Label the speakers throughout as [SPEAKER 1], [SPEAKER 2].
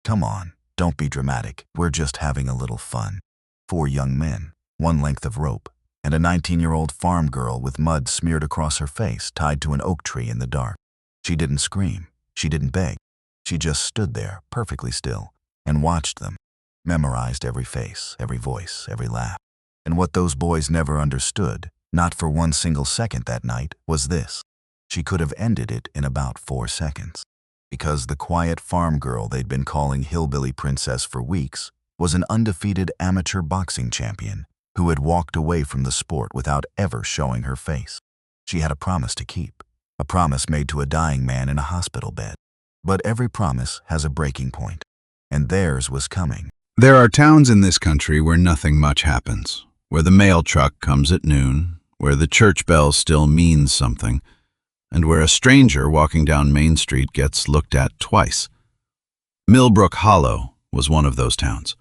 [SPEAKER 1] Come on, don't be dramatic. We're just having a little fun. 4 young men, 1 length of rope, and a 19-year-old farm girl with mud smeared across her face tied to an oak tree in the dark. She didn't scream. She didn't beg. She just stood there, perfectly still, and watched them, memorized every face, every voice, every laugh. And what those boys never understood, not for 1 single second that night, was this. She could have ended it in about 4 seconds. Because the quiet farm girl they'd been calling Hillbilly Princess for weeks was an undefeated amateur boxing champion who had walked away from the sport without ever showing her face. She had a promise to keep, a promise made to a dying man in a hospital bed. But every promise has a breaking point, and theirs was coming.
[SPEAKER 2] There are towns in this country where nothing much happens, where the mail truck comes at noon, where the church bell still means something, and where a stranger walking down Main Street gets looked at twice. Millbrook Hollow was one of those towns.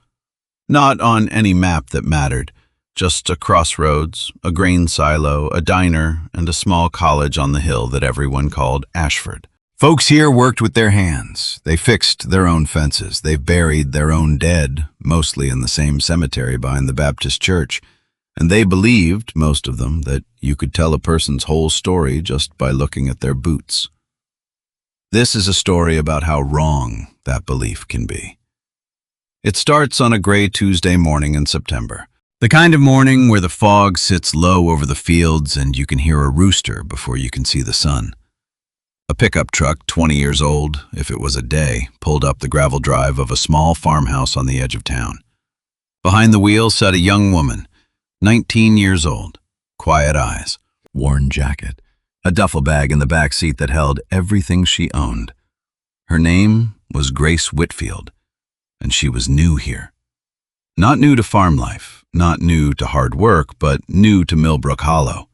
[SPEAKER 2] Not on any map that mattered, just a crossroads, a grain silo, a diner, and a small college on the hill that everyone called Ashford. Folks here worked with their hands. They fixed their own fences. They buried their own dead, mostly in the same cemetery behind the Baptist church. And they believed, most of them, that you could tell a person's whole story just by looking at their boots. This is a story about how wrong that belief can be. It starts on a gray Tuesday morning in September. The kind of morning where the fog sits low over the fields and you can hear a rooster before you can see the sun. A pickup truck, 20 years old, if it was a day, pulled up the gravel drive of a small farmhouse on the edge of town. Behind the wheel sat a young woman, 19 years old, quiet eyes, worn jacket, a duffel bag in the back seat that held everything she owned. Her name was Grace Whitfield, and she was new here. Not new to farm life, not new to hard work, but new to Millbrook Hollow,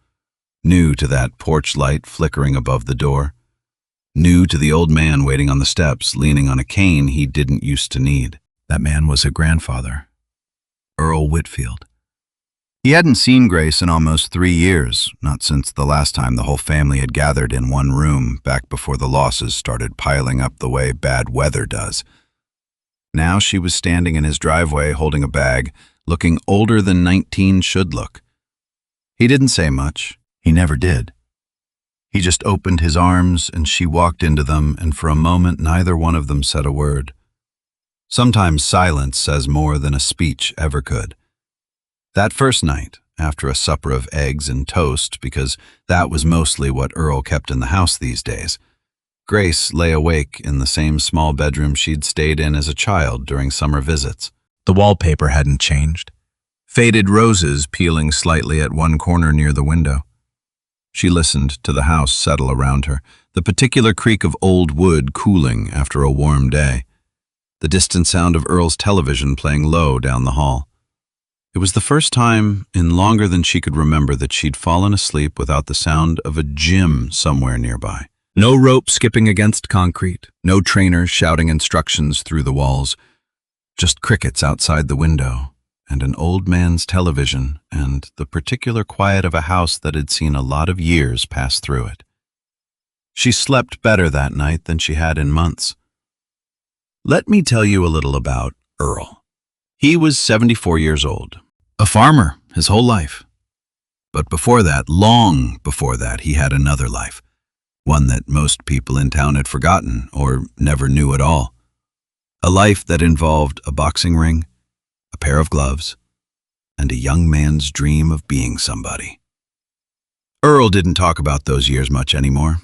[SPEAKER 2] new to that porch light flickering above the door, new to the old man waiting on the steps, leaning on a cane he didn't used to need. That man was her grandfather, Earl Whitfield. He hadn't seen Grace in almost 3 years, not since the last time the whole family had gathered in one room back before the losses started piling up the way bad weather does. Now she was standing in his driveway holding a bag, looking older than 19 should look. He didn't say much. He never did. He just opened his arms and she walked into them, and for a moment neither one of them said a word. Sometimes silence says more than a speech ever could. That first night, after a supper of eggs and toast, because that was mostly what Earl kept in the house these days, Grace lay awake in the same small bedroom she'd stayed in as a child during summer visits. The wallpaper hadn't changed. Faded roses peeling slightly at one corner near the window. She listened to the house settle around her, the particular creak of old wood cooling after a warm day, the distant sound of Earl's television playing low down the hall. It was the first time in longer than she could remember that she'd fallen asleep without the sound of a gym somewhere nearby. No rope skipping against concrete, no trainer shouting instructions through the walls, just crickets outside the window, and an old man's television, and the particular quiet of a house that had seen a lot of years pass through it. She slept better that night than she had in months. Let me tell you a little about Earl. He was 74 years old, a farmer his whole life. But before that, long before that, he had another life, one that most people in town had forgotten or never knew at all. A life that involved a boxing ring, a pair of gloves, and a young man's dream of being somebody. Earl didn't talk about those years much anymore.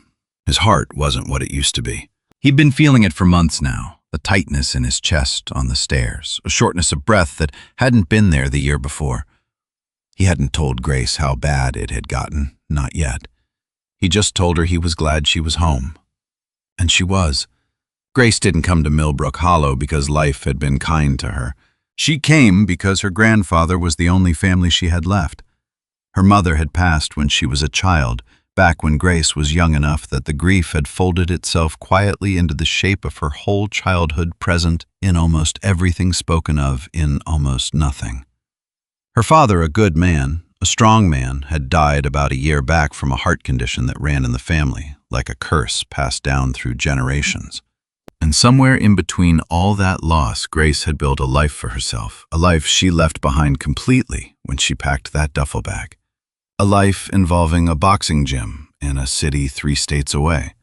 [SPEAKER 2] His heart wasn't what it used to be. He'd been feeling it for months now. The tightness in his chest on the stairs, a shortness of breath that hadn't been there the year before. He hadn't told Grace how bad it had gotten, not yet. He just told her he was glad she was home. And she was. Grace didn't come to Millbrook Hollow because life had been kind to her. She came because her grandfather was the only family she had left. Her mother had passed when she was a child, back when Grace was young enough that the grief had folded itself quietly into the shape of her whole childhood, present in almost everything spoken of in almost nothing. Her father, a good man, a strong man, had died about a year back from a heart condition that ran in the family, like a curse passed down through generations. And somewhere in between all that loss, Grace had built a life for herself, a life she left behind completely when she packed that duffel bag. A life involving a boxing gym in a city 3 states away.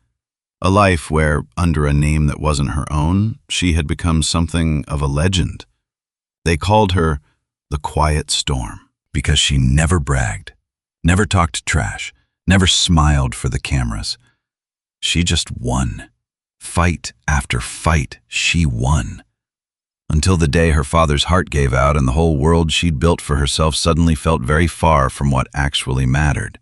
[SPEAKER 2] A life where, under a name that wasn't her own, she had become something of a legend. They called her the Quiet Storm because she never bragged, never talked trash, never smiled for the cameras. She just won. Fight after fight, she won. Until the day her father's heart gave out and the whole world she'd built for herself suddenly felt very far from what actually mattered.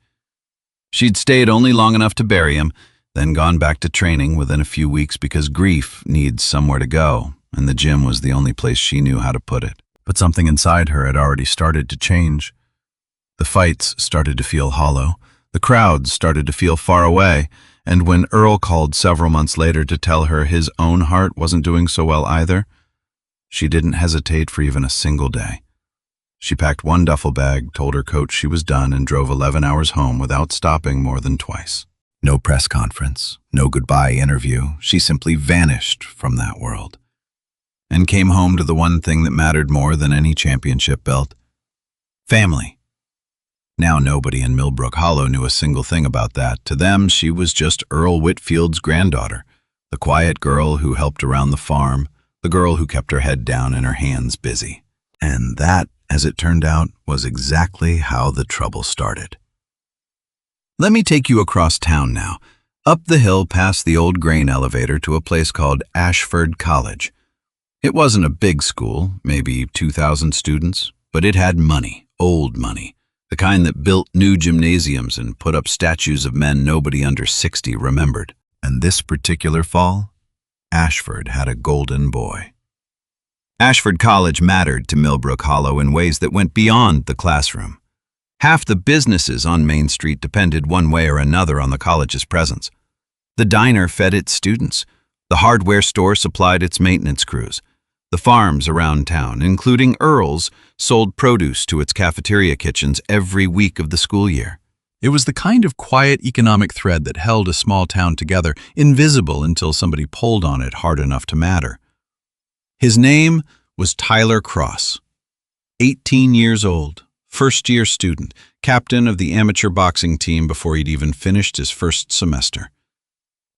[SPEAKER 2] She'd stayed only long enough to bury him, then gone back to training within a few weeks because grief needs somewhere to go, and the gym was the only place she knew how to put it. But something inside her had already started to change. The fights started to feel hollow. The crowds started to feel far away. And when Earl called several months later to tell her his own heart wasn't doing so well either, she didn't hesitate for even a single day. She packed 1 duffel bag, told her coach she was done, and drove 11 hours home without stopping more than twice. No press conference, no goodbye interview. She simply vanished from that world and came home to the one thing that mattered more than any championship belt: family. Now nobody in Millbrook Hollow knew a single thing about that. To them, she was just Earl Whitfield's granddaughter, the quiet girl who helped around the farm, the girl who kept her head down and her hands busy. And that, as it turned out, was exactly how the trouble started. Let me take you across town now, up the hill past the old grain elevator to a place called Ashford College. It wasn't a big school, maybe 2,000 students, but it had money, old money. The kind that built new gymnasiums and put up statues of men nobody under 60 remembered. And this particular fall, Ashford had a golden boy. Ashford College mattered to Millbrook Hollow in ways that went beyond the classroom. Half the businesses on Main Street depended one way or another on the college's presence. The diner fed its students. The hardware store supplied its maintenance crews. The farms around town, including Earl's, sold produce to its cafeteria kitchens every week of the school year. It was the kind of quiet economic thread that held a small town together, invisible until somebody pulled on it hard enough to matter. His name was Tyler Cross, 18 years old, first-year student, captain of the amateur boxing team before he'd even finished his first semester.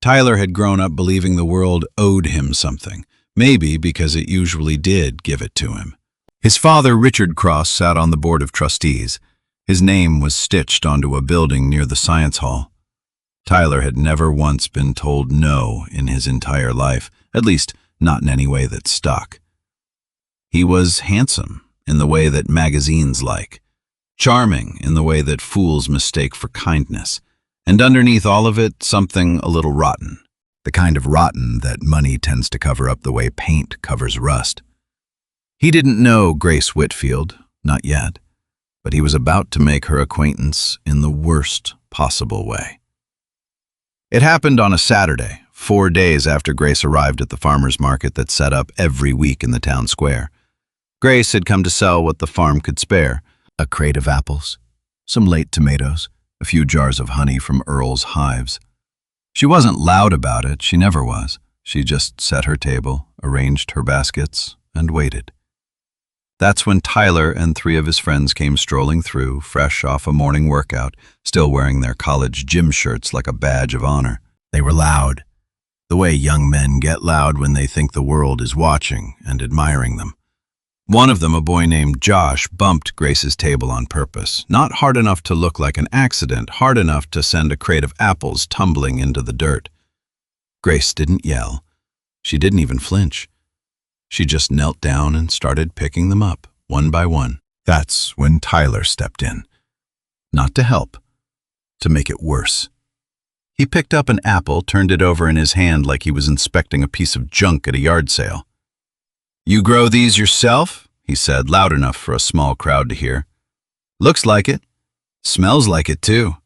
[SPEAKER 2] Tyler had grown up believing the world owed him something. Maybe because it usually did give it to him. His father, Richard Cross, sat on the board of trustees. His name was stitched onto a building near the science hall. Tyler had never once been told no in his entire life, at least not in any way that stuck. He was handsome in the way that magazines like, charming in the way that fools mistake for kindness, and underneath all of it, something a little rotten. The kind of rotten that money tends to cover up the way paint covers rust. He didn't know Grace Whitfield, not yet, but he was about to make her acquaintance in the worst possible way. It happened on a Saturday, 4 days after Grace arrived at the farmer's market that set up every week in the town square. Grace had come to sell what the farm could spare: a crate of apples, some late tomatoes, a few jars of honey from Earl's hives. She wasn't loud about it, she never was. She just set her table, arranged her baskets, and waited. That's when Tyler and 3 of his friends came strolling through, fresh off a morning workout, still wearing their college gym shirts like a badge of honor. They were loud, the way young men get loud when they think the world is watching and admiring them. One of them, a boy named Josh, bumped Grace's table on purpose, not hard enough to look like an accident, hard enough to send a crate of apples tumbling into the dirt. Grace didn't yell. She didn't even flinch. She just knelt down and started picking them up, one by one. That's when Tyler stepped in. Not to help, to make it worse. He picked up an apple, turned it over in his hand like he was inspecting a piece of junk at a yard sale. "You grow these yourself?" he said, loud enough for a small crowd to hear. "Looks like it. Smells like it, too."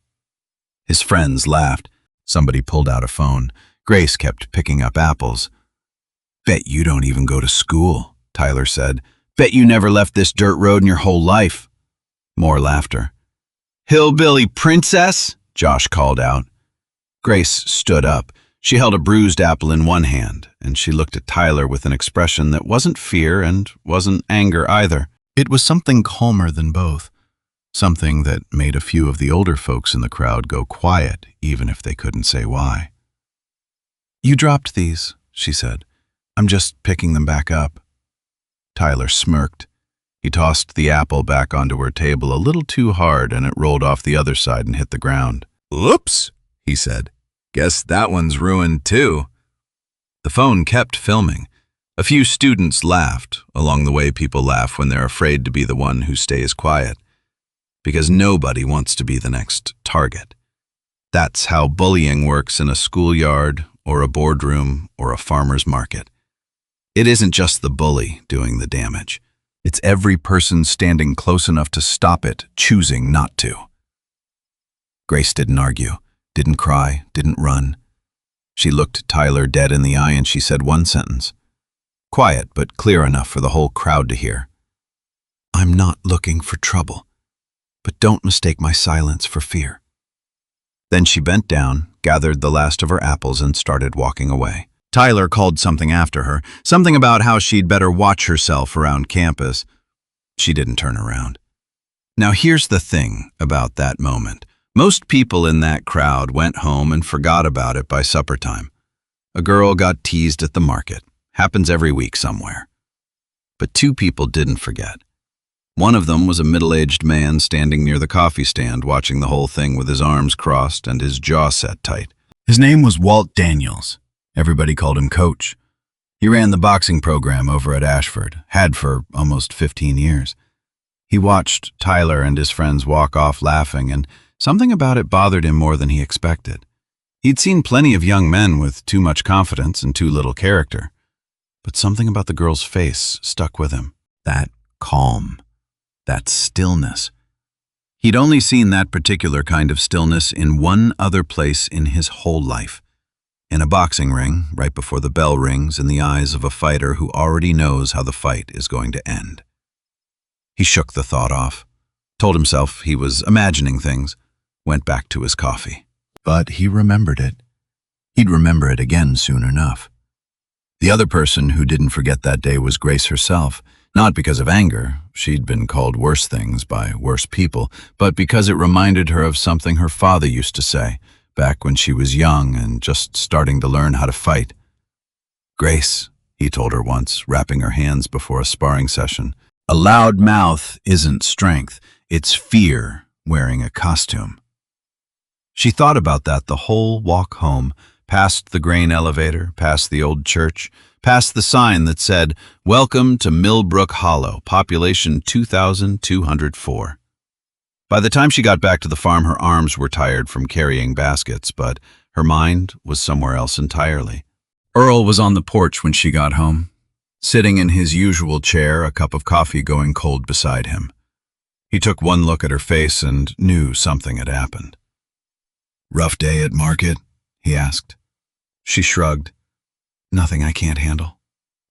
[SPEAKER 2] His friends laughed. Somebody pulled out a phone. Grace kept picking up apples. "Bet you don't even go to school," Tyler said. "Bet you never left this dirt road in your whole life." More laughter. "Hillbilly princess," Josh called out. Grace stood up. She held a bruised apple in one hand, and she looked at Tyler with an expression that wasn't fear and wasn't anger either. It was something calmer than both, something that made a few of the older folks in the crowd go quiet, even if they couldn't say why. "You dropped these," she said. "I'm just picking them back up." Tyler smirked. He tossed the apple back onto her table a little too hard, and it rolled off the other side and hit the ground. "Oops," he said. "Guess that one's ruined too." The phone kept filming. A few students laughed, along the way people laugh when they're afraid to be the one who stays quiet, because nobody wants to be the next target. That's how bullying works in a schoolyard or a boardroom or a farmer's market. It isn't just the bully doing the damage. It's every person standing close enough to stop it, choosing not to. Grace didn't argue, didn't cry, didn't run. She looked Tyler dead in the eye and she said one sentence. Quiet, but clear enough for the whole crowd to hear. "I'm not looking for trouble, but don't mistake my silence for fear." Then she bent down, gathered the last of her apples, and started walking away. Tyler called something after her, something about how she'd better watch herself around campus. She didn't turn around. Now here's the thing about that moment. Most people in that crowd went home and forgot about it by supper time. A girl got teased at the market. Happens every week somewhere. But two people didn't forget. One of them was a middle-aged man standing near the coffee stand watching the whole thing with his arms crossed and his jaw set tight. His name was Walt Daniels. Everybody called him Coach. He ran the boxing program over at Ashford, had for almost 15 years. He watched Tyler and his friends walk off laughing, and something about it bothered him more than he expected. He'd seen plenty of young men with too much confidence and too little character. But something about the girl's face stuck with him. That calm, that stillness. He'd only seen that particular kind of stillness in one other place in his whole life. In a boxing ring, right before the bell rings, in the eyes of a fighter who already knows how the fight is going to end. He shook the thought off, told himself he was imagining things, went back to his coffee. But he remembered it. He'd remember it again soon enough. The other person who didn't forget that day was Grace herself, not because of anger, she'd been called worse things by worse people, but because it reminded her of something her father used to say, back when she was young and just starting to learn how to fight. "Grace," he told her once, wrapping her hands before a sparring session, "a loud mouth isn't strength, it's fear wearing a costume." She thought about that the whole walk home, past the grain elevator, past the old church, past the sign that said, "Welcome to Millbrook Hollow, population 2,204. By the time she got back to the farm, her arms were tired from carrying baskets, but her mind was somewhere else entirely. Earl was on the porch when she got home, sitting in his usual chair, a cup of coffee going cold beside him. He took one look at her face and knew something had happened. "Rough day at market?" he asked. She shrugged. "Nothing I can't handle."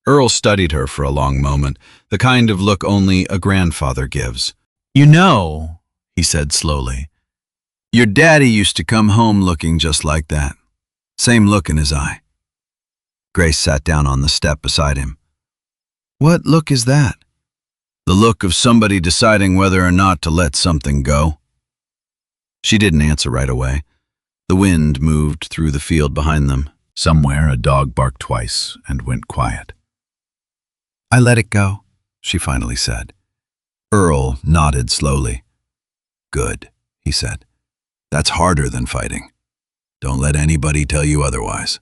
[SPEAKER 2] Earl studied her for a long moment, the kind of look only a grandfather gives. "You know," he said slowly, "your daddy used to come home looking just like that. Same look in his eye." Grace sat down on the step beside him. "What look is that?" "The look of somebody deciding whether or not to let something go." She didn't answer right away. The wind moved through the field behind them. Somewhere a dog barked twice and went quiet. "I let it go," she finally said. Earl nodded slowly. "Good," he said. "That's harder than fighting. Don't let anybody tell you otherwise."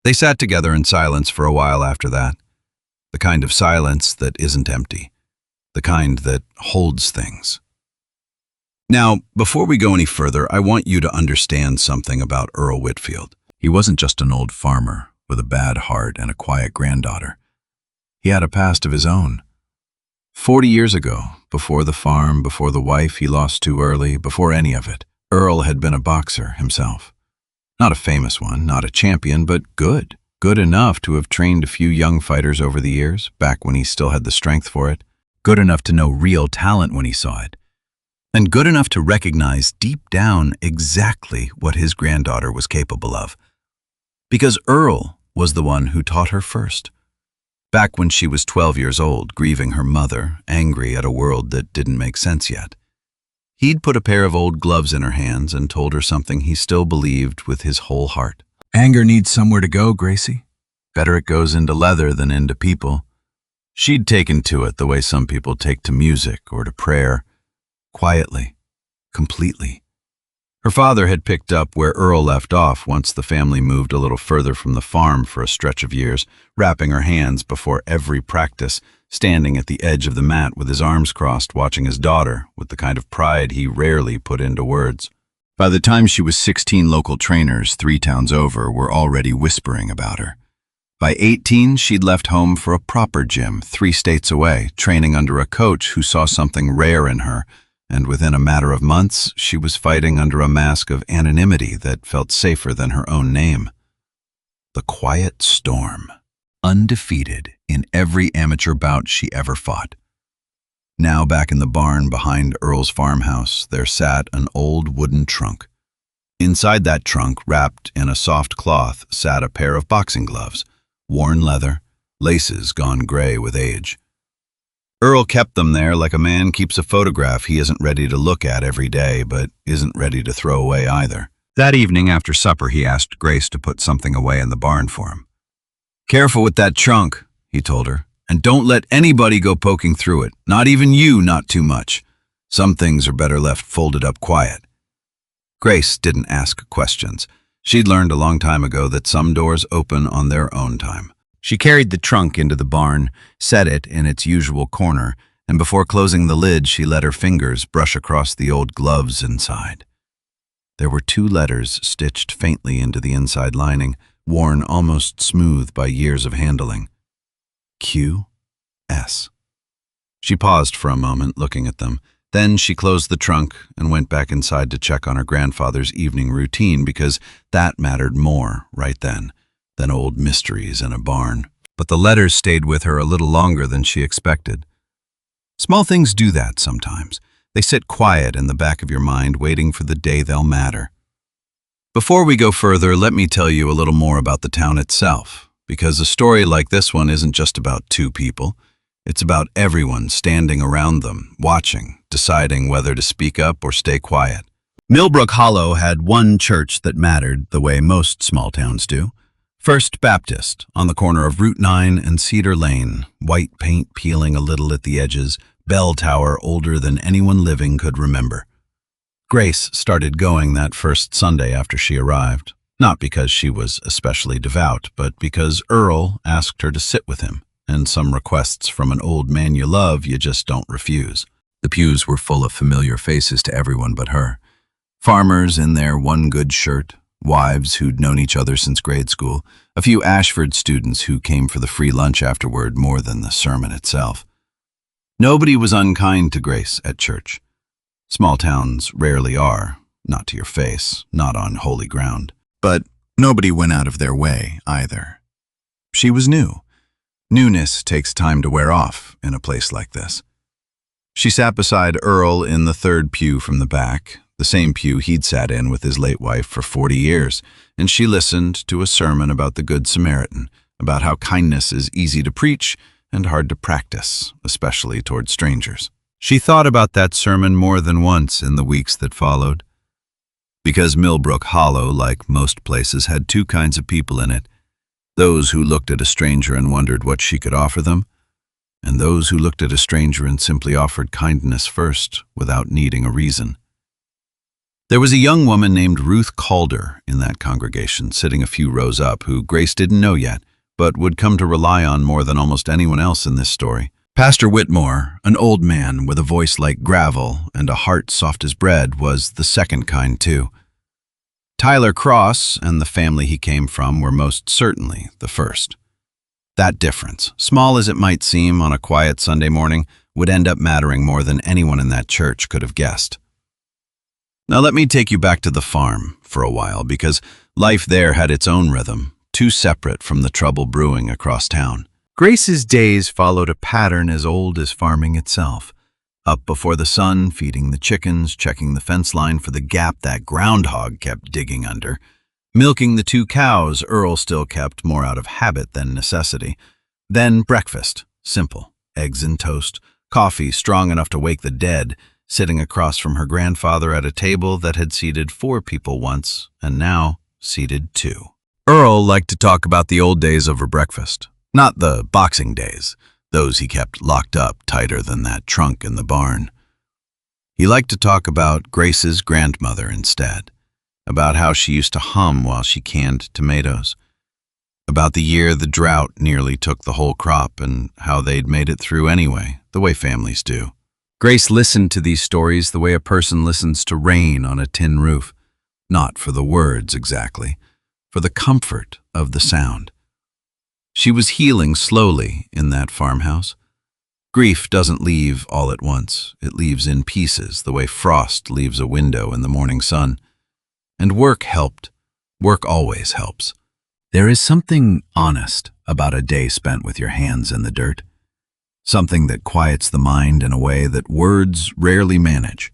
[SPEAKER 2] They sat together in silence for a while after that. The kind of silence that isn't empty. The kind that holds things. Now, before we go any further, I want you to understand something about Earl Whitfield. He wasn't just an old farmer with a bad heart and a quiet granddaughter. He had a past of his own. 40 years ago, before the farm, before the wife he lost too early, before any of it, Earl had been a boxer himself. Not a famous one, not a champion, but good. Good enough to have trained a few young fighters over the years, back when he still had the strength for it. Good enough to know real talent when he saw it. And good enough to recognize deep down exactly what his granddaughter was capable of. Because Earl was the one who taught her first. Back when she was 12 years old, grieving her mother, angry at a world that didn't make sense yet. He'd put a pair of old gloves in her hands and told her something he still believed with his whole heart. Anger needs somewhere to go, Gracie. Better it goes into leather than into people. She'd taken to it the way some people take to music or to prayer. Quietly. Completely. Her father had picked up where Earl left off once the family moved a little further from the farm for a stretch of years, wrapping her hands before every practice, standing at the edge of the mat with his arms crossed, watching his daughter with the kind of pride he rarely put into words. By the time she was 16, local trainers 3 towns over were already whispering about her. By 18, she'd left home for a proper gym 3 states away, training under a coach who saw something rare in her, and within a matter of months, she was fighting under a mask of anonymity that felt safer than her own name. The Quiet Storm, undefeated in every amateur bout she ever fought. Now back in the barn behind Earl's farmhouse, there sat an old wooden trunk. Inside that trunk, wrapped in a soft cloth, sat a pair of boxing gloves, worn leather, laces gone gray with age. Earl kept them there like a man keeps a photograph he isn't ready to look at every day, but isn't ready to throw away either. That evening after supper, he asked Grace to put something away in the barn for him. "Careful with that trunk," he told her, "and don't let anybody go poking through it, not even you, not too much. Some things are better left folded up quiet." Grace didn't ask questions. She'd learned a long time ago that some doors open on their own time. She carried the trunk into the barn, set it in its usual corner, and before closing the lid, she let her fingers brush across the old gloves inside. There were 2 letters stitched faintly into the inside lining, worn almost smooth by years of handling. Q.S. She paused for a moment, looking at them. Then she closed the trunk and went back inside to check on her grandfather's evening routine, because that mattered more right then than old mysteries in a barn. But the letters stayed with her a little longer than she expected. Small things do that sometimes. They sit quiet in the back of your mind, waiting for the day they'll matter. Before we go further, let me tell you a little more about the town itself, because a story like this one isn't just about 2 people. It's about everyone standing around them, watching, deciding whether to speak up or stay quiet. Millbrook Hollow had one church that mattered the way most small towns do. First Baptist, on the corner of Route 9 and Cedar Lane, white paint peeling a little at the edges, bell tower older than anyone living could remember. Grace started going that first Sunday after she arrived, not because she was especially devout, but because Earl asked her to sit with him, and some requests from an old man you love you just don't refuse. The pews were full of familiar faces to everyone but her. Farmers in their one good shirt, wives who'd known each other since grade school, a few Ashford students who came for the free lunch afterward more than the sermon itself. Nobody was unkind to Grace at church. Small towns rarely are, not to your face, not on holy ground. But nobody went out of their way either. She was new. Newness takes time to wear off in a place like this. She sat beside Earl in the 3rd pew from the back, the same pew he'd sat in with his late wife for 40 years, and she listened to a sermon about the Good Samaritan, about how kindness is easy to preach and hard to practice, especially toward strangers. She thought about that sermon more than once in the weeks that followed. Because Millbrook Hollow, like most places, had 2 kinds of people in it: those who looked at a stranger and wondered what she could offer them, and those who looked at a stranger and simply offered kindness first, without needing a reason. There was a young woman named Ruth Calder in that congregation, sitting a few rows up, who Grace didn't know yet, but would come to rely on more than almost anyone else in this story. Pastor Whitmore, an old man with a voice like gravel and a heart soft as bread, was the second kind too. Tyler Cross and the family he came from were most certainly the first. That difference, small as it might seem on a quiet Sunday morning, would end up mattering more than anyone in that church could have guessed. Now let me take you back to the farm for a while, because life there had its own rhythm, too separate from the trouble brewing across town. Grace's days followed a pattern as old as farming itself. Up before the sun, feeding the chickens, checking the fence line for the gap that groundhog kept digging under. Milking the 2 cows Earl still kept more out of habit than necessity. Then breakfast, simple, eggs and toast, coffee strong enough to wake the dead, sitting across from her grandfather at a table that had seated 4 people once, and now seated 2. Earl liked to talk about the old days over breakfast, not the boxing days, those he kept locked up tighter than that trunk in the barn. He liked to talk about Grace's grandmother instead, about how she used to hum while she canned tomatoes, about the year the drought nearly took the whole crop and how they'd made it through anyway, the way families do. Grace listened to these stories the way a person listens to rain on a tin roof, not for the words exactly, for the comfort of the sound. She was healing slowly in that farmhouse. Grief doesn't leave all at once. It leaves in pieces, the way frost leaves a window in the morning sun. And work helped. Work always helps. There is something honest about a day spent with your hands in the dirt. Something that quiets the mind in a way that words rarely manage.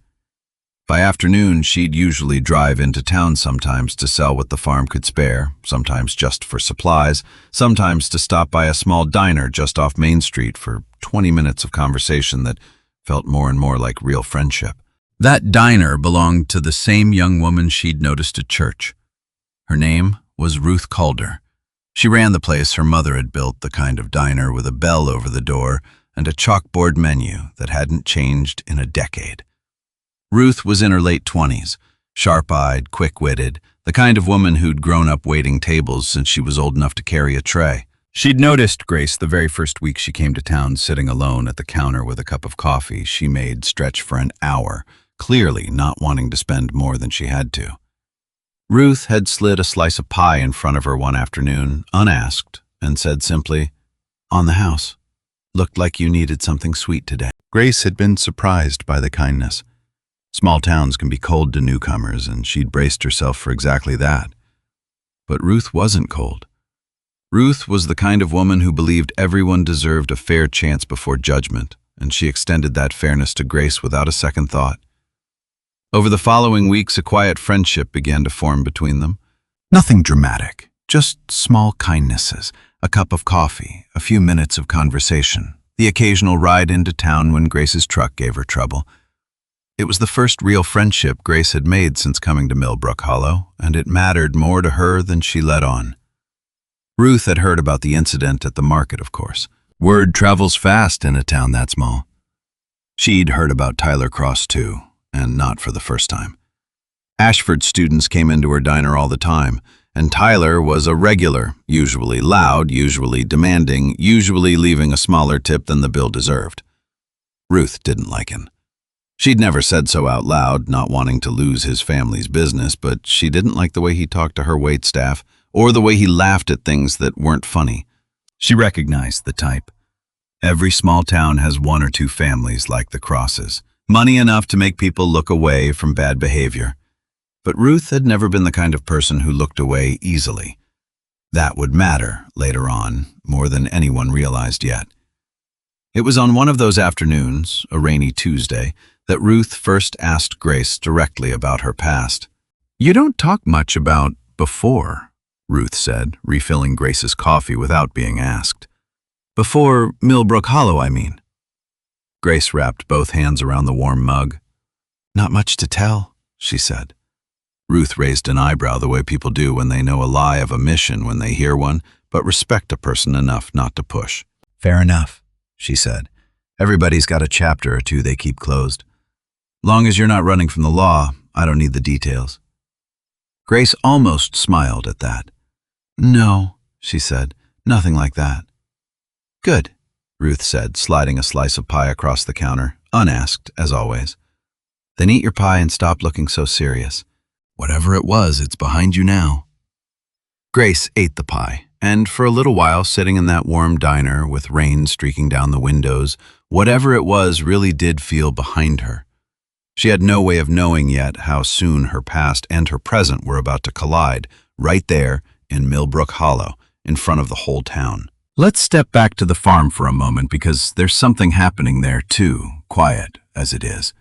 [SPEAKER 2] By afternoon, she'd usually drive into town sometimes to sell what the farm could spare, sometimes just for supplies, sometimes to stop by a small diner just off Main Street for 20 minutes of conversation that felt more and more like real friendship. That diner belonged to the same young woman she'd noticed at church. Her name was Ruth Calder. She ran the place her mother had built, the kind of diner with a bell over the door and a chalkboard menu that hadn't changed in a decade. Ruth was in her late 20s, sharp-eyed, quick-witted, the kind of woman who'd grown up waiting tables since she was old enough to carry a tray. She'd noticed Grace the very first week she came to town sitting alone at the counter with a cup of coffee she made stretch for an hour, clearly not wanting to spend more than she had to. Ruth had slid a slice of pie in front of her one afternoon, unasked, and said simply, "On the house. Looked like you needed something sweet today." Grace had been surprised by the kindness. Small towns can be cold to newcomers, and she'd braced herself for exactly that. But Ruth wasn't cold. Ruth was the kind of woman who believed everyone deserved a fair chance before judgment, and she extended that fairness to Grace without a second thought. Over the following weeks, a quiet friendship began to form between them. Nothing dramatic, just small kindnesses, a cup of coffee, a few minutes of conversation, the occasional ride into town when Grace's truck gave her trouble. It was the first real friendship Grace had made since coming to Millbrook Hollow, and it mattered more to her than she let on. Ruth had heard about the incident at the market, of course. Word travels fast in a town that small. She'd heard about Tyler Cross too, and not for the first time. Ashford students came into her diner all the time, and Tyler was a regular, usually loud, usually demanding, usually leaving a smaller tip than the bill deserved. Ruth didn't like him. She'd never said so out loud, not wanting to lose his family's business, but she didn't like the way he talked to her waitstaff, or the way he laughed at things that weren't funny. She recognized the type. Every small town has 1 or 2 families like the Crosses, money enough to make people look away from bad behavior. But Ruth had never been the kind of person who looked away easily. That would matter later on, more than anyone realized yet. It was on one of those afternoons, a rainy Tuesday, that Ruth first asked Grace directly about her past. "You don't talk much about before," Ruth said, refilling Grace's coffee without being asked. "Before Millbrook Hollow, I mean." Grace wrapped both hands around the warm mug. "Not much to tell," she said. Ruth raised an eyebrow the way people do when they know a lie of omission when they hear one, but respect a person enough not to push. "Fair enough," she said. "Everybody's got a chapter or 2 they keep closed. Long as you're not running from the law, I don't need the details." Grace almost smiled at that. "No," she said, "nothing like that." "Good," Ruth said, sliding a slice of pie across the counter, unasked, as always. "Then eat your pie and stop looking so serious. Whatever it was, it's behind you now." Grace ate the pie, and for a little while, sitting in that warm diner with rain streaking down the windows, whatever it was really did feel behind her. She had no way of knowing yet how soon her past and her present were about to collide, right there in Millbrook Hollow, in front of the whole town. Let's step back to the farm for a moment, because there's something happening there too, quiet as it is.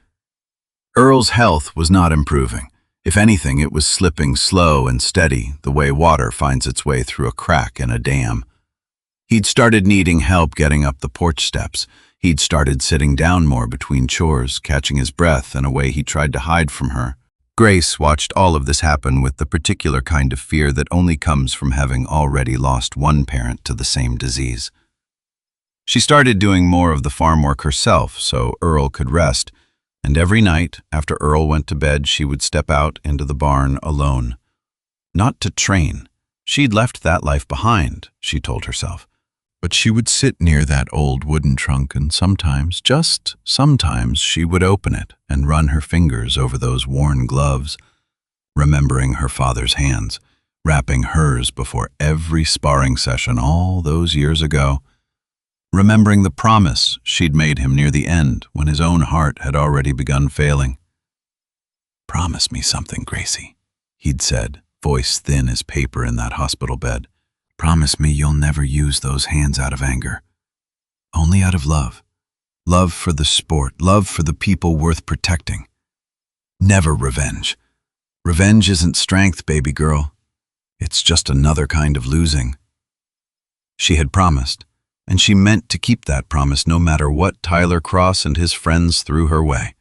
[SPEAKER 2] Earl's health was not improving, If anything, it was slipping slow and steady, the way water finds its way through a crack in a dam. He'd started needing help getting up the porch steps. He'd started sitting down more between chores, catching his breath in a way he tried to hide from her. Grace watched all of this happen with the particular kind of fear that only comes from having already lost one parent to the same disease. She started doing more of the farm work herself so Earl could rest, and every night, after Earl went to bed, she would step out into the barn alone. Not to train. She'd left that life behind, she told herself. But she would sit near that old wooden trunk and sometimes, just sometimes, she would open it and run her fingers over those worn gloves, remembering her father's hands, wrapping hers before every sparring session all those years ago, remembering the promise she'd made him near the end when his own heart had already begun failing. "Promise me something, Gracie," he'd said, voice thin as paper in that hospital bed. "Promise me you'll never use those hands out of anger. Only out of love. Love for the sport, love for the people worth protecting. Never revenge. Revenge isn't strength, baby girl. It's just another kind of losing." She had promised, and she meant to keep that promise no matter what Tyler Cross and his friends threw her way.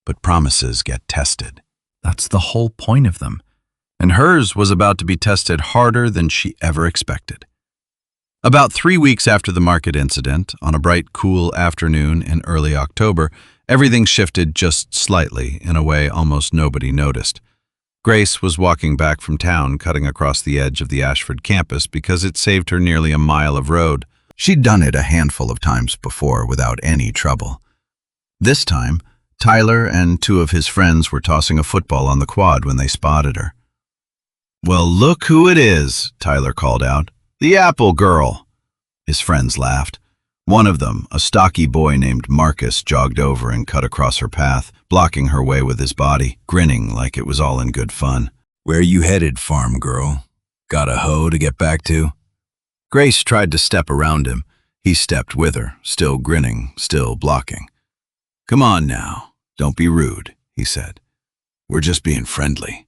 [SPEAKER 2] But promises get tested. That's the whole point of them. And hers was about to be tested harder than she ever expected. About 3 weeks after the market incident, on a bright, cool afternoon in early October, everything shifted just slightly in a way almost nobody noticed. Grace was walking back from town, cutting across the edge of the Ashford campus because it saved her nearly a mile of road. She'd done it a handful of times before without any trouble. This time, Tyler and 2 of his friends were tossing a football on the quad when they spotted her. "Well, look who it is," Tyler called out. "The Apple Girl." His friends laughed. One of them, a stocky boy named Marcus, jogged over and cut across her path, blocking her way with his body, grinning like it was all in good fun. "Where you headed, farm girl? Got a hoe to get back to?" Grace tried to step around him. He stepped with her, still grinning, still blocking. "Come on now, don't be rude," he said. "We're just being friendly."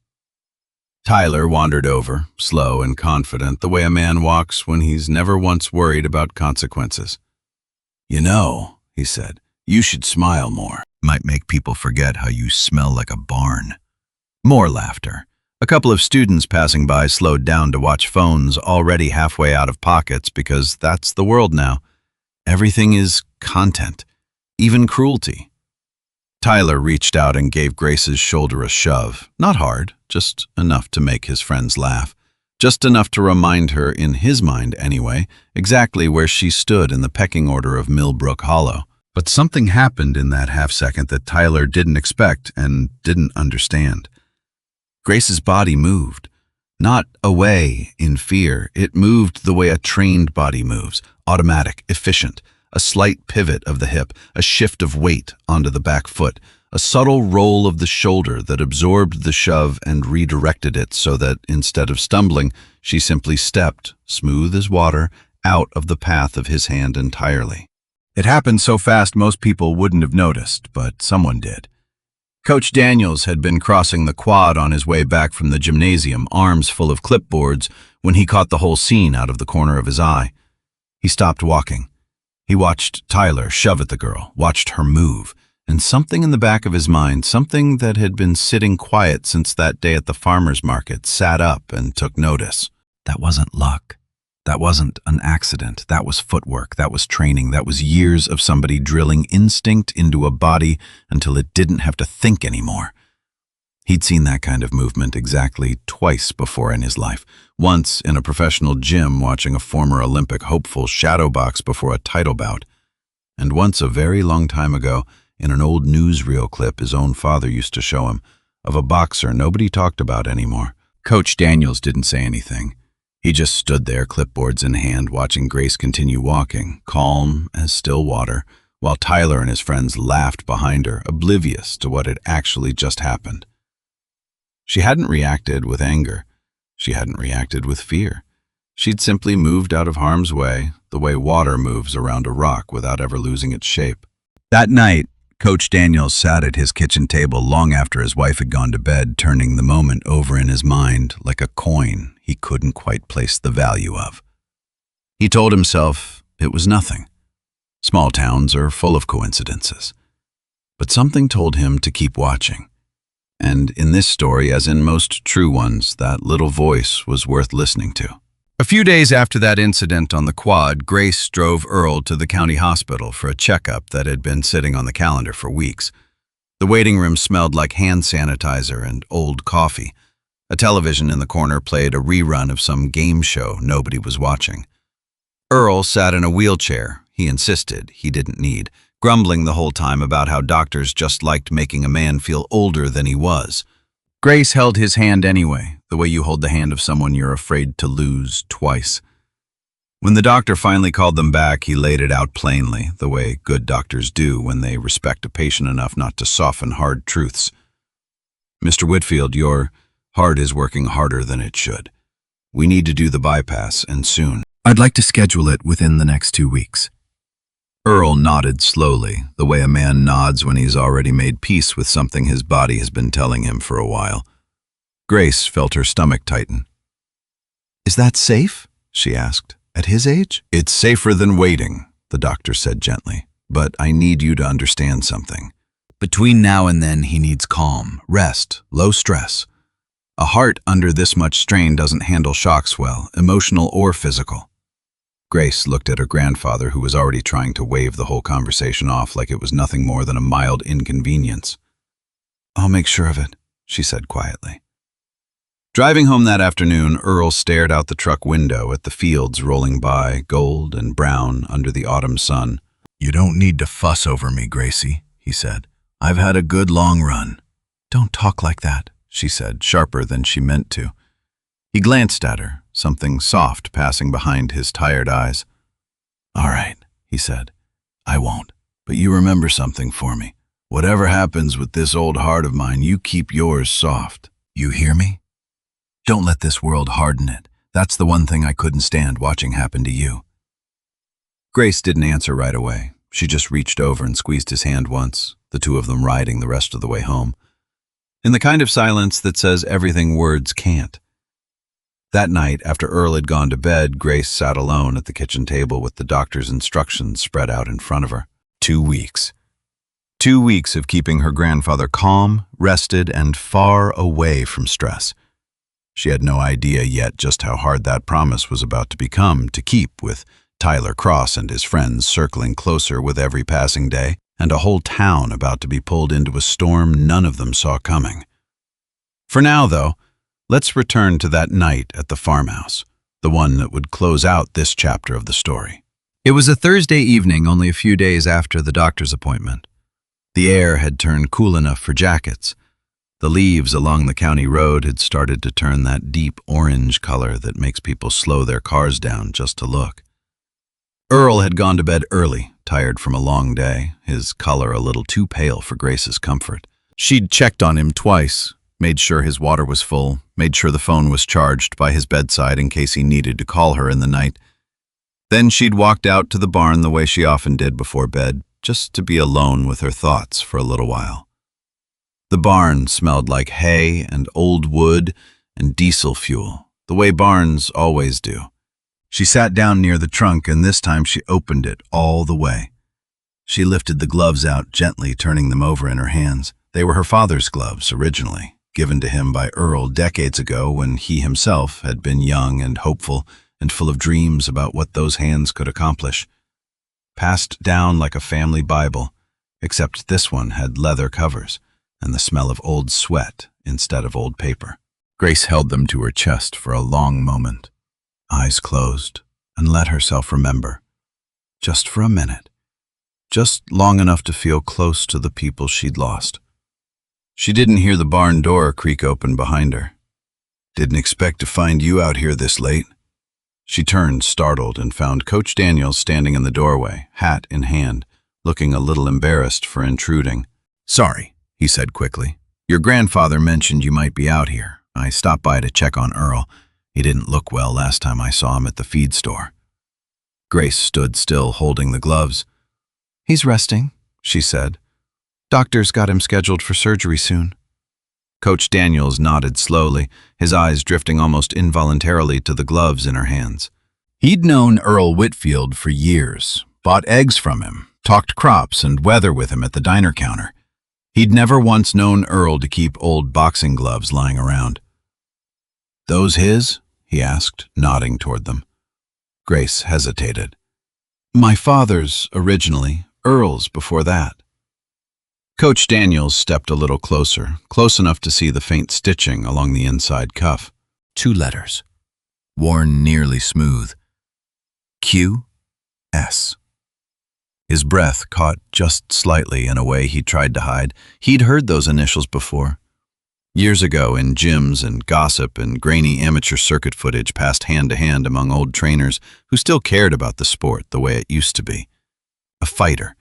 [SPEAKER 2] Tyler wandered over, slow and confident, the way a man walks when he's never once worried about consequences. "You know," he said, "you should smile more. Might make people forget how you smell like a barn." More laughter. A couple of students passing by slowed down to watch phones already halfway out of pockets because that's the world now. Everything is content, even cruelty. Tyler reached out and gave Grace's shoulder a shove. Not hard, just enough to make his friends laugh. Just enough to remind her, in his mind anyway, exactly where she stood in the pecking order of Millbrook Hollow. But something happened in that half-second that Tyler didn't expect and didn't understand. Grace's body moved. Not away in fear. It moved the way a trained body moves. Automatic, efficient. A slight pivot of the hip, a shift of weight onto the back foot, a subtle roll of the shoulder that absorbed the shove and redirected it so that, instead of stumbling, she simply stepped, smooth as water, out of the path of his hand entirely. It happened so fast most people wouldn't have noticed, but someone did. Coach Daniels had been crossing the quad on his way back from the gymnasium, arms full of clipboards, when he caught the whole scene out of the corner of his eye. He stopped walking. He watched Tyler shove at the girl, watched her move, and something in the back of his mind, something that had been sitting quiet since that day at the farmer's market, sat up and took notice. That wasn't luck. That wasn't an accident. That was footwork. That was training. That was years of somebody drilling instinct into a body until it didn't have to think anymore. He'd seen that kind of movement exactly twice before in his life. Once in a professional gym watching a former Olympic hopeful shadowbox before a title bout. And once a very long time ago in an old newsreel clip his own father used to show him of a boxer nobody talked about anymore. Coach Daniels didn't say anything. He just stood there, clipboards in hand, watching Grace continue walking, calm as still water, while Tyler and his friends laughed behind her, oblivious to what had actually just happened. She hadn't reacted with anger. She hadn't reacted with fear. She'd simply moved out of harm's way, the way water moves around a rock without ever losing its shape. That night, Coach Daniels sat at his kitchen table long after his wife had gone to bed, turning the moment over in his mind like a coin he couldn't quite place the value of. He told himself it was nothing. Small towns are full of coincidences. But something told him to keep watching. And in this story, as in most true ones, that little voice was worth listening to. A few days after that incident on the quad, Grace drove Earl to the county hospital for a checkup that had been sitting on the calendar for weeks. The waiting room smelled like hand sanitizer and old coffee. A television in the corner played a rerun of some game show nobody was watching. Earl sat in a wheelchair he insisted he didn't need, grumbling the whole time about how doctors just liked making a man feel older than he was. Grace held his hand anyway, the way you hold the hand of someone you're afraid to lose twice. When the doctor finally called them back, he laid it out plainly, the way good doctors do when they respect a patient enough not to soften hard truths. "Mr. Whitfield, your heart is working harder than it should. We need to do the bypass, and soon. I'd like to schedule it within the next 2 weeks." Earl nodded slowly, the way a man nods when he's already made peace with something his body has been telling him for a while. Grace felt her stomach tighten. "Is that safe?" she asked. "At his age?" "It's safer than waiting," the doctor said gently. "But I need you to understand something. Between now and then, he needs calm, rest, low stress. A heart under this much strain doesn't handle shocks well, emotional or physical." Grace looked at her grandfather, who was already trying to wave the whole conversation off like it was nothing more than a mild inconvenience. "I'll make sure of it," she said quietly. Driving home that afternoon, Earl stared out the truck window at the fields rolling by, gold and brown under the autumn sun. "You don't need to fuss over me, Gracie," he said. "I've had a good long run." "Don't talk like that," she said, sharper than she meant to. He glanced at her, something soft passing behind his tired eyes. "All right," he said. "I won't. But you remember something for me. Whatever happens with this old heart of mine, you keep yours soft. You hear me? Don't let this world harden it. That's the one thing I couldn't stand watching happen to you." Grace didn't answer right away. She just reached over and squeezed his hand once, the two of them riding the rest of the way home. In the kind of silence that says everything words can't. That night, after Earl had gone to bed, Grace sat alone at the kitchen table with the doctor's instructions spread out in front of her. 2 weeks. 2 weeks of keeping her grandfather calm, rested, and far away from stress. She had no idea yet just how hard that promise was about to become to keep, with Tyler Cross and his friends circling closer with every passing day, and a whole town about to be pulled into a storm none of them saw coming. For now, though, let's return to that night at the farmhouse, the one that would close out this chapter of the story. It was a Thursday evening, only a few days after the doctor's appointment. The air had turned cool enough for jackets. The leaves along the county road had started to turn that deep orange color that makes people slow their cars down just to look. Earl had gone to bed early, tired from a long day, his color a little too pale for Grace's comfort. She'd checked on him twice, made sure his water was full, made sure the phone was charged by his bedside in case he needed to call her in the night. Then she'd walked out to the barn the way she often did before bed, just to be alone with her thoughts for a little while. The barn smelled like hay and old wood and diesel fuel, the way barns always do. She sat down near the trunk, and this time she opened it all the way. She lifted the gloves out gently, turning them over in her hands. They were her father's gloves originally, given to him by Earl decades ago when he himself had been young and hopeful and full of dreams about what those hands could accomplish. Passed down like a family Bible, except this one had leather covers and the smell of old sweat instead of old paper. Grace held them to her chest for a long moment, eyes closed, and let herself remember. Just for a minute. Just long enough to feel close to the people she'd lost. She didn't hear the barn door creak open behind her. "Didn't expect to find you out here this late." She turned, startled, and found Coach Daniels standing in the doorway, hat in hand, looking a little embarrassed for intruding. "Sorry," he said quickly. "Your grandfather mentioned you might be out here. I stopped by to check on Earl. He didn't look well last time I saw him at the feed store." Grace stood still, holding the gloves. "He's resting," she said. Doctor's got him scheduled for surgery soon. Coach Daniels nodded slowly, his eyes drifting almost involuntarily to the gloves in her hands. He'd known Earl Whitfield for years, bought eggs from him, talked crops and weather with him at the diner counter. He'd never once known Earl to keep old boxing gloves lying around. "Those his?" he asked, nodding toward them. Grace hesitated. "My father's, originally. Earl's before that." Coach Daniels stepped a little closer, close enough to see the faint stitching along the inside cuff.
[SPEAKER 1] 2 letters, worn nearly smooth. Q.S.
[SPEAKER 2] His breath caught just slightly in a way he tried to hide. He'd heard those initials before. Years ago, in gyms and gossip and grainy amateur circuit footage passed hand to hand among old trainers who still cared about the sport the way it used to be. A fighter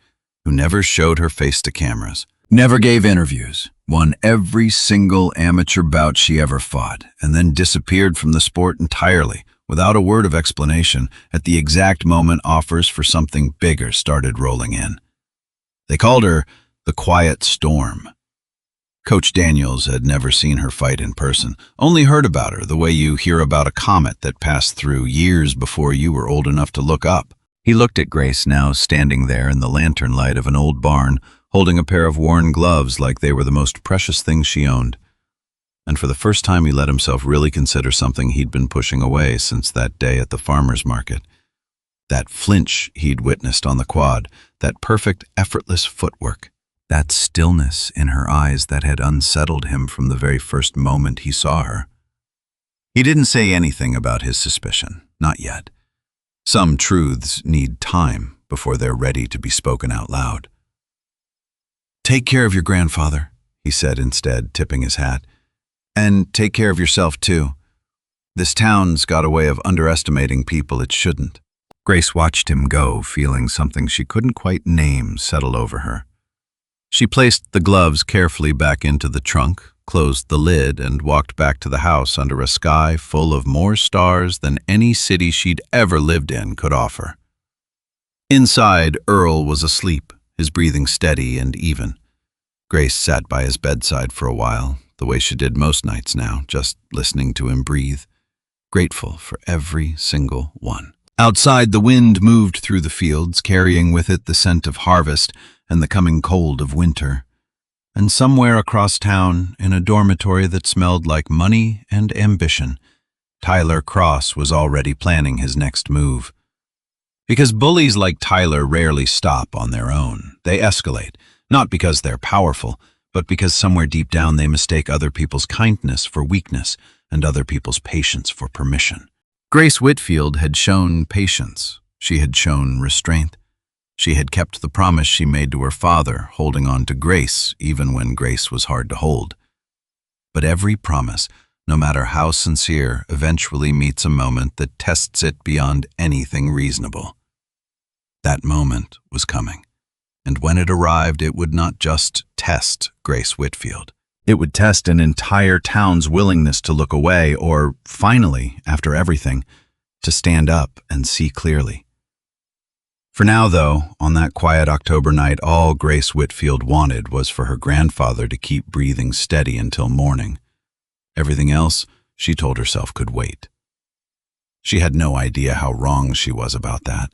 [SPEAKER 2] who never showed her face to cameras, never gave interviews, won every single amateur bout she ever fought, and then disappeared from the sport entirely, without a word of explanation, at the exact moment offers for something bigger started rolling in. They called her the Quiet Storm. Coach Daniels had never seen her fight in person, only heard about her the way you hear about a comet that passed through years before you were old enough to look up. He looked at Grace now standing there in the lantern light of an old barn, holding a pair of worn gloves like they were the most precious things she owned. And for the first time he let himself really consider something he'd been pushing away since that day at the farmer's market. That flinch he'd witnessed on the quad, that perfect, effortless footwork, that stillness in her eyes that had unsettled him from the very first moment he saw her. He didn't say anything about his suspicion, not yet. Some truths need time before they're ready to be spoken out loud. "Take care of your grandfather," he said instead, tipping his hat. "And take care of yourself, too. This town's got a way of underestimating people it shouldn't." Grace watched him go, feeling something she couldn't quite name settle over her. She placed the gloves carefully back into the trunk, closed the lid, and walked back to the house under a sky full of more stars than any city she'd ever lived in could offer. Inside, Earl was asleep, his breathing steady and even. Grace sat by his bedside for a while, the way she did most nights now, just listening to him breathe, grateful for every single one. Outside, the wind moved through the fields, carrying with it the scent of harvest and the coming cold of winter. And somewhere across town, in a dormitory that smelled like money and ambition, Tyler Cross was already planning his next move. Because bullies like Tyler rarely stop on their own. They escalate, not because they're powerful, but because somewhere deep down they mistake other people's kindness for weakness and other people's patience for permission. Grace Whitfield had shown patience. She had shown restraint. She had kept the promise she made to her father, holding on to Grace even when Grace was hard to hold. But every promise, no matter how sincere, eventually meets a moment that tests it beyond anything reasonable. That moment was coming, and when it arrived, it would not just test Grace Whitfield. It would test an entire town's willingness to look away or, finally, after everything, to stand up and see clearly. For now, though, on that quiet October night, all Grace Whitfield wanted was for her grandfather to keep breathing steady until morning. Everything else, she told herself, could wait. She had no idea how wrong she was about that.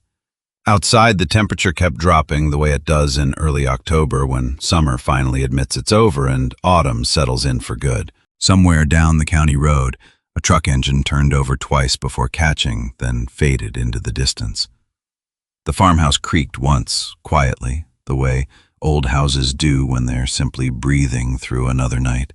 [SPEAKER 2] Outside, the temperature kept dropping the way it does in early October when summer finally admits it's over and autumn settles in for good. Somewhere down the county road, a truck engine turned over twice before catching, then faded into the distance. The farmhouse creaked once, quietly, the way old houses do when they're simply breathing through another night.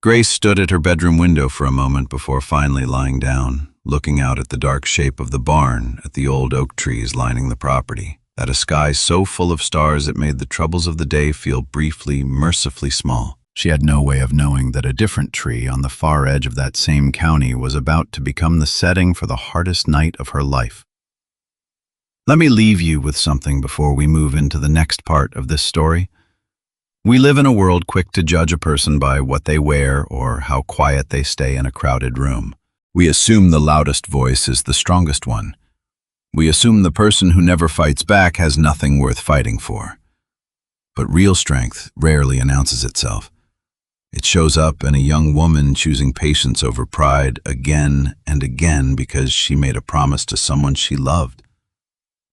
[SPEAKER 2] Grace stood at her bedroom window for a moment before finally lying down, looking out at the dark shape of the barn, at the old oak trees lining the property, at a sky so full of stars it made the troubles of the day feel briefly, mercifully small. She had no way of knowing that a different tree on the far edge of that same county was about to become the setting for the hardest night of her life. Let me leave you with something before we move into the next part of this story. We live in a world quick to judge a person by what they wear or how quiet they stay in a crowded room. We assume the loudest voice is the strongest one. We assume the person who never fights back has nothing worth fighting for. But real strength rarely announces itself. It shows up in a young woman choosing patience over pride again and again because she made a promise to someone she loved.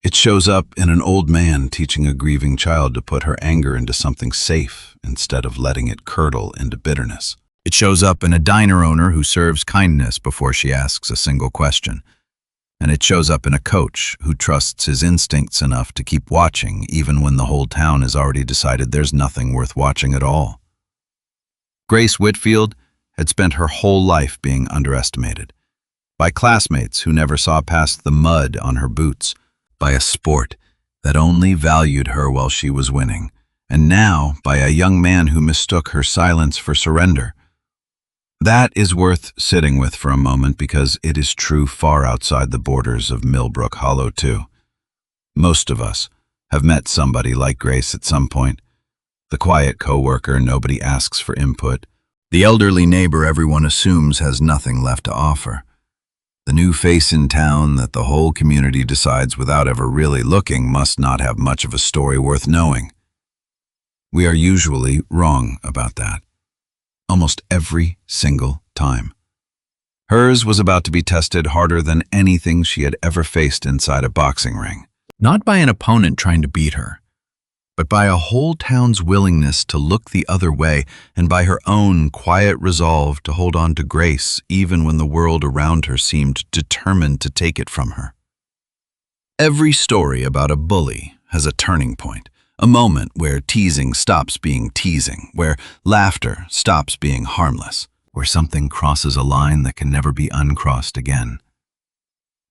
[SPEAKER 2] It shows up in an old man teaching a grieving child to put her anger into something safe instead of letting it curdle into bitterness. It shows up in a diner owner who serves kindness before she asks a single question. And it shows up in a coach who trusts his instincts enough to keep watching even when the whole town has already decided there's nothing worth watching at all. Grace Whitfield had spent her whole life being underestimated. By classmates who never saw past the mud on her boots. By a sport that only valued her while she was winning. And now by a young man who mistook her silence for surrender. That is worth sitting with for a moment because it is true far outside the borders of Millbrook Hollow too. Most of us have met somebody like Grace at some point. The quiet coworker nobody asks for input. The elderly neighbor everyone assumes has nothing left to offer. The new face in town that the whole community decides without ever really looking must not have much of a story worth knowing. We are usually wrong about that. Almost every single time. Hers was about to be tested harder than anything she had ever faced inside a boxing ring. Not by an opponent trying to beat her, but by a whole town's willingness to look the other way and by her own quiet resolve to hold on to Grace even when the world around her seemed determined to take it from her. Every story about a bully has a turning point. A moment where teasing stops being teasing, where laughter stops being harmless, where something crosses a line that can never be uncrossed again.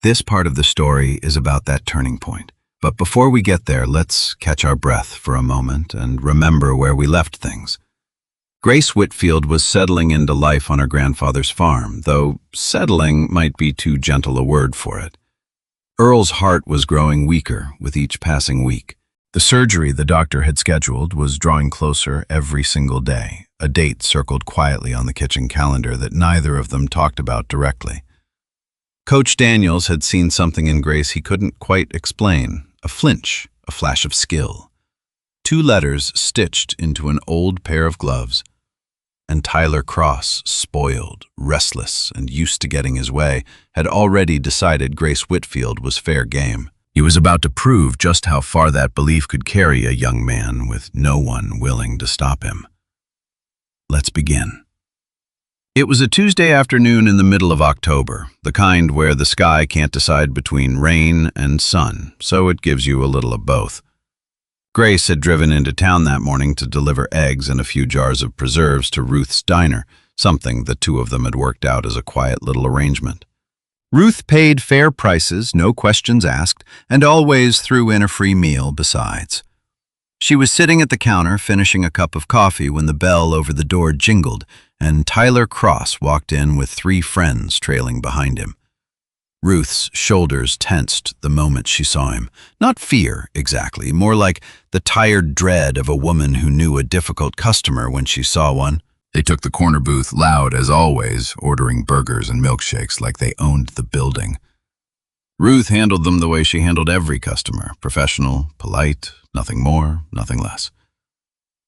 [SPEAKER 2] This part of the story is about that turning point. But before we get there, let's catch our breath for a moment and remember where we left things. Grace Whitfield was settling into life on her grandfather's farm, though settling might be too gentle a word for it. Earl's heart was growing weaker with each passing week. The surgery the doctor had scheduled was drawing closer every single day, a date circled quietly on the kitchen calendar that neither of them talked about directly. Coach Daniels had seen something in Grace he couldn't quite explain, a flinch, a flash of skill. 2 letters stitched into an old pair of gloves, and Tyler Cross, spoiled, restless, and used to getting his way, had already decided Grace Whitfield was fair game. He was about to prove just how far that belief could carry a young man with no one willing to stop him. Let's begin. It was a Tuesday afternoon in the middle of October, the kind where the sky can't decide between rain and sun, so it gives you a little of both. Grace had driven into town that morning to deliver eggs and a few jars of preserves to Ruth's diner, something the two of them had worked out as a quiet little arrangement. Ruth paid fair prices, no questions asked, and always threw in a free meal besides. She was sitting at the counter finishing a cup of coffee when the bell over the door jingled, and Tyler Cross walked in with 3 friends trailing behind him. Ruth's shoulders tensed the moment she saw him. Not fear, exactly, more like the tired dread of a woman who knew a difficult customer when she saw one. They took the corner booth loud as always, ordering burgers and milkshakes like they owned the building. Ruth handled them the way she handled every customer, professional, polite, nothing more, nothing less.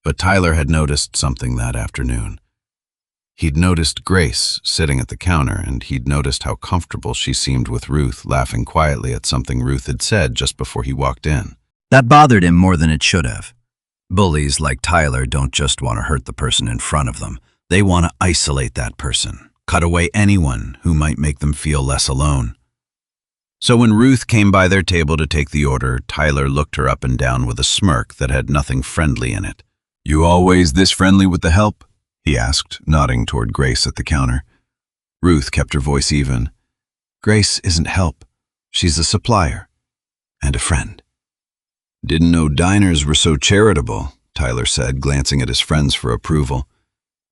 [SPEAKER 2] But Tyler had noticed something that afternoon. He'd noticed Grace sitting at the counter, and he'd noticed how comfortable she seemed with Ruth, laughing quietly at something Ruth had said just before he walked in. That bothered him more than it should have. Bullies like Tyler don't just want to hurt the person in front of them. They want to isolate that person, cut away anyone who might make them feel less alone. So when Ruth came by their table to take the order, Tyler looked her up and down with a smirk that had nothing friendly in it. "You always this friendly with the help?" he asked, nodding toward Grace at the counter. Ruth kept her voice even. "Grace isn't help. She's a supplier and a friend." "Didn't know diners were so charitable," Tyler said, glancing at his friends for approval.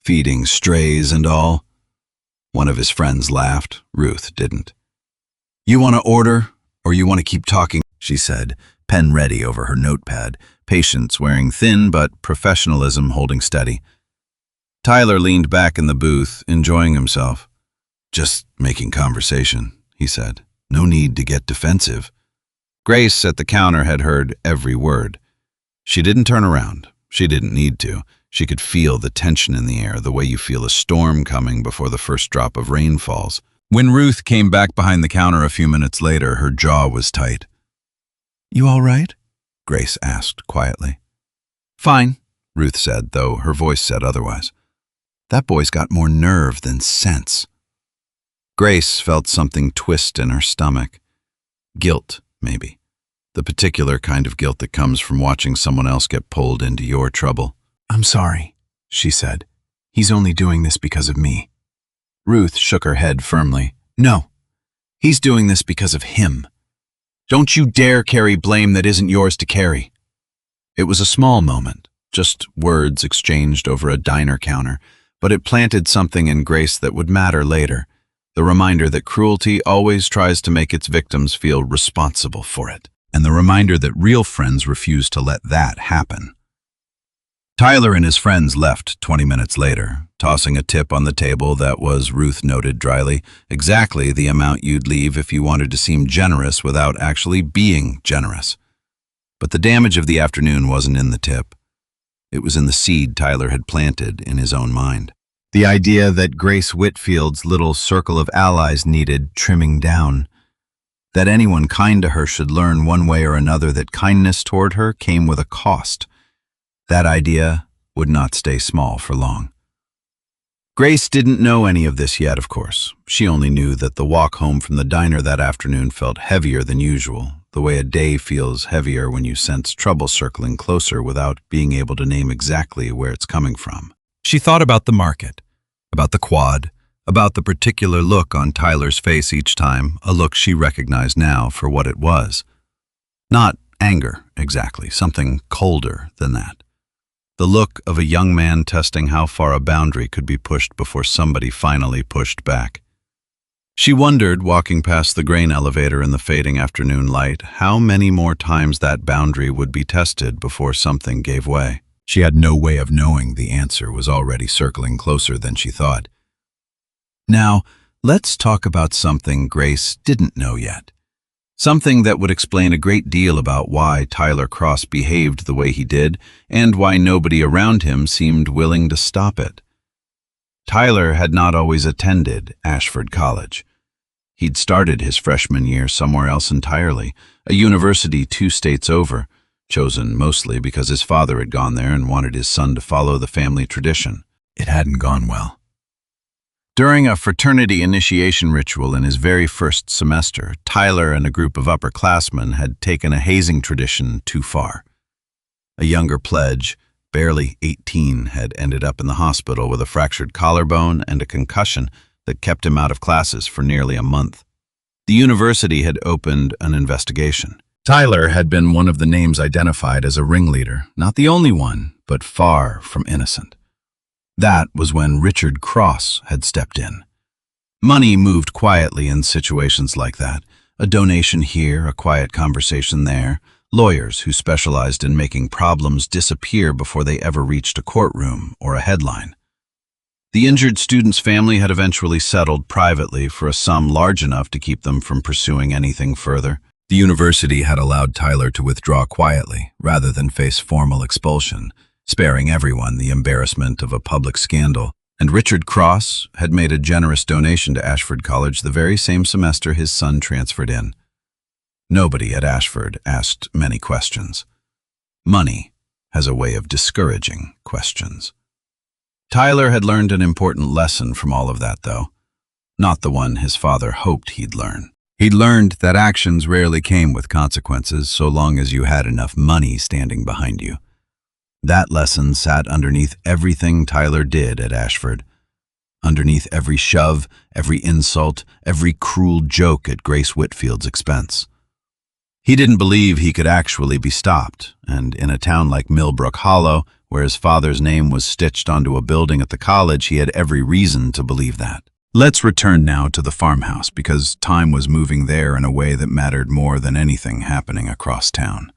[SPEAKER 2] "Feeding strays and all." One of his friends laughed. Ruth didn't. "You want to order, or you want to keep talking?" she said, pen ready over her notepad, patience wearing thin but professionalism holding steady. Tyler leaned back in the booth, enjoying himself. "Just making conversation," he said. "No need to get defensive." Grace at the counter had heard every word. She didn't turn around. She didn't need to. She could feel the tension in the air, the way you feel a storm coming before the first drop of rain falls. When Ruth came back behind the counter a few minutes later, her jaw was tight. "You all right?" Grace asked quietly. "Fine," Ruth said, though her voice said otherwise. That boy's got more nerve than sense. Grace felt something twist in her stomach. Guilt, maybe. The particular kind of guilt that comes from watching someone else get pulled into your trouble. "I'm sorry," she said. "He's only doing this because of me." Ruth shook her head firmly. "No, he's doing this because of him. Don't you dare carry blame that isn't yours to carry." It was a small moment, just words exchanged over a diner counter, but it planted something in Grace that would matter later, the reminder that cruelty always tries to make its victims feel responsible for it, and the reminder that real friends refuse to let that happen. Tyler and his friends left 20 minutes later, tossing a tip on the table that was, Ruth noted dryly, exactly the amount you'd leave if you wanted to seem generous without actually being generous. But the damage of the afternoon wasn't in the tip. It was in the seed Tyler had planted in his own mind. The idea that Grace Whitfield's little circle of allies needed trimming down. That anyone kind to her should learn one way or another that kindness toward her came with a cost. That idea would not stay small for long. Grace didn't know any of this yet, of course. She only knew that the walk home from the diner that afternoon felt heavier than usual, the way a day feels heavier when you sense trouble circling closer without being able to name exactly where it's coming from. She thought about the market, about the quad, about the particular look on Tyler's face each time, a look she recognized now for what it was. Not anger, exactly, something colder than that. The look of a young man testing how far a boundary could be pushed before somebody finally pushed back. She wondered, walking past the grain elevator in the fading afternoon light, how many more times that boundary would be tested before something gave way. She had no way of knowing the answer was already circling closer than she thought. Now, let's talk about something Grace didn't know yet. Something that would explain a great deal about why Tyler Cross behaved the way he did and why nobody around him seemed willing to stop it. Tyler had not always attended Ashford College. He'd started his freshman year somewhere else entirely, a university 2 states over, chosen mostly because his father had gone there and wanted his son to follow the family tradition. It hadn't gone well. During a fraternity initiation ritual in his very first semester, Tyler and a group of upperclassmen had taken a hazing tradition too far. A younger pledge, barely 18, had ended up in the hospital with a fractured collarbone and a concussion that kept him out of classes for nearly a month. The university had opened an investigation. Tyler had been one of the names identified as a ringleader, not the only one, but far from innocent. That was when Richard Cross had stepped in. Money moved quietly in situations like that. A donation here, a quiet conversation there. Lawyers who specialized in making problems disappear before they ever reached a courtroom or a headline. The injured student's family had eventually settled privately for a sum large enough to keep them from pursuing anything further. The university had allowed Tyler to withdraw quietly, rather than face formal expulsion, sparing everyone the embarrassment of a public scandal, and Richard Cross had made a generous donation to Ashford College the very same semester his son transferred in. Nobody at Ashford asked many questions. Money has a way of discouraging questions. Tyler had learned an important lesson from all of that, though. Not the one his father hoped he'd learn. He'd learned that actions rarely came with consequences so long as you had enough money standing behind you. That lesson sat underneath everything Tyler did at Ashford. Underneath every shove, every insult, every cruel joke at Grace Whitfield's expense. He didn't believe he could actually be stopped, and in a town like Millbrook Hollow, where his father's name was stitched onto a building at the college, he had every reason to believe that. Let's return now to the farmhouse, because time was moving there in a way that mattered more than anything happening across town.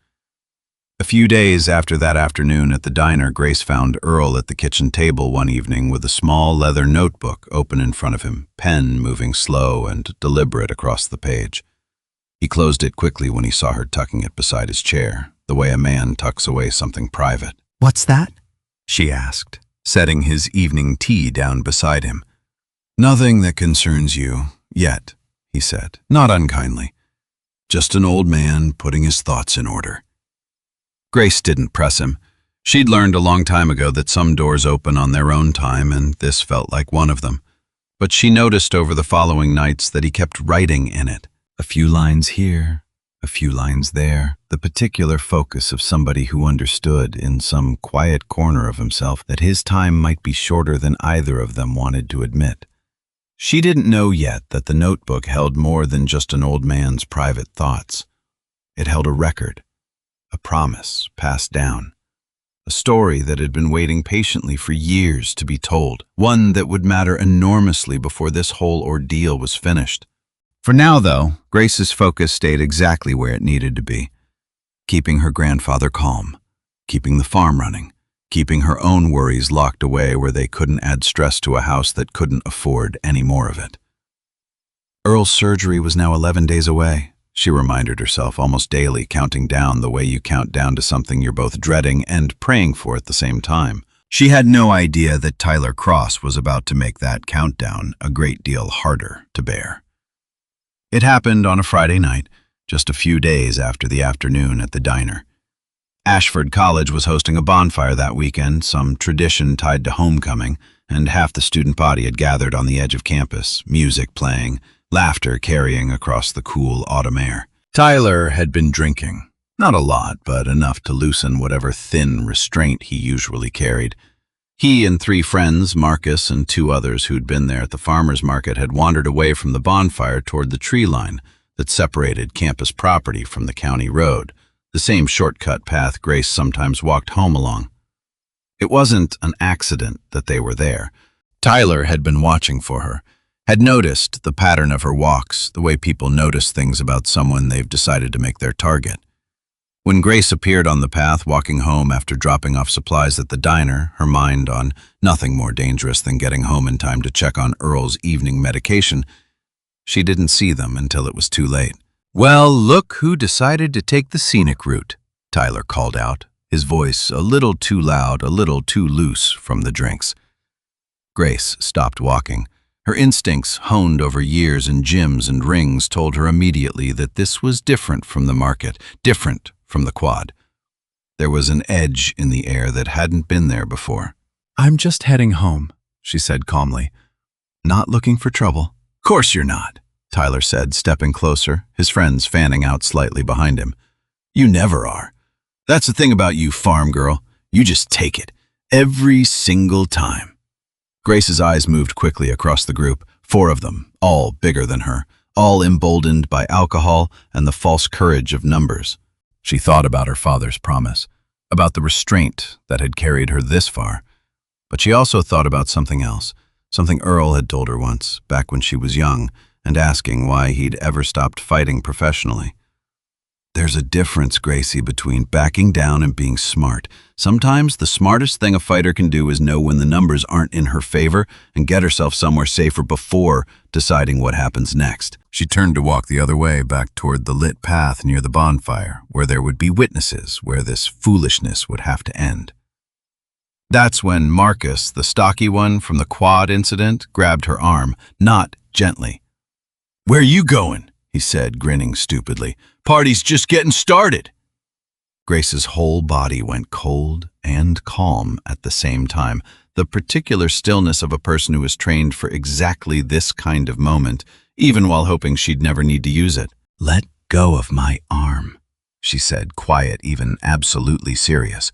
[SPEAKER 2] A few days after that afternoon at the diner, Grace found Earl at the kitchen table one evening with a small leather notebook open in front of him, pen moving slow and deliberate across the page. He closed it quickly when he saw her tucking it beside his chair, the way a man tucks away something private. "What's that?" she asked, setting his evening tea down beside him. "Nothing that concerns you, yet," he said, not unkindly. "Just an old man putting his thoughts in order." Grace didn't press him. She'd learned a long time ago that some doors open on their own time, and this felt like one of them. But she noticed over the following nights that he kept writing in it. A few lines here, a few lines there, the particular focus of somebody who understood in some quiet corner of himself that his time might be shorter than either of them wanted to admit. She didn't know yet that the notebook held more than just an old man's private thoughts. It held a record, a promise passed down, a story that had been waiting patiently for years to be told, one that would matter enormously before this whole ordeal was finished. For now, though, Grace's focus stayed exactly where it needed to be, keeping her grandfather calm, keeping the farm running, keeping her own worries locked away where they couldn't add stress to a house that couldn't afford any more of it. Earl's surgery was now 11 days away. She reminded herself almost daily, counting down the way you count down to something you're both dreading and praying for at the same time. She had no idea that Tyler Cross was about to make that countdown a great deal harder to bear. It happened on a Friday night, just a few days after the afternoon at the diner. Ashford College was hosting a bonfire that weekend, some tradition tied to homecoming, and half the student body had gathered on the edge of campus, music playing, laughter carrying across the cool autumn air. Tyler had been drinking. Not a lot, but enough to loosen whatever thin restraint he usually carried. He and 3 friends, Marcus and 2 others who'd been there at the farmer's market, had wandered away from the bonfire toward the tree line that separated campus property from the county road, the same shortcut path Grace sometimes walked home along. It wasn't an accident that they were there. Tyler had been watching for her, had noticed the pattern of her walks, the way people notice things about someone they've decided to make their target. When Grace appeared on the path walking home after dropping off supplies at the diner, her mind on nothing more dangerous than getting home in time to check on Earl's evening medication, she didn't see them until it was too late. "Well, look who decided to take the scenic route," Tyler called out, his voice a little too loud, a little too loose from the drinks. Grace stopped walking. Her instincts, honed over years in gyms and rings, told her immediately that this was different from the market, different from the quad. There was an edge in the air that hadn't been there before. "I'm just heading home," she said calmly. "Not looking for trouble." "Course you're not," Tyler said, stepping closer, his friends fanning out slightly behind him. "You never are. That's the thing about you, farm girl. You just take it. Every single time." Grace's eyes moved quickly across the group, 4 of them, all bigger than her, all emboldened by alcohol and the false courage of numbers. She thought about her father's promise, about the restraint that had carried her this far, but she also thought about something else, something Earl had told her once, back when she was young, and asking why he'd ever stopped fighting professionally. "There's a difference, Gracie, between backing down and being smart. Sometimes the smartest thing a fighter can do is know when the numbers aren't in her favor and get herself somewhere safer before deciding what happens next." She turned to walk the other way, back toward the lit path near the bonfire, where there would be witnesses, where this foolishness would have to end. That's when Marcus, the stocky one from the quad incident, grabbed her arm, not gently. "Where you going?" he said, grinning stupidly. "Party's just getting started." Grace's whole body went cold and calm at the same time, the particular stillness of a person who was trained for exactly this kind of moment, even while hoping she'd never need to use it. "Let go of my arm," she said, quiet, even absolutely serious.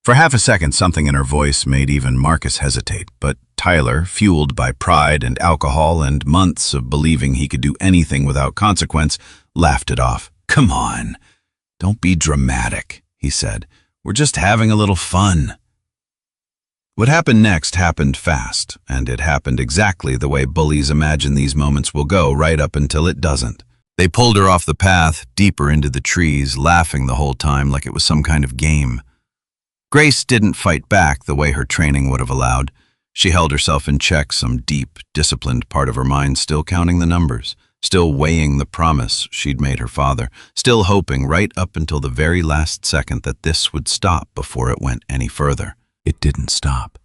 [SPEAKER 2] For half a second, something in her voice made even Marcus hesitate, but Tyler, fueled by pride and alcohol and months of believing he could do anything without consequence, laughed it off. "Come on, don't be dramatic," he said. "We're just having a little fun." What happened next happened fast, and it happened exactly the way bullies imagine these moments will go, right up until it doesn't. They pulled her off the path, deeper into the trees, laughing the whole time like it was some kind of game. Grace didn't fight back the way her training would have allowed. She held herself in check, some deep, disciplined part of her mind still counting the numbers, still weighing the promise she'd made her father, still hoping right up until the very last second that this would stop before it went any further. It didn't stop.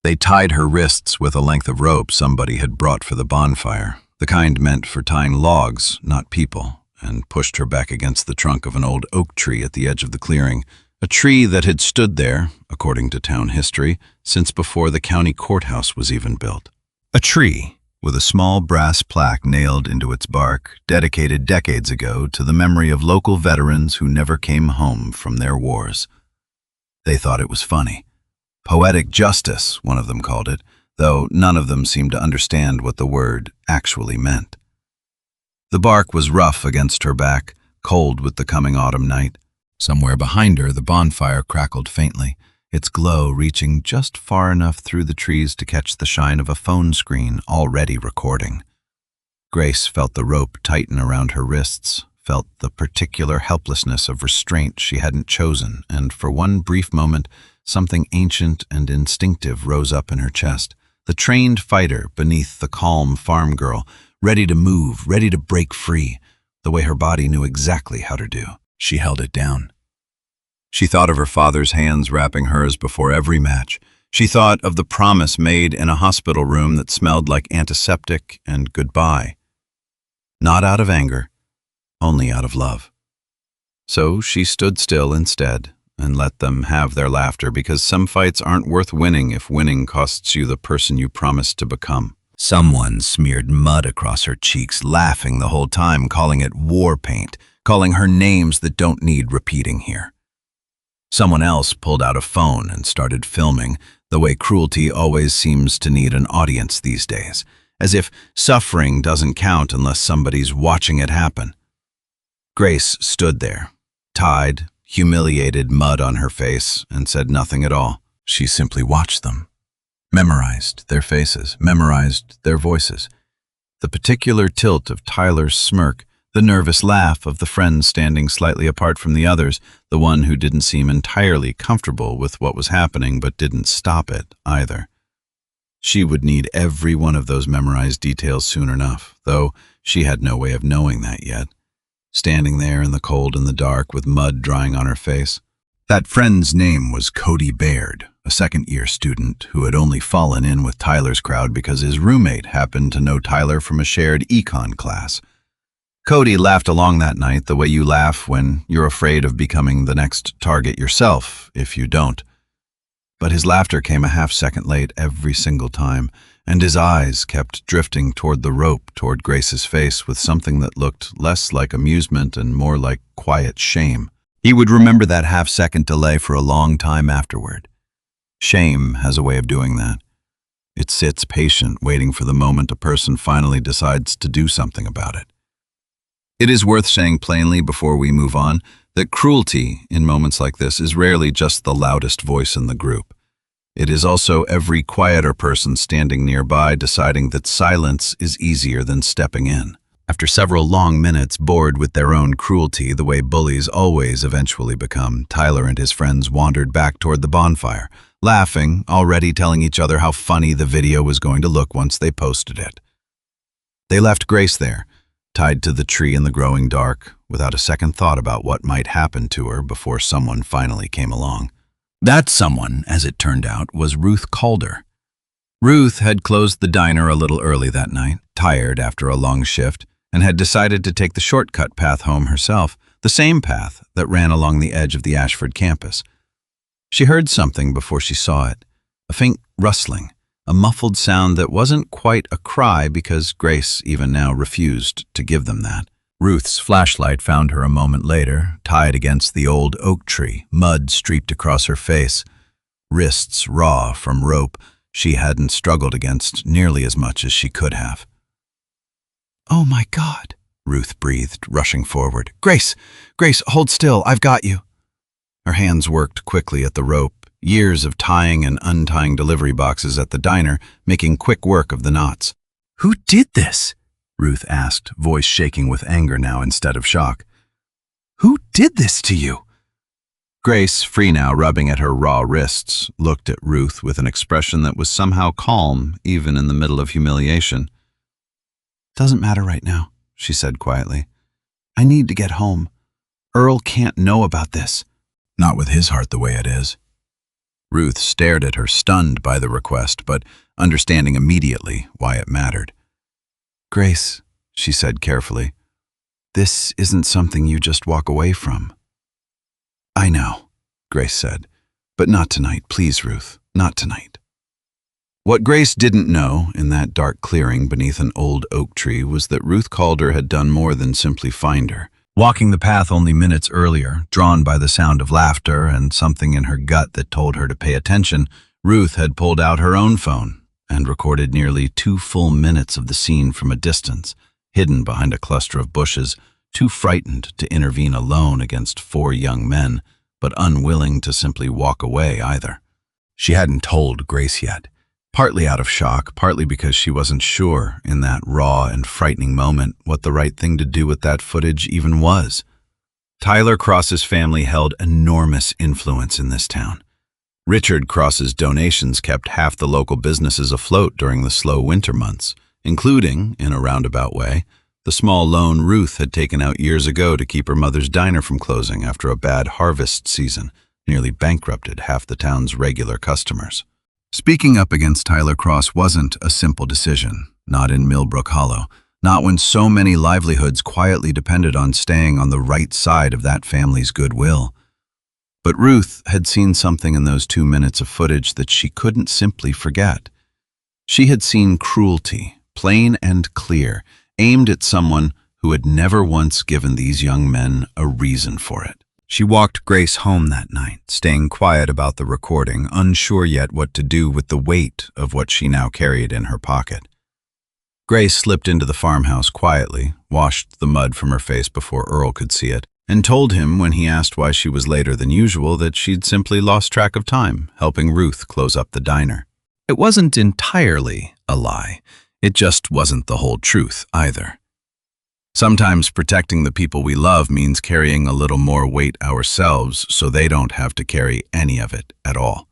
[SPEAKER 2] They tied her wrists with a length of rope somebody had brought for the bonfire, the kind meant for tying logs, not people, and pushed her back against the trunk of an old oak tree at the edge of the clearing, a tree that had stood there, according to town history, since before the county courthouse was even built. A tree with a small brass plaque nailed into its bark, dedicated decades ago to the memory of local veterans who never came home from their wars. They thought it was funny. Poetic justice, one of them called it, though none of them seemed to understand what the word actually meant. The bark was rough against her back, cold with the coming autumn night. Somewhere behind her, the bonfire crackled faintly, its glow reaching just far enough through the trees to catch the shine of a phone screen already recording. Grace felt the rope tighten around her wrists, felt the particular helplessness of restraint she hadn't chosen, and for one brief moment, something ancient and instinctive rose up in her chest. The trained fighter beneath the calm farm girl, ready to move, ready to break free, the way her body knew exactly how to do. She held it down. She thought of her father's hands wrapping hers before every match. She thought of the promise made in a hospital room that smelled like antiseptic and goodbye. Not out of anger, only out of love. So she stood still instead and let them have their laughter, because some fights aren't worth winning if winning costs you the person you promised to become. Someone smeared mud across her cheeks, laughing the whole time, calling it war paint, calling her names that don't need repeating here. Someone else pulled out a phone and started filming, the way cruelty always seems to need an audience these days, as if suffering doesn't count unless somebody's watching it happen. Grace stood there, tied, humiliated, mud on her face, and said nothing at all. She simply watched them, memorized their faces, memorized their voices. The particular tilt of Tyler's smirk, the nervous laugh of the friend standing slightly apart from the others, the one who didn't seem entirely comfortable with what was happening but didn't stop it either. She would need every one of those memorized details soon enough, though she had no way of knowing that yet. Standing there in the cold and the dark with mud drying on her face. That friend's name was Cody Baird, a second-year student who had only fallen in with Tyler's crowd because his roommate happened to know Tyler from a shared econ class. Cody laughed along that night the way you laugh when you're afraid of becoming the next target yourself if you don't. But his laughter came a half-second late every single time, and his eyes kept drifting toward the rope, toward Grace's face, with something that looked less like amusement and more like quiet shame. He would remember that half-second delay for a long time afterward. Shame has a way of doing that. It sits patient, waiting for the moment a person finally decides to do something about it. It is worth saying plainly before we move on that cruelty in moments like this is rarely just the loudest voice in the group. It is also every quieter person standing nearby deciding that silence is easier than stepping in. After several long minutes bored with their own cruelty the way bullies always eventually become, Tyler and his friends wandered back toward the bonfire, laughing, already telling each other how funny the video was going to look once they posted it. They left Grace there, tied to the tree in the growing dark, without a second thought about what might happen to her before someone finally came along. That someone, as it turned out, was Ruth Calder. Ruth had closed the diner a little early that night, tired after a long shift, and had decided to take the shortcut path home herself, the same path that ran along the edge of the Ashford campus. She heard something before she saw it, a faint rustling, a muffled sound that wasn't quite a cry because Grace even now refused to give them that. Ruth's flashlight found her a moment later, tied against the old oak tree, mud streaked across her face, wrists raw from rope she hadn't struggled against nearly as much as she could have. "Oh my God," Ruth breathed, rushing forward. Grace, hold still, I've got you." Her hands worked quickly at the rope, years of tying and untying delivery boxes at the diner, making quick work of the knots. "Who did this?" Ruth asked, voice shaking with anger now instead of shock. "Who did this to you?" Grace, free now, rubbing at her raw wrists, looked at Ruth with an expression that was somehow calm, even in the middle of humiliation. "Doesn't matter right now," she said quietly. "I need to get home. Earl can't know about this." "Not with his heart the way it is." Ruth stared at her, stunned by the request, but understanding immediately why it mattered. "Grace," she said carefully, "this isn't something you just walk away from." "I know," Grace said, "but not tonight, please, Ruth, not tonight." What Grace didn't know in that dark clearing beneath an old oak tree was that Ruth Calder had done more than simply find her. Walking the path only minutes earlier, drawn by the sound of laughter and something in her gut that told her to pay attention, Ruth had pulled out her own phone and recorded nearly 2 full minutes of the scene from a distance, hidden behind a cluster of bushes, too frightened to intervene alone against 4 young men, but unwilling to simply walk away either. She hadn't told Grace yet, partly out of shock, partly because she wasn't sure in that raw and frightening moment what the right thing to do with that footage even was. Tyler Cross's family held enormous influence in this town. Richard Cross's donations kept half the local businesses afloat during the slow winter months, including, in a roundabout way, the small loan Ruth had taken out years ago to keep her mother's diner from closing after a bad harvest season nearly bankrupted half the town's regular customers. Speaking up against Tyler Cross wasn't a simple decision, not in Millbrook Hollow, not when so many livelihoods quietly depended on staying on the right side of that family's goodwill. But Ruth had seen something in those 2 minutes of footage that she couldn't simply forget. She had seen cruelty, plain and clear, aimed at someone who had never once given these young men a reason for it. She walked Grace home that night, staying quiet about the recording, unsure yet what to do with the weight of what she now carried in her pocket. Grace slipped into the farmhouse quietly, washed the mud from her face before Earl could see it, and told him when he asked why she was later than usual that she'd simply lost track of time, helping Ruth close up the diner. It wasn't entirely a lie. It just wasn't the whole truth either. Sometimes protecting the people we love means carrying a little more weight ourselves so they don't have to carry any of it at all.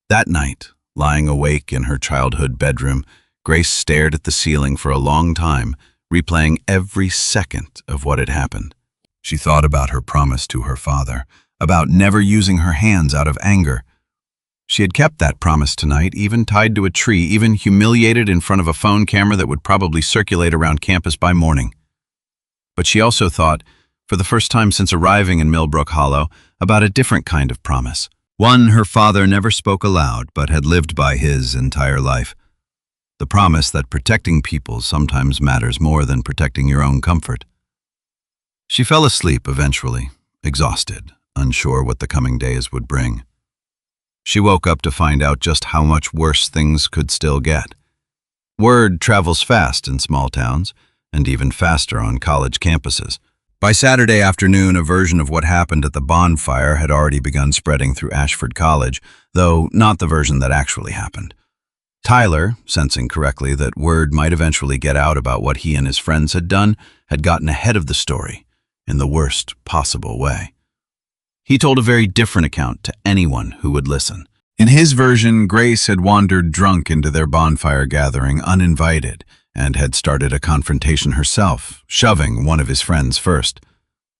[SPEAKER 2] That night, lying awake in her childhood bedroom, Grace stared at the ceiling for a long time, replaying every second of what had happened. She thought about her promise to her father, about never using her hands out of anger. She had kept that promise tonight, even tied to a tree, even humiliated in front of a phone camera that would probably circulate around campus by morning. But she also thought, for the first time since arriving in Millbrook Hollow, about a different kind of promise. One her father never spoke aloud, but had lived by his entire life. The promise that protecting people sometimes matters more than protecting your own comfort. She fell asleep eventually, exhausted, unsure what the coming days would bring. She woke up to find out just how much worse things could still get. Word travels fast in small towns, and even faster on college campuses. By Saturday afternoon, a version of what happened at the bonfire had already begun spreading through Ashford College, though not the version that actually happened. Tyler, sensing correctly that word might eventually get out about what he and his friends had done, had gotten ahead of the story in the worst possible way. He told a very different account to anyone who would listen. In his version, Grace had wandered drunk into their bonfire gathering uninvited and had started a confrontation herself, shoving one of his friends first.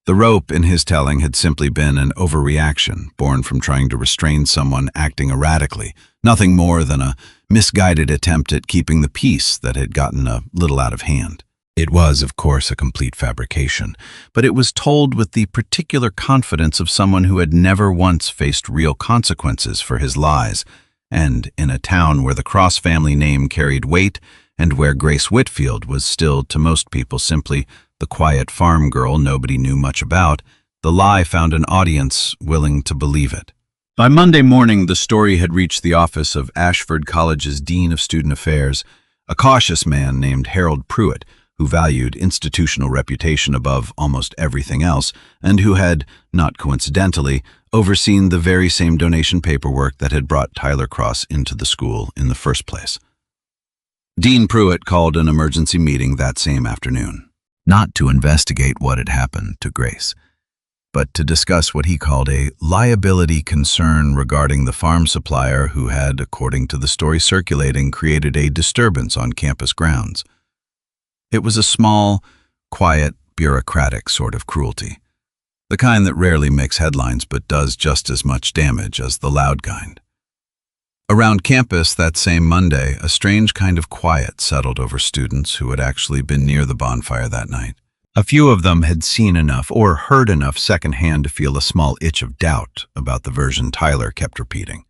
[SPEAKER 2] The rope in his telling had simply been an overreaction born from trying to restrain someone acting erratically, nothing more than a misguided attempt at keeping the peace that had gotten a little out of hand. It was, of course, a complete fabrication, but it was told with the particular confidence of someone who had never once faced real consequences for his lies, and in a town where the Cross family name carried weight and where Grace Whitfield was still, to most people, simply the quiet farm girl nobody knew much about, the lie found an audience willing to believe it. By Monday morning, the story had reached the office of Ashford College's Dean of Student Affairs, a cautious man named Harold Pruitt, who valued institutional reputation above almost everything else, and who had, not coincidentally, overseen the very same donation paperwork that had brought Tyler Cross into the school in the first place. Dean Pruitt called an emergency meeting that same afternoon, not to investigate what had happened to Grace, but to discuss what he called a liability concern regarding the farm supplier who had, according to the story circulating, created a disturbance on campus grounds. It was a small, quiet, bureaucratic sort of cruelty. The kind that rarely makes headlines but does just as much damage as the loud kind. Around campus that same Monday, a strange kind of quiet settled over students who had actually been near the bonfire that night. A few of them had seen enough or heard enough secondhand to feel a small itch of doubt about the version Tyler kept repeating.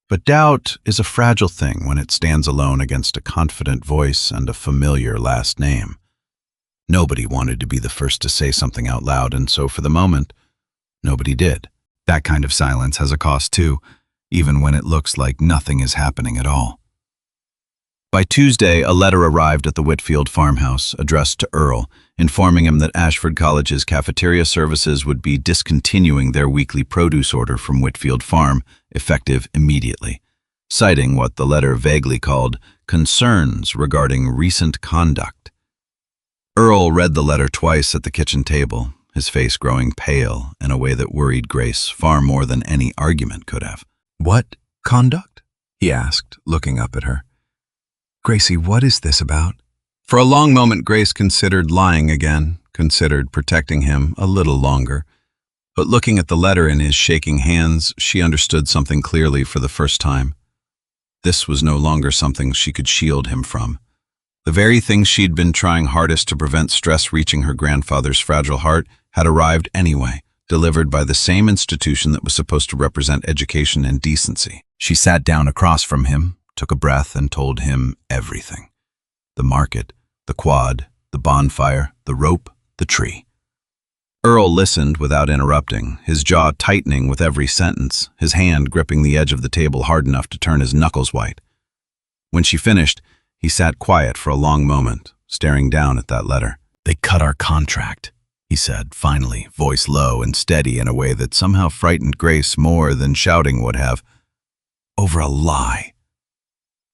[SPEAKER 2] But doubt is a fragile thing when it stands alone against a confident voice and a familiar last name. Nobody wanted to be the first to say something out loud, and so for the moment, nobody did. That kind of silence has a cost too, even when it looks like nothing is happening at all. By Tuesday, a letter arrived at the Whitfield farmhouse addressed to Earl, informing him that Ashford College's cafeteria services would be discontinuing their weekly produce order from Whitfield Farm, effective immediately, citing what the letter vaguely called concerns regarding recent conduct. Earl read the letter twice at the kitchen table, his face growing pale in a way that worried Grace far more than any argument could have.
[SPEAKER 3] "What conduct?" he asked, looking up at her. "Gracie, what is this about?"
[SPEAKER 2] For a long moment, Grace considered lying again, considered protecting him a little longer. But looking at the letter in his shaking hands, she understood something clearly for the first time. This was no longer something she could shield him from. The very thing she'd been trying hardest to prevent stress reaching her grandfather's fragile heart had arrived anyway, delivered by the same institution that was supposed to represent education and decency. She sat down across from him, took a breath, and told him everything. The market, the quad, the bonfire, the rope, the tree. Earl listened without interrupting, his jaw tightening with every sentence, his hand gripping the edge of the table hard enough to turn his knuckles white. When she finished, he sat quiet for a long moment, staring down at that letter. "They cut our contract," he said, finally, voice low and steady in a way that somehow frightened Grace more than shouting would have. "Over a lie."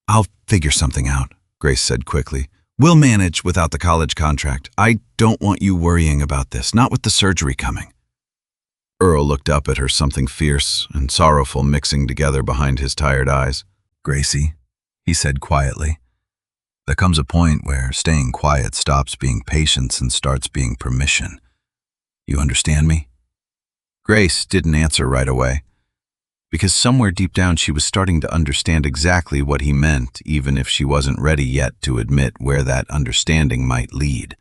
[SPEAKER 2] "I'll figure something out," Grace said quickly. "We'll manage without the college contract. I don't want you worrying about this, not with the surgery coming." Earl looked up at her, something fierce and sorrowful mixing together behind his tired eyes. "Gracie," he said quietly, "there comes a point where staying quiet stops being patience and starts being permission. You understand me?" Grace didn't answer right away, because somewhere deep down she was starting to understand exactly what he meant, even if she wasn't ready yet to admit where that understanding might lead.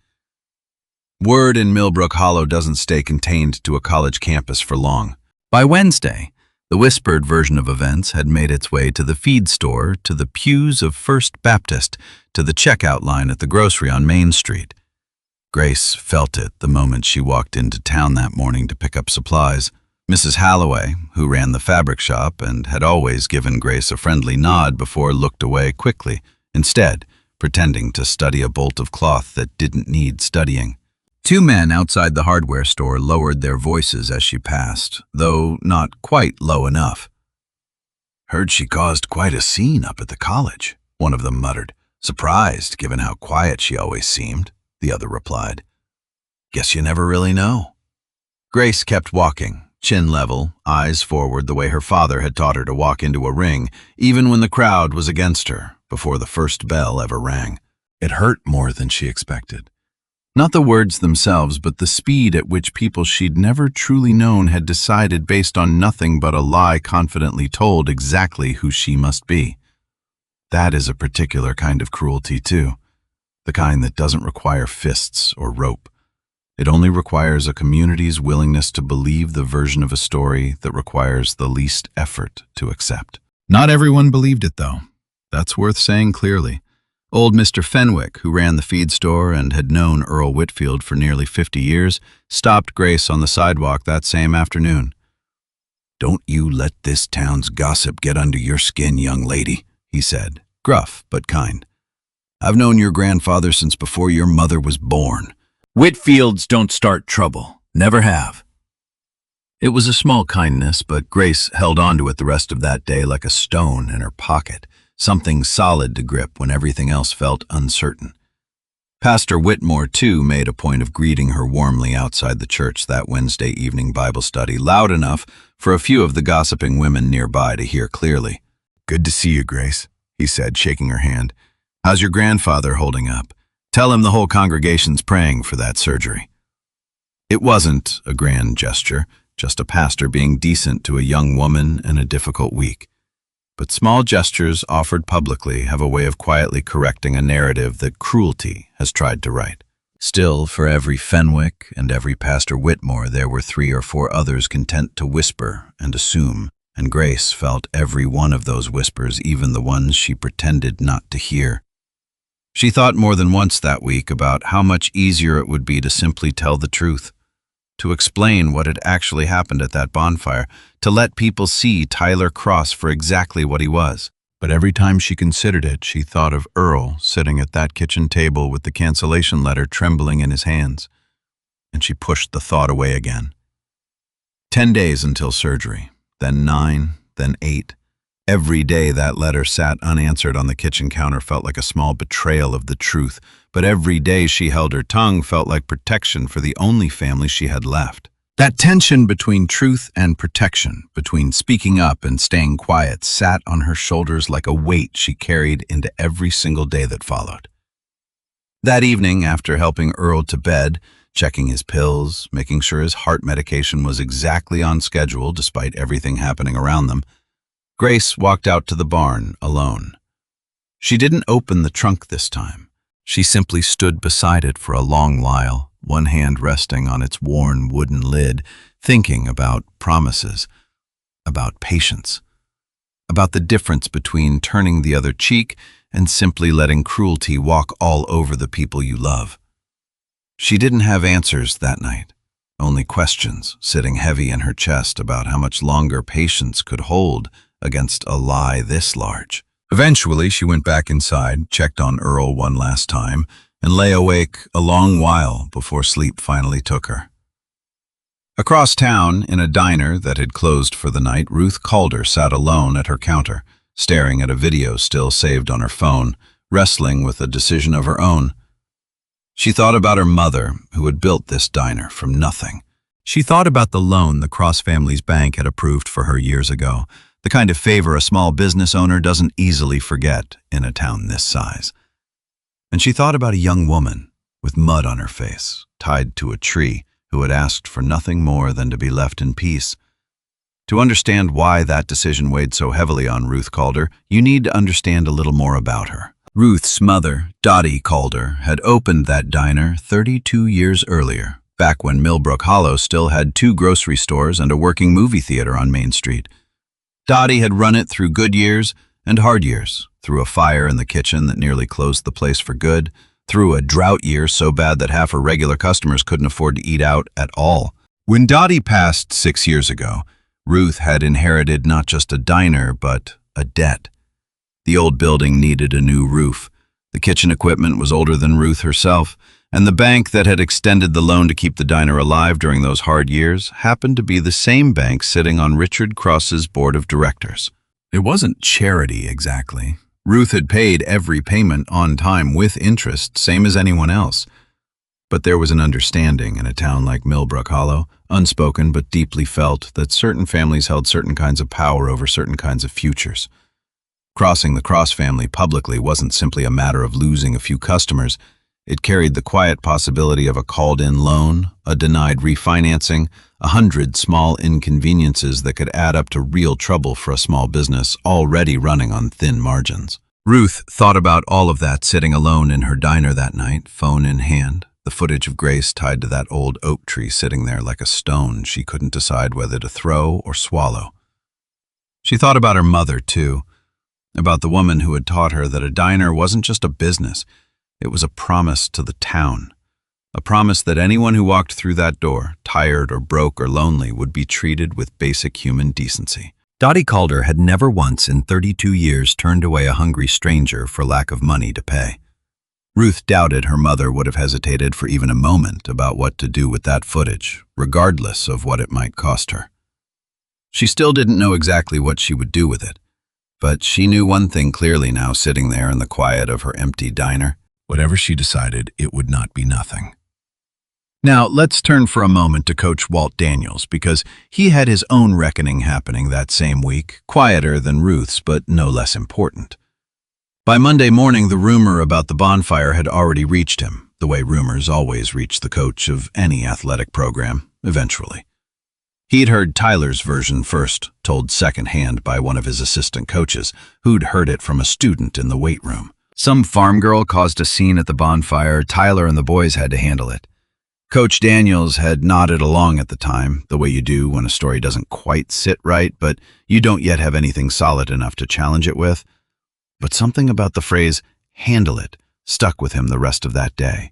[SPEAKER 2] Word in Millbrook Hollow doesn't stay contained to a college campus for long. By Wednesday, the whispered version of events had made its way to the feed store, to the pews of First Baptist, to the checkout line at the grocery on Main Street. Grace felt it the moment she walked into town that morning to pick up supplies. Mrs. Halloway, who ran the fabric shop and had always given Grace a friendly nod before, looked away quickly, instead pretending to study a bolt of cloth that didn't need studying. Two men outside the hardware store lowered their voices as she passed, though not quite low enough. "Heard she caused quite a scene up at the college," one of them muttered. "Surprised, given how quiet she always seemed," the other replied. "Guess you never really know." Grace kept walking, chin level, eyes forward, the way her father had taught her to walk into a ring, even when the crowd was against her, before the first bell ever rang. It hurt more than she expected. Not the words themselves, but the speed at which people she'd never truly known had decided based on nothing but a lie confidently told exactly who she must be. That is a particular kind of cruelty, too. The kind that doesn't require fists or rope. It only requires a community's willingness to believe the version of a story that requires the least effort to accept. Not everyone believed it, though. That's worth saying clearly. Old Mr. Fenwick, who ran the feed store and had known Earl Whitfield for nearly 50 years, stopped Grace on the sidewalk that same afternoon. "Don't you let this town's gossip get under your skin, young lady," he said, gruff but kind. "I've known your grandfather since before your mother was born. Whitfields don't start trouble, never have." It was a small kindness, but Grace held on to it the rest of that day like a stone in her pocket, something solid to grip when everything else felt uncertain. Pastor Whitmore, too, made a point of greeting her warmly outside the church that Wednesday evening Bible study, loud enough for a few of the gossiping women nearby to hear clearly. "Good to see you, Grace," he said, shaking her hand. "How's your grandfather holding up? Tell him the whole congregation's praying for that surgery." It wasn't a grand gesture, just a pastor being decent to a young woman in a difficult week. But small gestures offered publicly have a way of quietly correcting a narrative that cruelty has tried to write. Still, for every Fenwick and every Pastor Whitmore, there were 3 or 4 others content to whisper and assume, and Grace felt every one of those whispers, even the ones she pretended not to hear. She thought more than once that week about how much easier it would be to simply tell the truth, to explain what had actually happened at that bonfire, to let people see Tyler Cross for exactly what he was. But every time she considered it, she thought of Earl sitting at that kitchen table with the cancellation letter trembling in his hands, and she pushed the thought away again. 10 days until surgery, then 9, then 8. Every day that letter sat unanswered on the kitchen counter felt like a small betrayal of the truth, but every day she held her tongue felt like protection for the only family she had left. That tension between truth and protection, between speaking up and staying quiet, sat on her shoulders like a weight she carried into every single day that followed. That evening, after helping Earl to bed, checking his pills, making sure his heart medication was exactly on schedule despite everything happening around them, Grace walked out to the barn alone. She didn't open the trunk this time. She simply stood beside it for a long while, one hand resting on its worn wooden lid, thinking about promises, about patience, about the difference between turning the other cheek and simply letting cruelty walk all over the people you love. She didn't have answers that night, only questions sitting heavy in her chest about how much longer patience could hold against a lie this large. Eventually, she went back inside, checked on Earl one last time, and lay awake a long while before sleep finally took her. Across town, in a diner that had closed for the night, Ruth Calder sat alone at her counter, staring at a video still saved on her phone, wrestling with a decision of her own. She thought about her mother, who had built this diner from nothing. She thought about the loan the Cross family's bank had approved for her years ago, the kind of favor a small business owner doesn't easily forget in a town this size. And she thought about a young woman with mud on her face, tied to a tree, who had asked for nothing more than to be left in peace. To understand why that decision weighed so heavily on Ruth Calder, you need to understand a little more about her. Ruth's mother, Dottie Calder, had opened that diner 32 years earlier, back when Millbrook Hollow still had 2 grocery stores and a working movie theater on Main Street. Dottie had run it through good years and hard years, through a fire in the kitchen that nearly closed the place for good, through a drought year so bad that half her regular customers couldn't afford to eat out at all. When Dottie passed 6 years ago, Ruth had inherited not just a diner, but a debt. The old building needed a new roof. The kitchen equipment was older than Ruth herself, and the bank that had extended the loan to keep the diner alive during those hard years happened to be the same bank sitting on Richard Cross's board of directors. It wasn't charity exactly. Ruth had paid every payment on time with interest, same as anyone else. But there was an understanding in a town like Millbrook Hollow, unspoken but deeply felt, that certain families held certain kinds of power over certain kinds of futures. Crossing the Cross family publicly wasn't simply a matter of losing a few customers. It carried the quiet possibility of a called-in loan, a denied refinancing, 100 small inconveniences that could add up to real trouble for a small business already running on thin margins. Ruth thought about all of that sitting alone in her diner that night, phone in hand, the footage of Grace tied to that old oak tree sitting there like a stone she couldn't decide whether to throw or swallow. She thought about her mother, too, about the woman who had taught her that a diner wasn't just a business. It was a promise to the town, a promise that anyone who walked through that door, tired or broke or lonely, would be treated with basic human decency. Dottie Calder had never once in 32 years turned away a hungry stranger for lack of money to pay. Ruth doubted her mother would have hesitated for even a moment about what to do with that footage, regardless of what it might cost her. She still didn't know exactly what she would do with it, but she knew one thing clearly now, sitting there in the quiet of her empty diner. Whatever she decided, it would not be nothing. Now, let's turn for a moment to Coach Walt Daniels, because he had his own reckoning happening that same week, quieter than Ruth's, but no less important. By Monday morning, the rumor about the bonfire had already reached him, the way rumors always reach the coach of any athletic program, eventually. He'd heard Tyler's version first, told secondhand by one of his assistant coaches, who'd heard it from a student in the weight room.
[SPEAKER 3] Some farm girl caused a scene at the bonfire. Tyler and the boys had to handle it. Coach Daniels had nodded along at the time, the way you do when a story doesn't quite sit right, but you don't yet have anything solid enough to challenge it with. But something about the phrase, handle it, stuck with him the rest of that day,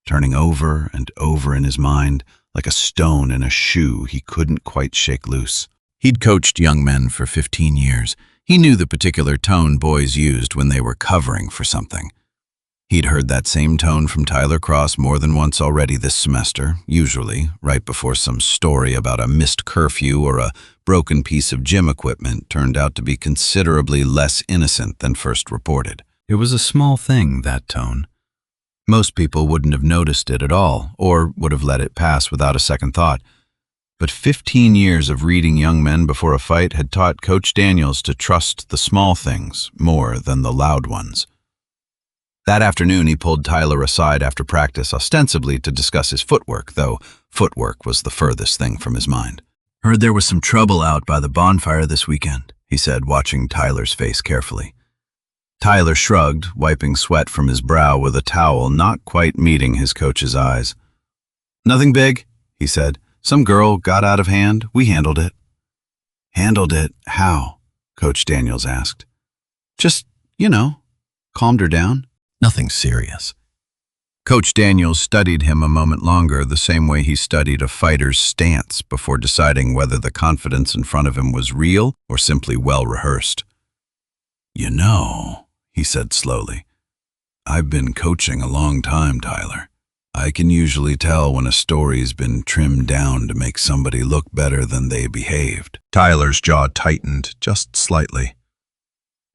[SPEAKER 3] turning over and over in his mind like a stone in a shoe he couldn't quite shake loose. He'd coached young men for 15 years. He knew the particular tone boys used when they were covering for something. He'd heard that same tone from Tyler Cross more than once already this semester, usually right before some story about a missed curfew or a broken piece of gym equipment turned out to be considerably less innocent than first reported. It was a small thing, that tone. Most people wouldn't have noticed it at all, or would have let it pass without a second thought. But 15 years of reading young men before a fight had taught Coach Daniels to trust the small things more than the loud ones. That afternoon, he pulled Tyler aside after practice, ostensibly to discuss his footwork, though footwork was the furthest thing from his mind. "Heard there was some trouble out by the bonfire this weekend," he said, watching Tyler's face carefully. Tyler shrugged, wiping sweat from his brow with a towel, not quite meeting his coach's eyes. "Nothing big," he said. "Some girl got out of hand. We handled it." "Handled it? How?" Coach Daniels asked. "Just, calmed her down. Nothing serious." Coach Daniels studied him a moment longer, the same way he studied a fighter's stance before deciding whether the confidence in front of him was real or simply well-rehearsed. He said slowly, "I've been coaching a long time, Tyler. I can usually tell when a story's been trimmed down to make somebody look better than they behaved." Tyler's jaw tightened just slightly.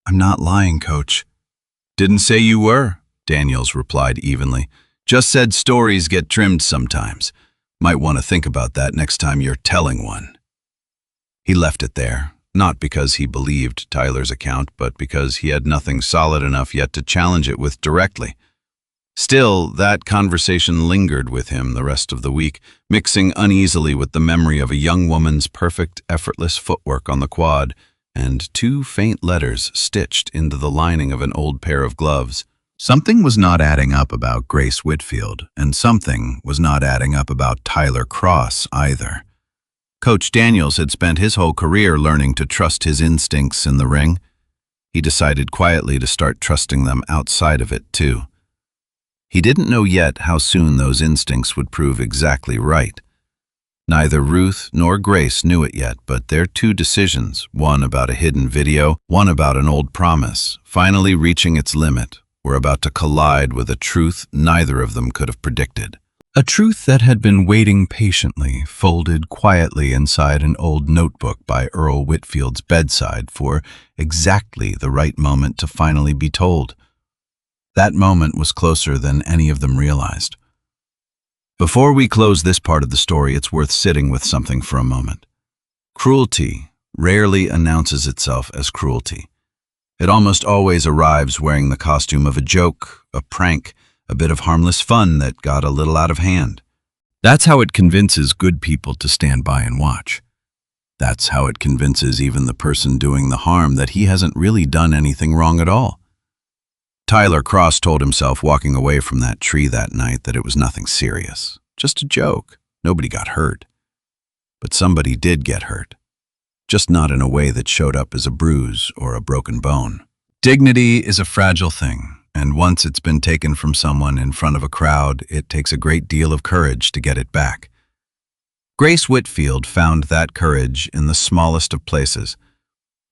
[SPEAKER 3] "I'm not lying, Coach." "Didn't say you were," Daniels replied evenly. "Just said stories get trimmed sometimes. Might want to think about that next time you're telling one." He left it there, not because he believed Tyler's account, but because he had nothing solid enough yet to challenge it with directly. Still, that conversation lingered with him the rest of the week, mixing uneasily with the memory of a young woman's perfect, effortless footwork on the quad, and 2 faint letters stitched into the lining of an old pair of gloves. Something was not adding up about Grace Whitfield, and something was not adding up about Tyler Cross either. Coach Daniels had spent his whole career learning to trust his instincts in the ring. He decided quietly to start trusting them outside of it, too. He didn't know yet how soon those instincts would prove exactly right. Neither Ruth nor Grace knew it yet, but their 2 decisions, one about a hidden video, one about an old promise, finally reaching its limit, were about to collide with a truth neither of them could have predicted. A truth that had been waiting patiently, folded quietly inside an old notebook by Earl Whitfield's bedside for exactly the right moment to finally be told. That moment was closer than any of them realized. Before we close this part of the story, it's worth sitting with something for a moment. Cruelty rarely announces itself as cruelty. It almost always arrives wearing the costume of a joke, a prank, a bit of harmless fun that got a little out of hand. That's how it convinces good people to stand by and watch. That's how it convinces even the person doing the harm that he hasn't really done anything wrong at all. Tyler Cross told himself walking away from that tree that night that it was nothing serious, just a joke. Nobody got hurt. But somebody did get hurt, just not in a way that showed up as a bruise or a broken bone. Dignity is a fragile thing, and once it's been taken from someone in front of a crowd, it takes a great deal of courage to get it back. Grace Whitfield found that courage in the smallest of places,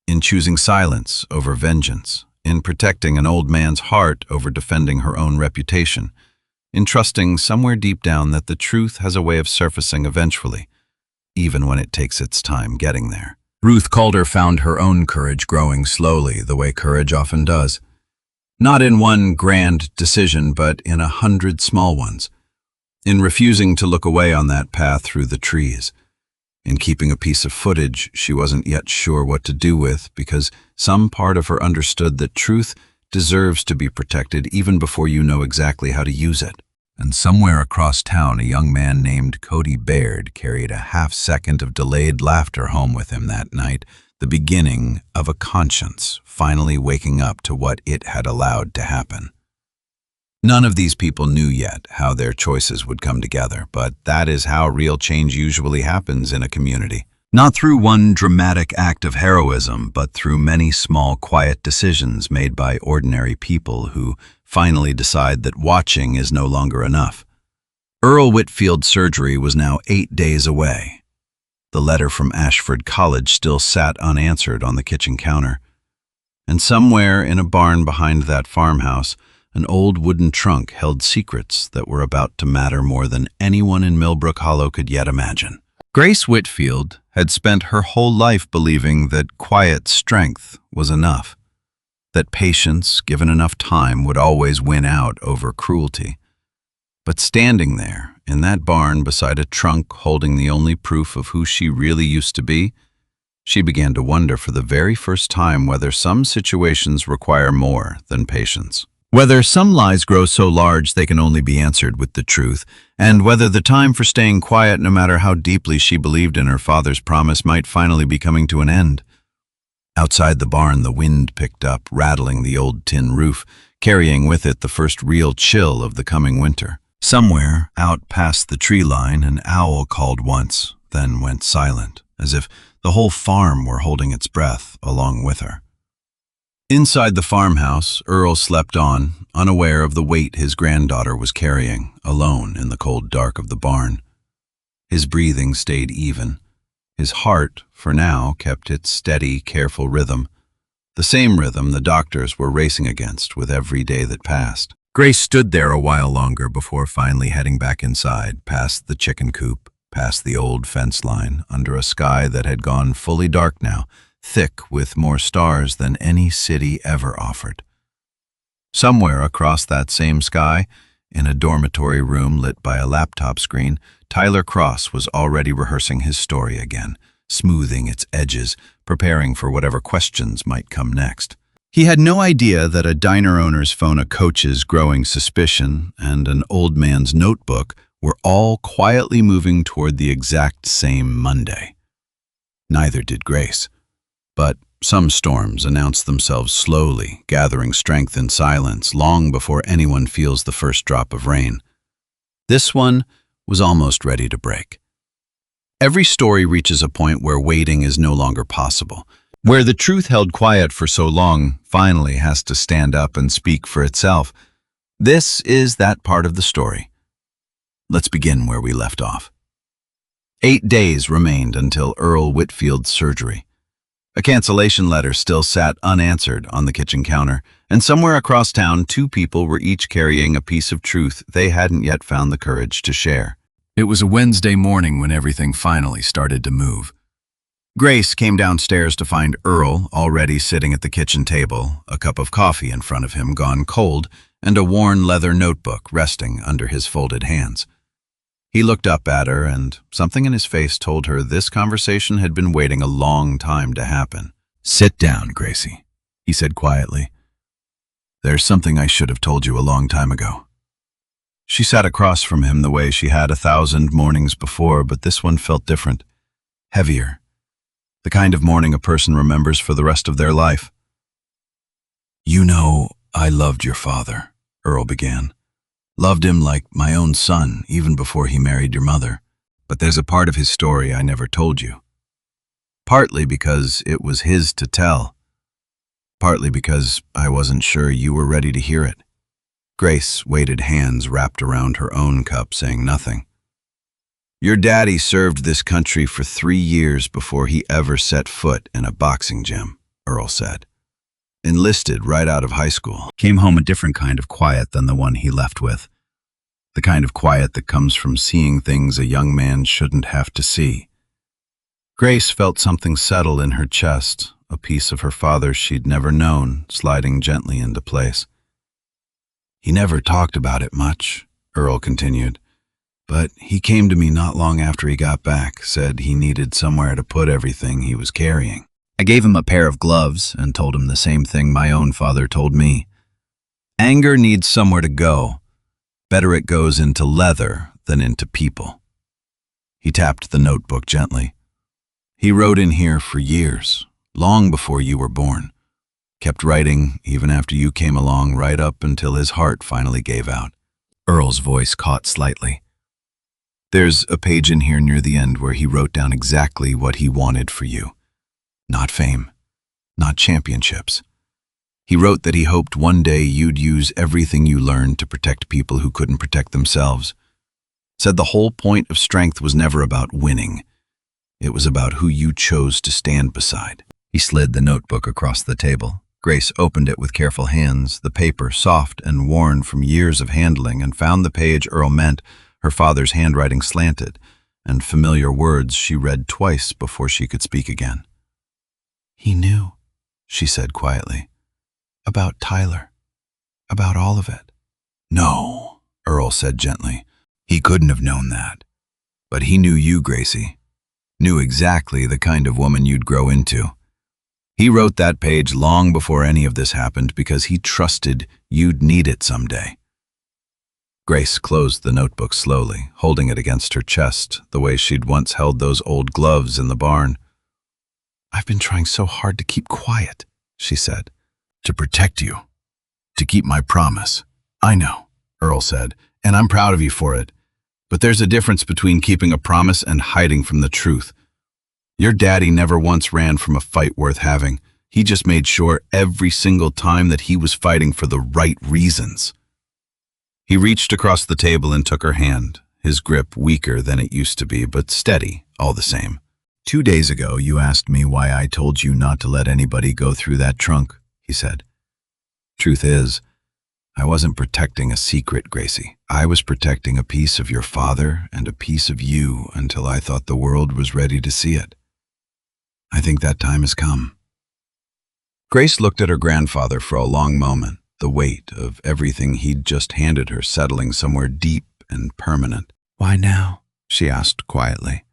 [SPEAKER 3] in choosing silence over vengeance, in protecting an old man's heart over defending her own reputation, in trusting somewhere deep down that the truth has a way of surfacing eventually, even when it takes its time getting there. Ruth Calder found her own courage growing slowly, the way courage often does. Not in one grand decision, but in 100 small ones. In refusing to look away on that path through the trees. In keeping a piece of footage she wasn't yet sure what to do with, because some part of her understood that truth
[SPEAKER 2] deserves to be protected even before you know exactly how to use it.
[SPEAKER 3] And somewhere across town, a young man named Cody Baird carried a half-second of delayed laughter home with him that night, the beginning of a conscience finally waking up to what it had allowed to happen. None of these people knew yet how their choices would come together, but that is how real change usually happens in a community. Not through one dramatic act of heroism, but through many small, quiet decisions made by ordinary people who finally decide that watching is no longer enough. Earl Whitfield's surgery was now 8 days away. The letter from Ashford College still sat unanswered on the kitchen counter. And somewhere in a barn behind that farmhouse, an old wooden trunk held secrets that were about to matter more than anyone in Millbrook Hollow could yet imagine. Grace Whitfield had spent her whole life believing that quiet strength was enough, that patience, given enough time, would always win out over cruelty. But standing there, in that barn beside a trunk holding the only proof of who she really used to be, she began to wonder for the very first time whether some situations require more than patience. Whether some lies grow so large they can only be answered with the truth, and whether the time for staying quiet, no matter how deeply she believed in her father's promise, might finally be coming to an end. Outside the barn, the wind picked up, rattling the old tin roof, carrying with it the first real chill of the coming winter. Somewhere, out past the tree line, an owl called once, then went silent, as if the whole farm were holding its breath along with her. Inside the farmhouse, Earl slept on, unaware of the weight his granddaughter was carrying, alone in the cold dark of the barn. His breathing stayed even. His heart, for now, kept its steady, careful rhythm, the same rhythm the doctors were racing against with every day that passed. Grace stood there a while longer before finally heading back inside, past the chicken coop, past the old fence line, under a sky that had gone fully dark now, thick with more stars than any city ever offered. Somewhere across that same sky, in a dormitory room lit by a laptop screen, Tyler Cross was already rehearsing his story again, smoothing its edges, preparing for whatever questions might come next. He had no idea that a diner owner's phone, a coach's growing suspicion, and an old man's notebook were all quietly moving toward the exact same Monday. Neither did Grace. But some storms announce themselves slowly, gathering strength in silence long before anyone feels the first drop of rain. This one was almost ready to break. Every story reaches a point where waiting is no longer possible, where the truth held quiet for so long finally has to stand up and speak for itself. This is that part of the story. Let's begin where we left off. 8 days remained until Earl Whitfield's surgery. A cancellation letter still sat unanswered on the kitchen counter, and somewhere across town, 2 people were each carrying a piece of truth they hadn't yet found the courage to share. It was a Wednesday morning when everything finally started to move. Grace came downstairs to find Earl already sitting at the kitchen table, a cup of coffee in front of him gone cold, and a worn leather notebook resting under his folded hands. He looked up at her, and something in his face told her this conversation had been waiting a long time to happen. "Sit down, Gracie," he said quietly. "There's something I should have told you a long time ago." She sat across from him the way she had 1,000 mornings before, but this one felt different, heavier. The kind of morning a person remembers for the rest of their life. "You know, I loved your father," Earl began. "Loved him like my own son, even before he married your mother. But there's a part of his story I never told you. Partly because it was his to tell. Partly because I wasn't sure you were ready to hear it." Grace waited, hands wrapped around her own cup, saying nothing. "Your daddy served this country for 3 years before he ever set foot in a boxing gym," Earl said. "Enlisted right out of high school. Came home a different kind of quiet than the one he left with. The kind of quiet that comes from seeing things a young man shouldn't have to see." Grace felt something settle in her chest, a piece of her father she'd never known, sliding gently into place. "He never talked about it much," Earl continued. "But he came to me not long after he got back, said he needed somewhere to put everything he was carrying. I gave him a pair of gloves and told him the same thing my own father told me.
[SPEAKER 2] Anger needs somewhere to go. Better it goes into leather than into people. He tapped the notebook gently. He wrote in here for years, long before you were born. Kept writing even after you came along, right up until his heart finally gave out. Earl's voice caught slightly. There's a page in here near the end where he wrote down exactly what he wanted for you. Not fame, not championships. He wrote that he hoped one day you'd use everything you learned to protect people who couldn't protect themselves. Said the whole point of strength was never about winning. It was about who you chose to stand beside. He slid the notebook across the table. Grace opened it with careful hands, the paper soft and worn from years of handling, and found the page Earl meant. Her father's handwriting slanted, and familiar words she read twice before she could speak again. He knew, she said quietly. About Tyler. About all of it. No, Earl said gently. He couldn't have known that. But he knew you, Gracie. Knew exactly the kind of woman you'd grow into. He wrote that page long before any of this happened because he trusted you'd need it someday. Grace closed the notebook slowly, holding it against her chest, the way she'd once held those old gloves in the barn. I've been trying so hard to keep quiet, she said. To protect you. To keep my promise. I know, Earl said, and I'm proud of you for it. But there's a difference between keeping a promise and hiding from the truth. Your daddy never once ran from a fight worth having. He just made sure every single time that he was fighting for the right reasons. He reached across the table and took her hand, his grip weaker than it used to be, but steady, all the same. 2 days ago, you asked me why I told you not to let anybody go through that trunk, he said. Truth is, I wasn't protecting a secret, Gracie. I was protecting a piece of your father and a piece of you until I thought the world was ready to see it. I think that time has come. Grace looked at her grandfather for a long moment, the weight of everything he'd just handed her settling somewhere deep and permanent. Why now? She asked quietly.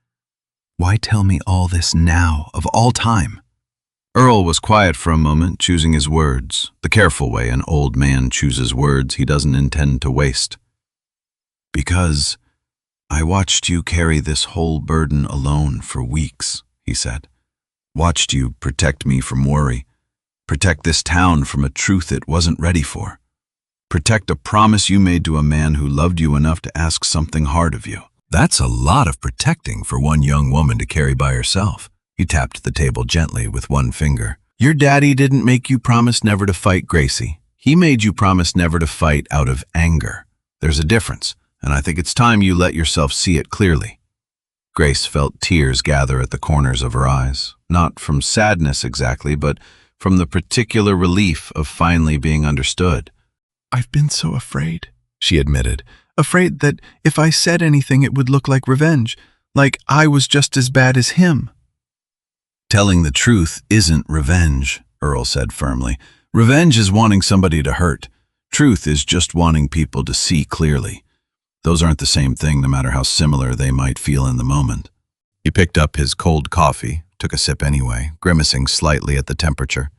[SPEAKER 2] Why tell me all this now, of all time? Earl was quiet for a moment, choosing his words, the careful way an old man chooses words he doesn't intend to waste. Because I watched you carry this whole burden alone for weeks, he said. Watched you protect me from worry. Protect this town from a truth it wasn't ready for. Protect a promise you made to a man who loved you enough to ask something hard of you. That's a lot of protecting for one young woman to carry by herself. He tapped the table gently with one finger. Your daddy didn't make you promise never to fight, Gracie. He made you promise never to fight out of anger. There's a difference, and I think it's time you let yourself see it clearly. Grace felt tears gather at the corners of her eyes, not from sadness exactly, but from the particular relief of finally being understood. I've been so afraid, she admitted. Afraid that if I said anything it would look like revenge, like I was just as bad as him. Telling the truth isn't revenge, Earl said firmly. Revenge is wanting somebody to hurt. Truth is just wanting people to see clearly. Those aren't the same thing no matter how similar they might feel in the moment. He picked up his cold coffee, took a sip anyway, grimacing slightly at the temperature.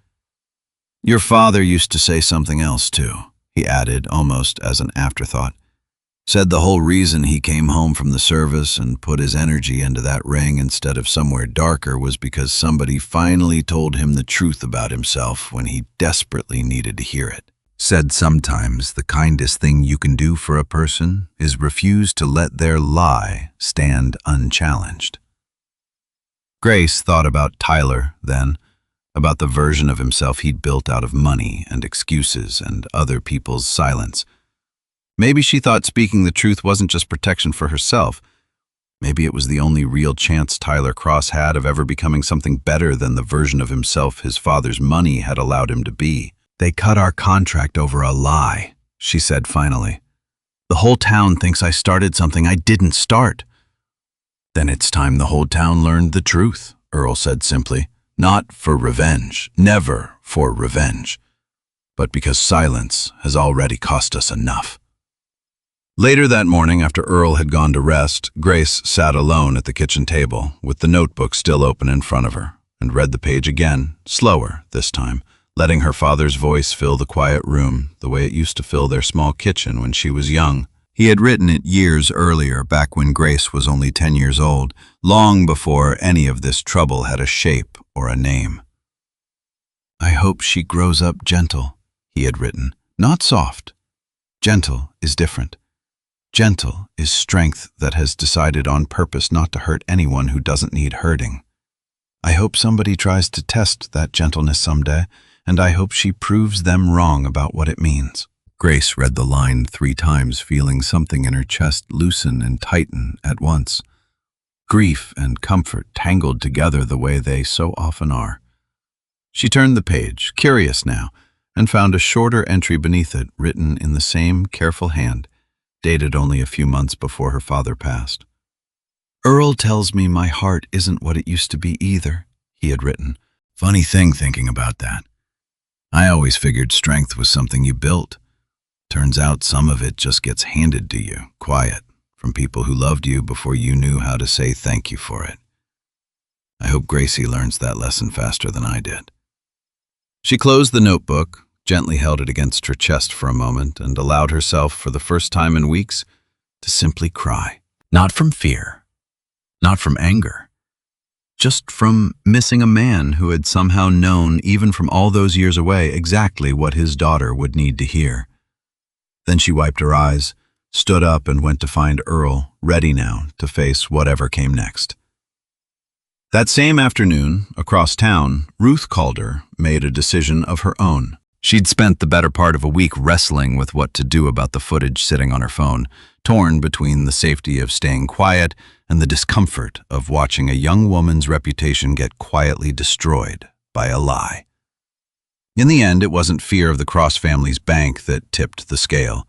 [SPEAKER 2] Your father used to say something else too, he added almost as an afterthought. Said the whole reason he came home from the service and put his energy into that ring instead of somewhere darker was because somebody finally told him the truth about himself when he desperately needed to hear it. Said sometimes the kindest thing you can do for a person is refuse to let their lie stand unchallenged. Grace thought about Tyler then, about the version of himself he'd built out of money and excuses and other people's silence. Maybe she thought speaking the truth wasn't just protection for herself. Maybe it was the only real chance Tyler Cross had of ever becoming something better than the version of himself his father's money had allowed him to be. They cut our contract over a lie, she said finally. The whole town thinks I started something I didn't start. Then it's time the whole town learned the truth, Earl said simply. Not for revenge, never for revenge, but because silence has already cost us enough. Later that morning, after Earl had gone to rest, Grace sat alone at the kitchen table, with the notebook still open in front of her, and read the page again, slower this time, letting her father's voice fill the quiet room the way it used to fill their small kitchen when she was young. He had written it years earlier, back when Grace was only 10 years old, long before any of this trouble had a shape or a name. "I hope she grows up gentle," he had written, "not soft. Gentle is different. Gentle is strength that has decided on purpose not to hurt anyone who doesn't need hurting. I hope somebody tries to test that gentleness someday, and I hope she proves them wrong about what it means." Grace read the line 3 times, feeling something in her chest loosen and tighten at once. Grief and comfort tangled together the way they so often are. She turned the page, curious now, and found a shorter entry beneath it, written in the same careful hand, dated only a few months before her father passed. "Earl tells me my heart isn't what it used to be either," he had written. "Funny thing thinking about that. I always figured strength was something you built. Turns out some of it just gets handed to you, quiet, from people who loved you before you knew how to say thank you for it. I hope Gracie learns that lesson faster than I did." She closed the notebook, gently held it against her chest for a moment, and allowed herself, for the first time in weeks, to simply cry. Not from fear, not from anger, just from missing a man who had somehow known, even from all those years away, exactly what his daughter would need to hear. Then she wiped her eyes, stood up, and went to find Earl, ready now to face whatever came next. That same afternoon, across town, Ruth Calder made a decision of her own. She'd spent the better part of a week wrestling with what to do about the footage sitting on her phone, torn between the safety of staying quiet and the discomfort of watching a young woman's reputation get quietly destroyed by a lie. In the end, it wasn't fear of the Cross family's bank that tipped the scale.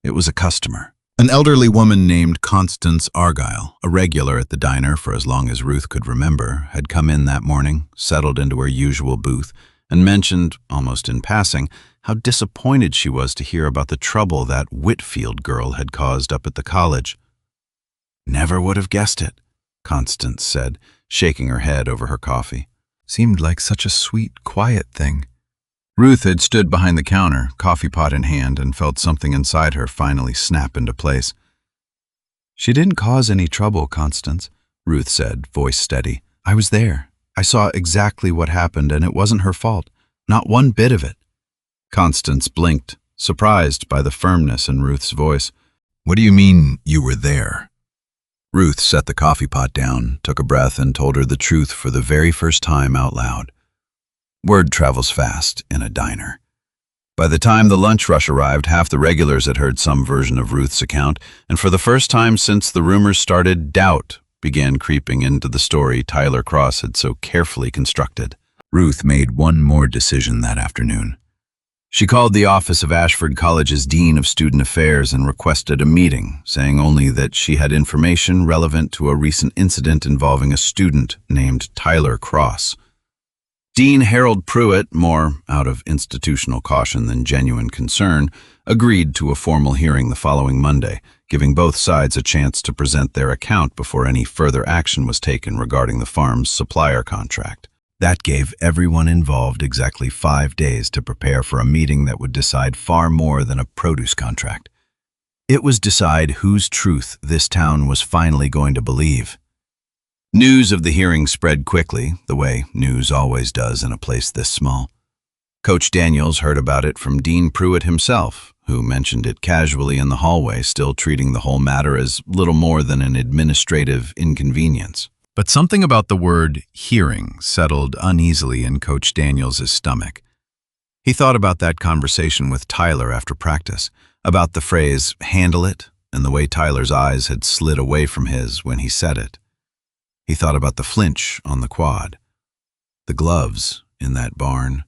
[SPEAKER 2] It was a customer. An elderly woman named Constance Argyle, a regular at the diner for as long as Ruth could remember, had come in that morning, settled into her usual booth, and mentioned, almost in passing, how disappointed she was to hear about the trouble that Whitfield girl had caused up at the college. "Never would have guessed it," Constance said, shaking her head over her coffee. "Seemed like such a sweet, quiet thing." Ruth had stood behind the counter, coffee pot in hand, and felt something inside her finally snap into place. "She didn't cause any trouble, Constance," Ruth said, voice steady. "I was there. I saw exactly what happened, and it wasn't her fault. Not one bit of it." Constance blinked, surprised by the firmness in Ruth's voice. "What do you mean you were there?" Ruth set the coffee pot down, took a breath, and told her the truth for the very first time out loud. Word travels fast in a diner. By the time the lunch rush arrived, half the regulars had heard some version of Ruth's account, and for the first time since the rumors started, doubt began creeping into the story Tyler Cross had so carefully constructed. Ruth made one more decision that afternoon. She called the office of Ashford College's Dean of Student Affairs and requested a meeting, saying only that she had information relevant to a recent incident involving a student named Tyler Cross. Dean Harold Pruitt, more out of institutional caution than genuine concern, agreed to a formal hearing the following Monday, giving both sides a chance to present their account before any further action was taken regarding the farm's supplier contract. That gave everyone involved exactly 5 days to prepare for a meeting that would decide far more than a produce contract. It was decide whose truth this town was finally going to believe. News of the hearing spread quickly, the way news always does in a place this small. Coach Daniels heard about it from Dean Pruitt himself, who mentioned it casually in the hallway, still treating the whole matter as little more than an administrative inconvenience. But something about the word hearing settled uneasily in Coach Daniels' stomach. He thought about that conversation with Tyler after practice, about the phrase, "handle it," and the way Tyler's eyes had slid away from his when he said it. He thought about the flinch on the quad, the gloves in that barn,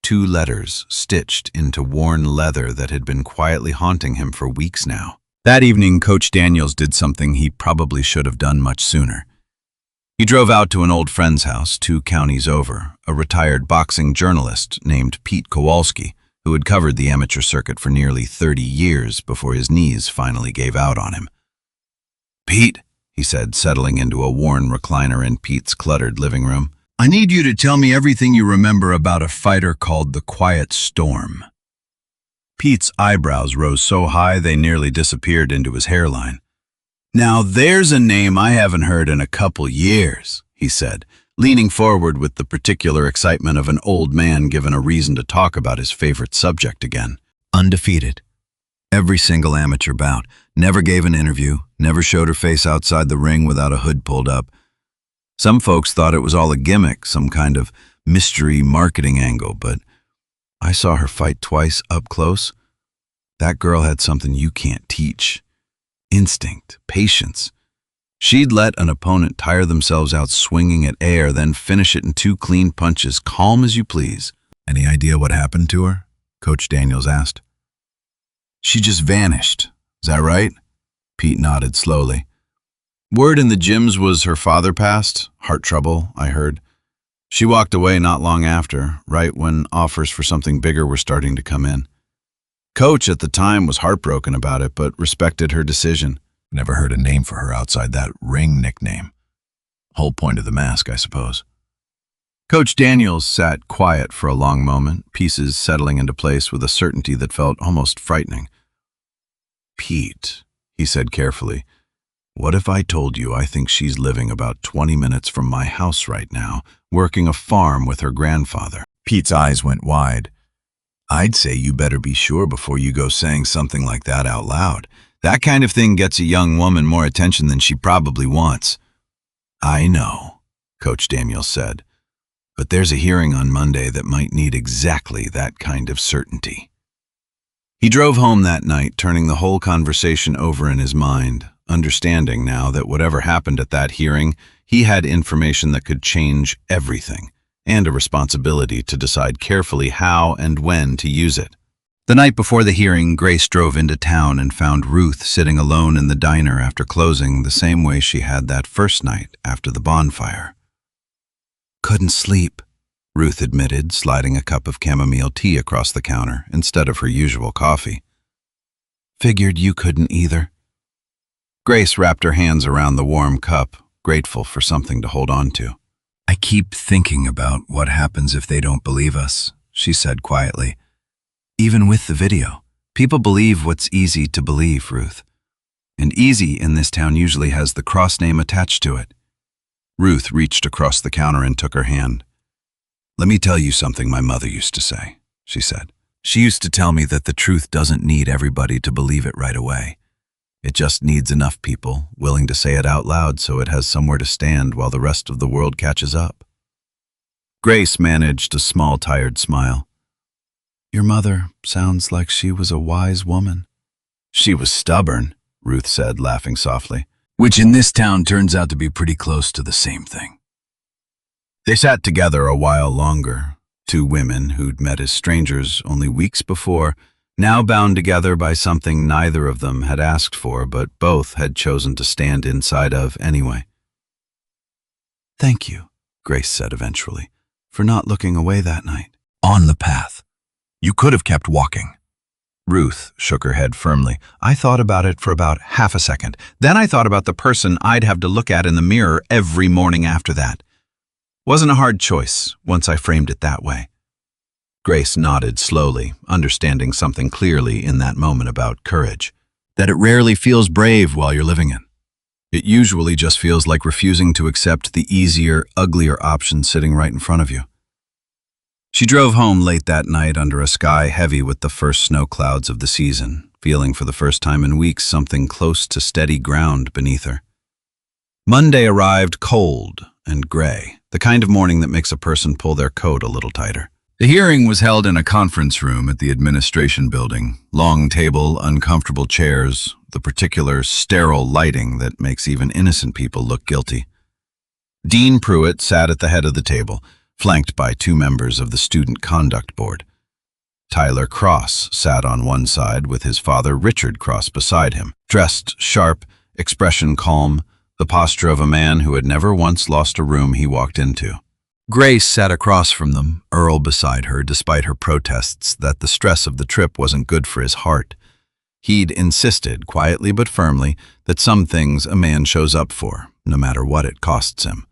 [SPEAKER 2] 2 letters stitched into worn leather that had been quietly haunting him for weeks now. That evening, Coach Daniels did something he probably should have done much sooner. He drove out to an old friend's house 2 counties over, a retired boxing journalist named Pete Kowalski, who had covered the amateur circuit for nearly 30 years before his knees finally gave out on him. "Pete," he said, settling into a worn recliner in Pete's cluttered living room,
[SPEAKER 3] I need you to tell me everything you remember about a fighter called the Quiet Storm. Pete's eyebrows rose so high they nearly disappeared into his hairline. Now there's a name I haven't heard in a couple years, he said, leaning forward with the particular excitement of an old man given a reason to talk about his favorite subject again. Undefeated. Every single amateur bout. Never gave an interview, never showed her face outside the ring without a hood pulled up. Some folks thought it was all a gimmick, some kind of mystery marketing angle, but I saw her fight twice up close. That girl had something you can't teach. Instinct, patience. She'd let an opponent tire themselves out swinging at air, then finish it in 2 clean punches, calm as you please. Any idea what happened to her? Coach Daniels asked. She just vanished. Is that right? Pete nodded slowly. Word in the gyms was her father passed, heart trouble, I heard. She walked away not long after, right when offers for something bigger were starting to come in. Coach at the time was heartbroken about it, but respected her decision. Never heard a name for her outside that ring nickname. Whole point of the mask, I suppose. Coach Daniels sat quiet for a long moment, pieces settling into place with a certainty that felt almost frightening. Pete, he said carefully, what if I told you I think she's living about 20 minutes from my house right now, working a farm with her grandfather? Pete's eyes went wide. I'd say you better be sure before you go saying something like that out loud. That kind of thing gets a young woman more attention than she probably wants. I know, Coach Daniels said, but there's a hearing on Monday that might need exactly that kind of certainty. He drove home that night, turning the whole conversation over in his mind, understanding now that whatever happened at that hearing, he had information that could change everything, and a responsibility to decide carefully how and when to use it. The night before the hearing, Grace drove into town and found Ruth sitting alone in the diner after closing the same way she had that first night after the bonfire. Couldn't sleep, Ruth admitted, sliding a cup of chamomile tea across the counter instead of her usual coffee. Figured you couldn't either. Grace wrapped her hands around the warm cup, grateful for something to hold on to. I keep thinking about what happens if they don't believe us, she said quietly. Even with the video, people believe what's easy to believe, Ruth. And easy in this town usually has the cross name attached to it. Ruth reached across the counter and took her hand. Let me tell you something my mother used to say, she said. She used to tell me that the truth doesn't need everybody to believe it right away. It just needs enough people willing to say it out loud so it has somewhere to stand while the rest of the world catches up. Grace managed a small, tired smile. Your mother sounds like she was a wise woman. She was stubborn, Ruth said, laughing softly, which in this town turns out to be pretty close to the same thing. They sat together a while longer, 2 women who'd met as strangers only weeks before, now bound together by something neither of them had asked for, but both had chosen to stand inside of anyway. Thank you, Grace said eventually, for not looking away that night. On the path. You could have kept walking. Ruth shook her head firmly. I thought about it for about half a second. Then I thought about the person I'd have to look at in the mirror every morning after that. Wasn't a hard choice once I framed it that way. Grace nodded slowly, understanding something clearly in that moment about courage. That it rarely feels brave while you're living it. It usually just feels like refusing to accept the easier, uglier option sitting right in front of you. She drove home late that night under a sky heavy with the first snow clouds of the season, feeling for the first time in weeks something close to steady ground beneath her. Monday arrived cold and gray, the kind of morning that makes a person pull their coat a little tighter. The hearing was held in a conference room at the administration building. Long table, uncomfortable chairs, the particular sterile lighting that makes even innocent people look guilty. Dean Pruitt sat at the head of the table, flanked by 2 members of the Student Conduct Board. Tyler Cross sat on one side with his father Richard Cross beside him, dressed sharp, expression calm, the posture of a man who had never once lost a room he walked into. Grace sat across from them, Earl beside her, despite her protests that the stress of the trip wasn't good for his heart. He'd insisted, quietly but firmly, that some things a man shows up for, no matter what it costs him.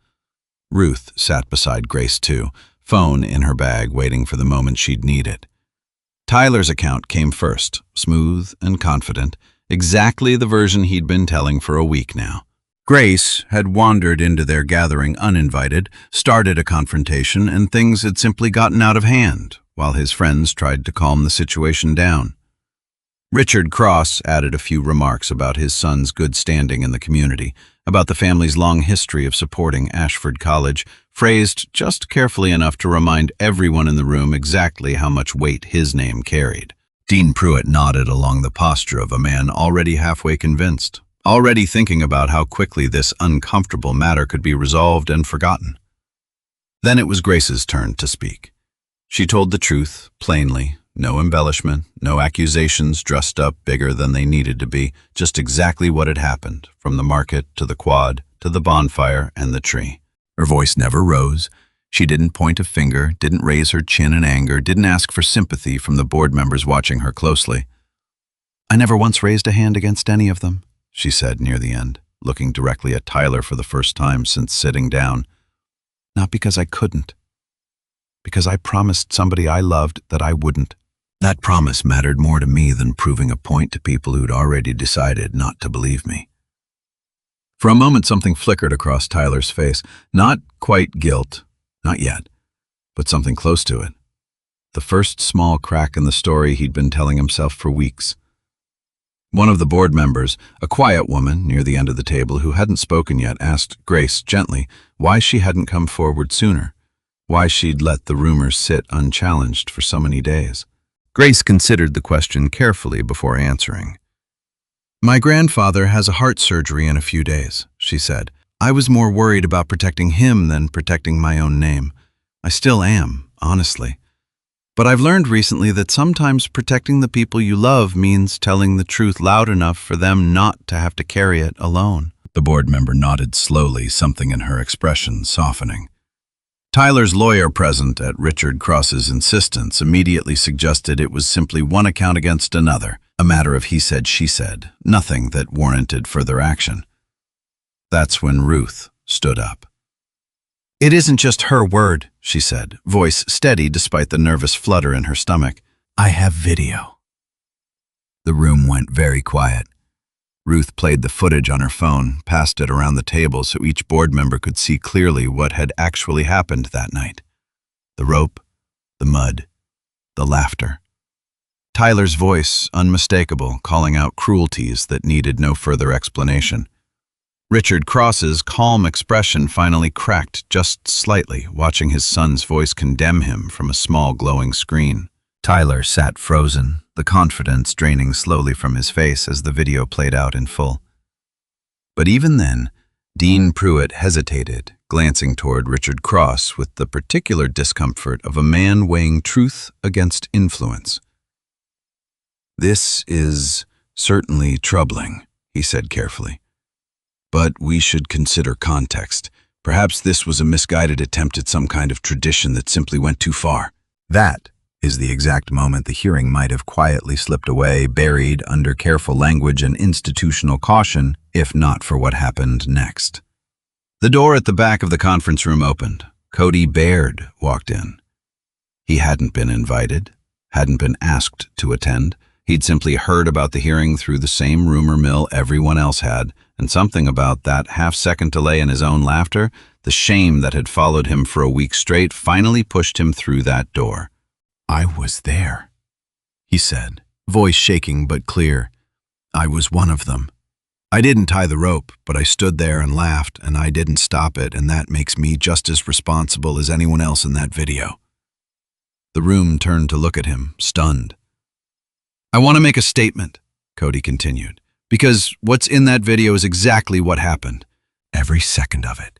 [SPEAKER 2] Ruth sat beside Grace too, phone in her bag waiting for the moment she'd need it. Tyler's account came first, smooth and confident, exactly the version he'd been telling for a week now. Grace had wandered into their gathering uninvited, started a confrontation, and things had simply gotten out of hand, while his friends tried to calm the situation down. Richard Cross added a few remarks about his son's good standing in the community, about the family's long history of supporting Ashford College, phrased just carefully enough to remind everyone in the room exactly how much weight his name carried. Dean Pruitt nodded along the posture of a man already halfway convinced, already thinking about how quickly this uncomfortable matter could be resolved and forgotten. Then it was Grace's turn to speak. She told the truth, plainly, no embellishment, no accusations dressed up bigger than they needed to be, just exactly what had happened, from the market to the quad to the bonfire and the tree. Her voice never rose. She didn't point a finger, didn't raise her chin in anger, didn't ask for sympathy from the board members watching her closely. "I never once raised a hand against any of them," she said near the end, looking directly at Tyler for the first time since sitting down. "Not because I couldn't. Because I promised somebody I loved that I wouldn't. That promise mattered more to me than proving a point to people who'd already decided not to believe me." For a moment something flickered across Tyler's face. Not quite guilt, not yet, but something close to it. The first small crack in the story he'd been telling himself for weeks. One of the board members, a quiet woman near the end of the table who hadn't spoken yet, asked Grace gently why she hadn't come forward sooner, why she'd let the rumors sit unchallenged for so many days. Grace considered the question carefully before answering. "My grandfather has a heart surgery in a few days," she said. "I was more worried about protecting him than protecting my own name. I still am, honestly. But I've learned recently that sometimes protecting the people you love means telling the truth loud enough for them not to have to carry it alone." The board member nodded slowly, something in her expression softening. Tyler's lawyer present at Richard Cross's insistence immediately suggested it was simply one account against another, a matter of he said, she said, nothing that warranted further action. That's when Ruth stood up. "It isn't just her word," she said, voice steady despite the nervous flutter in her stomach. "I have video." The room went very quiet. Ruth played the footage on her phone, passed it around the table so each board member could see clearly what had actually happened that night. The rope, the mud, the laughter. Tyler's voice, unmistakable, calling out cruelties that needed no further explanation. Richard Cross's calm expression finally cracked just slightly, watching his son's voice condemn him from a small glowing screen. Tyler sat frozen, the confidence draining slowly from his face as the video played out in full. But even then, Dean Pruitt hesitated, glancing toward Richard Cross with the particular discomfort of a man weighing truth against influence. "This is certainly troubling," he said carefully. "But we should consider context. Perhaps this was a misguided attempt at some kind of tradition that simply went too far." That is the exact moment the hearing might have quietly slipped away, buried under careful language and institutional caution, if not for what happened next. The door at the back of the conference room opened. Cody Baird walked in. He hadn't been invited, hadn't been asked to attend. He'd simply heard about the hearing through the same rumor mill everyone else had, and something about that half-second delay in his own laughter, the shame that had followed him for a week straight, finally pushed him through that door. "I was there," he said, voice shaking but clear. "I was one of them. I didn't tie the rope, but I stood there and laughed, and I didn't stop it, and that makes me just as responsible as anyone else in that video." The room turned to look at him, stunned. "I want to make a statement," Cody continued, "because what's in that video is exactly what happened. Every second of it.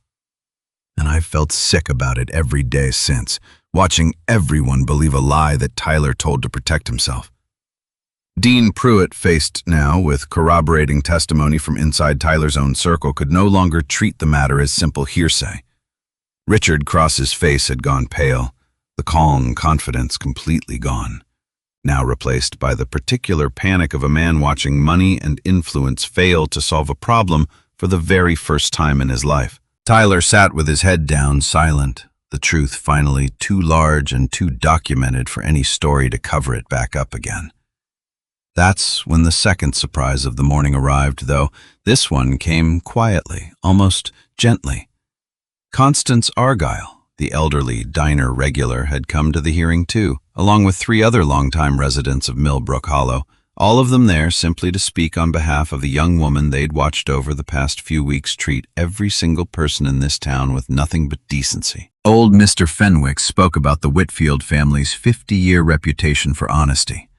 [SPEAKER 2] And I've felt sick about it every day since, watching everyone believe a lie that Tyler told to protect himself." Dean Pruitt, faced now with corroborating testimony from inside Tyler's own circle, could no longer treat the matter as simple hearsay. Richard Cross's face had gone pale, the calm confidence completely gone, now replaced by the particular panic of a man watching money and influence fail to solve a problem for the very first time in his life. Tyler sat with his head down, silent, the truth finally too large and too documented for any story to cover it back up again. That's when the second surprise of the morning arrived, though this one came quietly, almost gently. Constance Argyle, the elderly diner regular, had come to the hearing too, along with 3 other longtime residents of Millbrook Hollow, all of them there simply to speak on behalf of the young woman they'd watched over the past few weeks treat every single person in this town with nothing but decency. Old Mr. Fenwick spoke about the Whitfield family's 50-year reputation for honesty.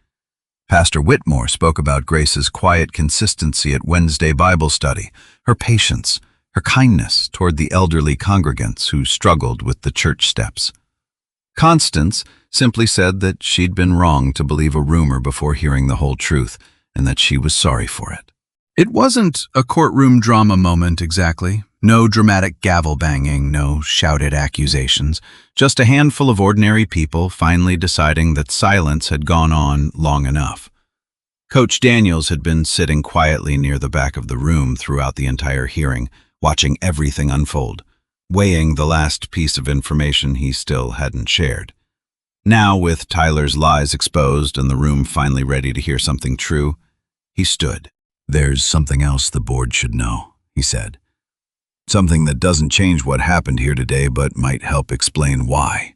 [SPEAKER 2] Pastor Whitmore spoke about Grace's quiet consistency at Wednesday Bible study, her patience, her kindness toward the elderly congregants who struggled with the church steps. Constance simply said that she'd been wrong to believe a rumor before hearing the whole truth, and that she was sorry for it. It wasn't a courtroom drama moment exactly. No dramatic gavel banging, no shouted accusations, just a handful of ordinary people finally deciding that silence had gone on long enough. Coach Daniels had been sitting quietly near the back of the room throughout the entire hearing, watching everything unfold, weighing the last piece of information he still hadn't shared. Now, with Tyler's lies exposed and the room finally ready to hear something true, he stood. "There's something else the board should know," he said. "Something that doesn't change what happened here today, but might help explain why."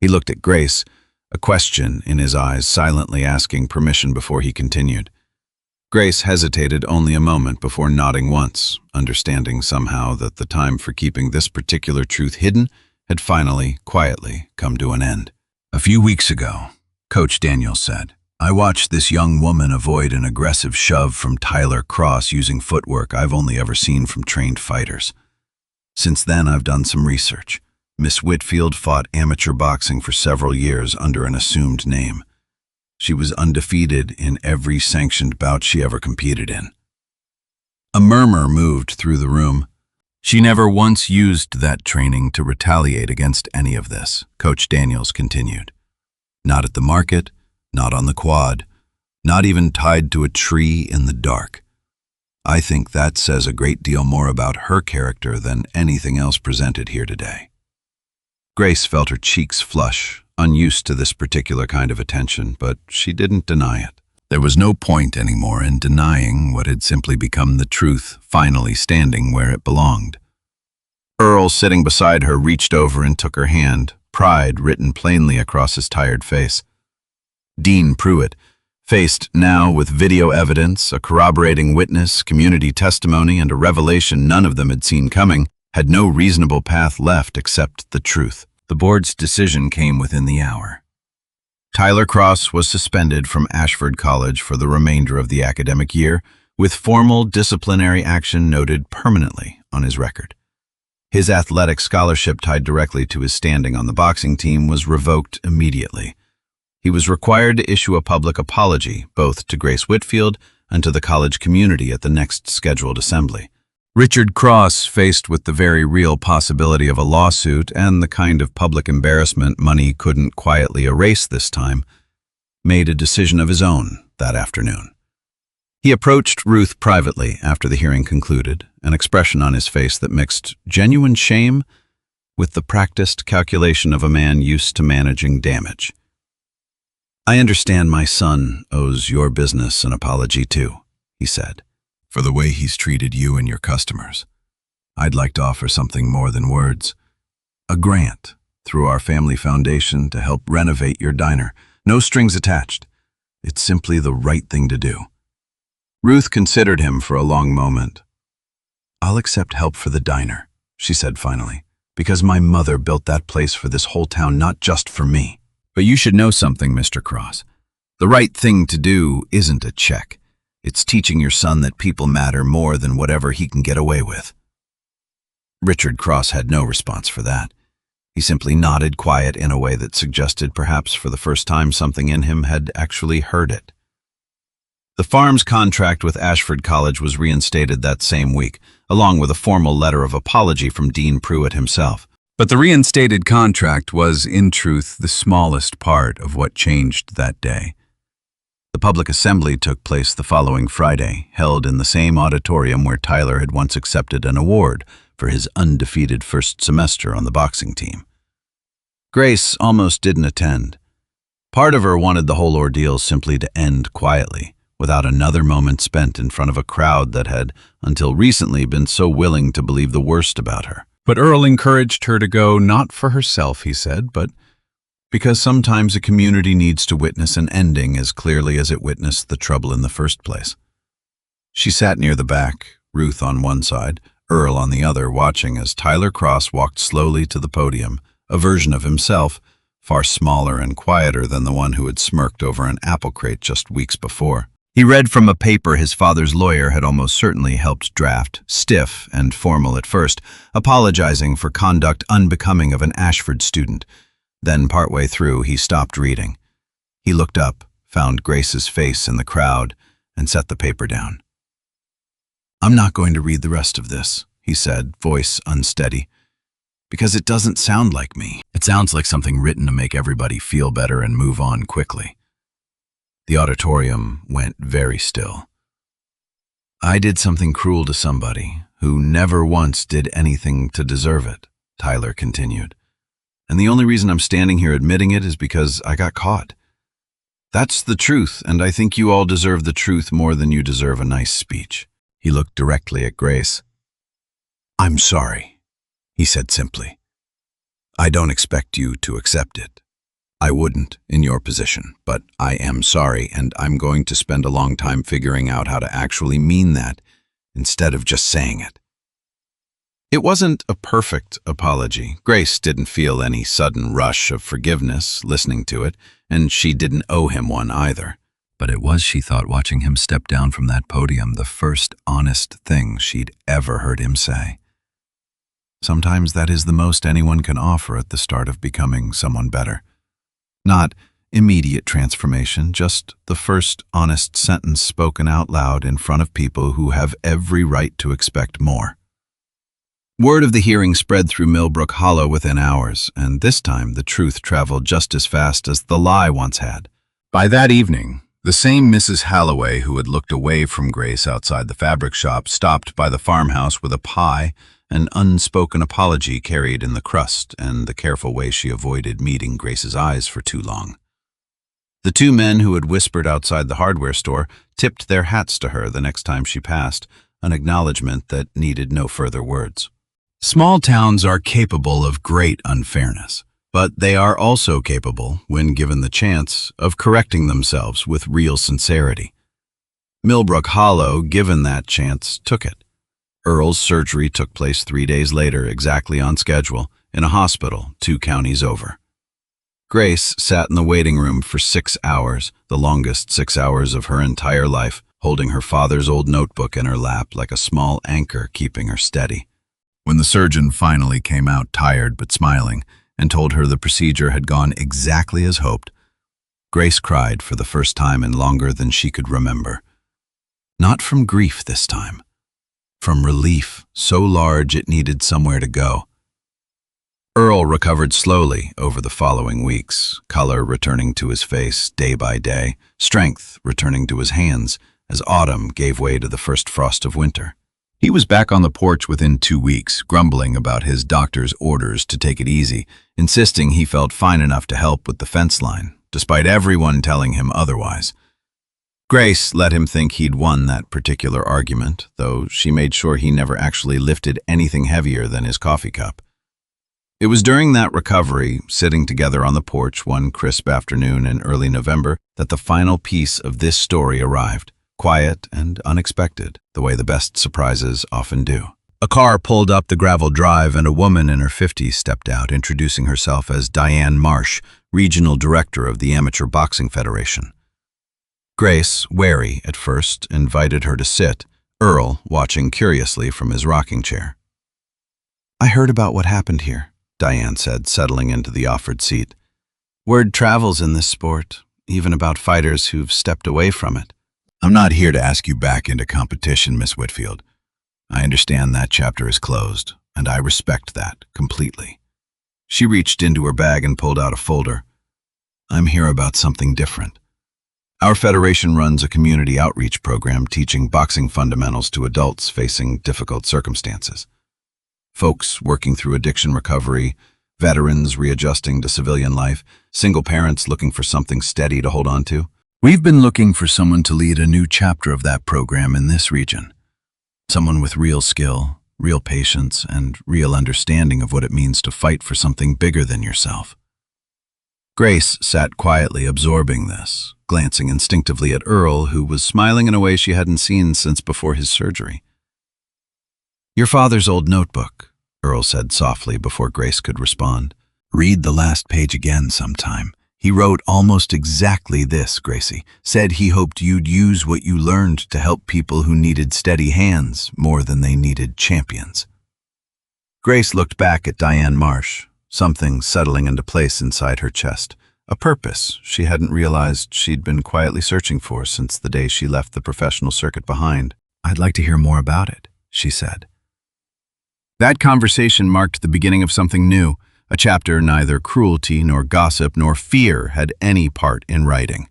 [SPEAKER 2] He looked at Grace, a question in his eyes, silently asking permission before he continued. Grace hesitated only a moment before nodding once, understanding somehow that the time for keeping this particular truth hidden had finally, quietly, come to an end. "A few weeks ago," Coach Daniels said, "I watched this young woman avoid an aggressive shove from Tyler Cross using footwork I've only ever seen from trained fighters. Since then, I've done some research. Miss Whitfield fought amateur boxing for several years under an assumed name. She was undefeated in every sanctioned bout she ever competed in." A murmur moved through the room. "She never once used that training to retaliate against any of this," Coach Daniels continued. "Not at the market, not on the quad, not even tied to a tree in the dark. I think that says a great deal more about her character than anything else presented here today." Grace felt her cheeks flush, unused to this particular kind of attention, but she didn't deny it. There was no point anymore in denying what had simply become the truth, finally standing where it belonged. Earl, sitting beside her, reached over and took her hand, pride written plainly across his tired face. Dean Pruitt, faced now with video evidence, a corroborating witness, community testimony, and a revelation none of them had seen coming, had no reasonable path left except the truth. The board's decision came within the hour. Tyler Cross was suspended from Ashford College for the remainder of the academic year, with formal disciplinary action noted permanently on his record. His athletic scholarship tied directly to his standing on the boxing team was revoked immediately. He was required to issue a public apology, both to Grace Whitfield and to the college community at the next scheduled assembly. Richard Cross, faced with the very real possibility of a lawsuit and the kind of public embarrassment money couldn't quietly erase this time, made a decision of his own that afternoon. He approached Ruth privately after the hearing concluded, an expression on his face that mixed genuine shame with the practiced calculation of a man used to managing damage. "I understand my son owes your business an apology too," he said, "for the way he's treated you and your customers. I'd like to offer something more than words. A grant through our family foundation to help renovate your diner. No strings attached. It's simply the right thing to do." Ruth considered him for a long moment. "I'll accept help for the diner," she said finally, "because my mother built that place for this whole town, not just for me. But you should know something, Mr. Cross. The right thing to do isn't a check. It's teaching your son that people matter more than whatever he can get away with." Richard Cross had no response for that. He simply nodded, quiet in a way that suggested perhaps for the first time something in him had actually heard it. The farm's contract with Ashford College was reinstated that same week, along with a formal letter of apology from Dean Pruitt himself. But the reinstated contract was, in truth, the smallest part of what changed that day. The public assembly took place the following Friday, held in the same auditorium where Tyler had once accepted an award, for his undefeated first semester on the boxing team. Grace almost didn't attend. Part of her wanted the whole ordeal simply to end quietly, without another moment spent in front of a crowd that had, until recently, been so willing to believe the worst about her. But Earl encouraged her to go, not for herself, he said, but because sometimes a community needs to witness an ending as clearly as it witnessed the trouble in the first place. She sat near the back, Ruth on one side, Earl on the other, watching as Tyler Cross walked slowly to the podium, a version of himself, far smaller and quieter than the one who had smirked over an apple crate just weeks before. He read from a paper his father's lawyer had almost certainly helped draft, stiff and formal at first, apologizing for conduct unbecoming of an Ashford student. Then, partway through, he stopped reading. He looked up, found Grace's face in the crowd, and set the paper down. "I'm not going to read the rest of this," he said, voice unsteady, "because it doesn't sound like me. It sounds like something written to make everybody feel better and move on quickly." The auditorium went very still. "I did something cruel to somebody who never once did anything to deserve it," Tyler continued. "And the only reason I'm standing here admitting it is because I got caught. That's the truth, and I think you all deserve the truth more than you deserve a nice speech." He looked directly at Grace. "I'm sorry," he said simply. "I don't expect you to accept it. I wouldn't in your position, but I am sorry, and I'm going to spend a long time figuring out how to actually mean that instead of just saying it." It wasn't a perfect apology. Grace didn't feel any sudden rush of forgiveness listening to it, and she didn't owe him one either. But it was, she thought, watching him step down from that podium, the first honest thing she'd ever heard him say. Sometimes that is the most anyone can offer at the start of becoming someone better. Not immediate transformation, just the first honest sentence spoken out loud in front of people who have every right to expect more. Word of the hearing spread through Millbrook Hollow within hours, and this time the truth traveled just as fast as the lie once had. By that evening, the same Mrs. Halloway who had looked away from Grace outside the fabric shop stopped by the farmhouse with a pie, an unspoken apology carried in the crust, and the careful way she avoided meeting Grace's eyes for too long. The two men who had whispered outside the hardware store tipped their hats to her the next time she passed, an acknowledgement that needed no further words. Small towns are capable of great unfairness, but they are also capable, when given the chance, of correcting themselves with real sincerity. Millbrook Hollow, given that chance, took it. Earl's surgery took place 3 days later, exactly on schedule, in a hospital 2 counties over. Grace sat in the waiting room for 6 hours, the longest 6 hours of her entire life, holding her father's old notebook in her lap like a small anchor keeping her steady. When the surgeon finally came out tired but smiling and told her the procedure had gone exactly as hoped, Grace cried for the first time in longer than she could remember. Not from grief this time. From relief, so large it needed somewhere to go. Earl recovered slowly over the following weeks, color returning to his face day by day, strength returning to his hands as autumn gave way to the first frost of winter. He was back on the porch within 2 weeks, grumbling about his doctor's orders to take it easy, insisting he felt fine enough to help with the fence line, despite everyone telling him otherwise. Grace let him think he'd won that particular argument, though she made sure he never actually lifted anything heavier than his coffee cup. It was during that recovery, sitting together on the porch one crisp afternoon in early November, that the final piece of this story arrived, quiet and unexpected, the way the best surprises often do. A car pulled up the gravel drive and a woman in her 50s stepped out, introducing herself as Diane Marsh, Regional Director of the Amateur Boxing Federation. Grace, wary at first, invited her to sit, Earl watching curiously from his rocking chair. "I heard about what happened here," Diane said, settling into the offered seat. "Word travels in this sport, even about fighters who've stepped away from it." "I'm not here to ask you back into competition, Miss Whitfield. I understand that chapter is closed, and I respect that completely." She reached into her bag and pulled out a folder. "I'm here about something different. Our federation runs a community outreach program teaching boxing fundamentals to adults facing difficult circumstances. folks working through addiction recovery, veterans readjusting to civilian life, single parents looking for something steady to hold on to. We've been looking for someone to lead a new chapter of that program in this region. Someone with real skill, real patience, and real understanding of what it means to fight for something bigger than yourself. Grace sat quietly absorbing this, glancing instinctively at Earl, who was smiling in a way she hadn't seen since before his surgery. "Your father's old notebook," Earl said softly before Grace could respond. "Read the last page again sometime. He wrote almost exactly this, Gracie. Said he hoped you'd use what you learned to help people who needed steady hands more than they needed champions." Grace looked back at Diane Marsh, something settling into place inside her chest. A purpose she hadn't realized she'd been quietly searching for since the day she left the professional circuit behind. "I'd like to hear more about it," she said. That conversation marked the beginning of something new, a chapter neither cruelty nor gossip nor fear had any part in writing.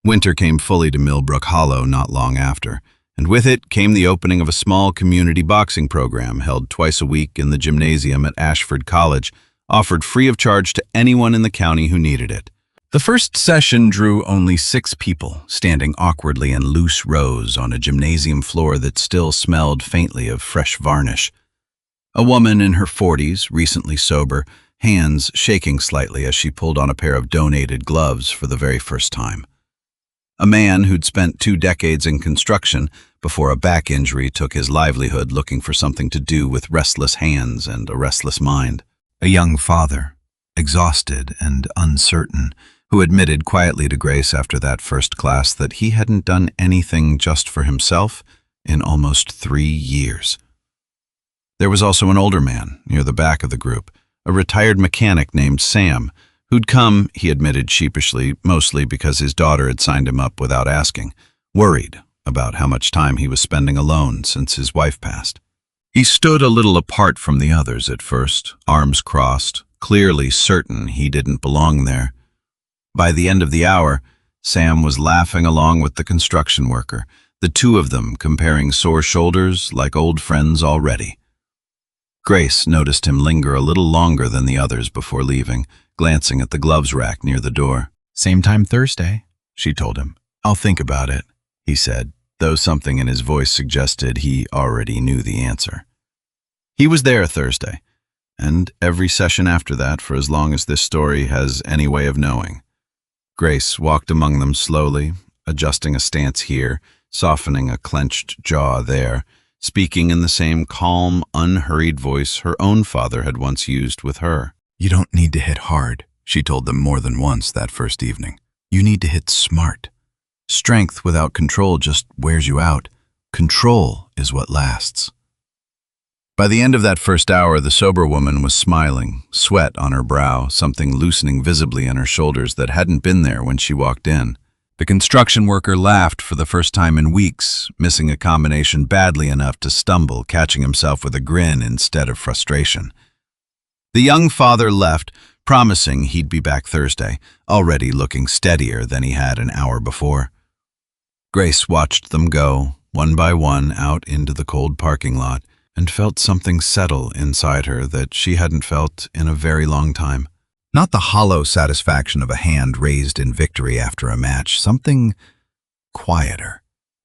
[SPEAKER 2] Winter came fully to Millbrook Hollow not long after, and with it came the opening of a small community boxing program held twice a week in the gymnasium at Ashford College, offered free of charge to anyone in the county who needed it. The first session drew only 6 people, standing awkwardly in loose rows on a gymnasium floor that still smelled faintly of fresh varnish. A woman in her 40s, recently sober, hands shaking slightly as she pulled on a pair of donated gloves for the very first time. A man who'd spent 2 decades in construction before a back injury took his livelihood looking for something to do with restless hands and a restless mind. A young father, exhausted and uncertain, who admitted quietly to Grace after that first class that he hadn't done anything just for himself in almost 3 years. There was also an older man near the back of the group, a retired mechanic named Sam, who'd come, he admitted sheepishly, mostly because his daughter had signed him up without asking, worried about how much time he was spending alone since his wife passed. He stood a little apart from the others at first, arms crossed, clearly certain he didn't belong there. By the end of the hour, Sam was laughing along with the construction worker, the two of them comparing sore shoulders like old friends already. Grace noticed him linger a little longer than the others before leaving, glancing at the gloves rack near the door. "Same time Thursday," she told him. "I'll think about it," he said, though something in his voice suggested he already knew the answer. He was there Thursday, and every session after that for as long as this story has any way of knowing. Grace walked among them slowly, adjusting a stance here, softening a clenched jaw there, speaking in the same calm, unhurried voice her own father had once used with her. "You don't need to hit hard," she told them more than once that first evening. "You need to hit smart. Strength without control just wears you out. Control is what lasts." By the end of that first hour, the sober woman was smiling, sweat on her brow, something loosening visibly in her shoulders that hadn't been there when she walked in. The construction worker laughed for the first time in weeks, missing a combination badly enough to stumble, catching himself with a grin instead of frustration. The young father left, promising he'd be back Thursday, already looking steadier than he had an hour before. Grace watched them go, one by one, out into the cold parking lot, and felt something settle inside her that she hadn't felt in a very long time. Not the hollow satisfaction of a hand raised in victory after a match, something quieter,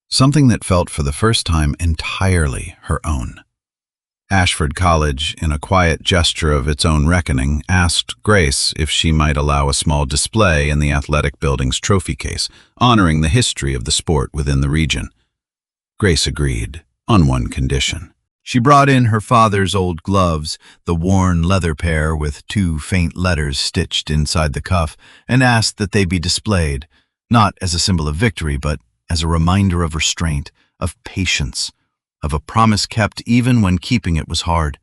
[SPEAKER 2] something that felt for the first time entirely her own. Ashford College, in a quiet gesture of its own reckoning, asked Grace if she might allow a small display in the athletic building's trophy case, honoring the history of the sport within the region. Grace agreed, on one condition. She brought in her father's old gloves, the worn leather pair with 2 faint letters stitched inside the cuff, and asked that they be displayed, not as a symbol of victory, but as a reminder of restraint, of patience, of a promise kept even when keeping it was hard.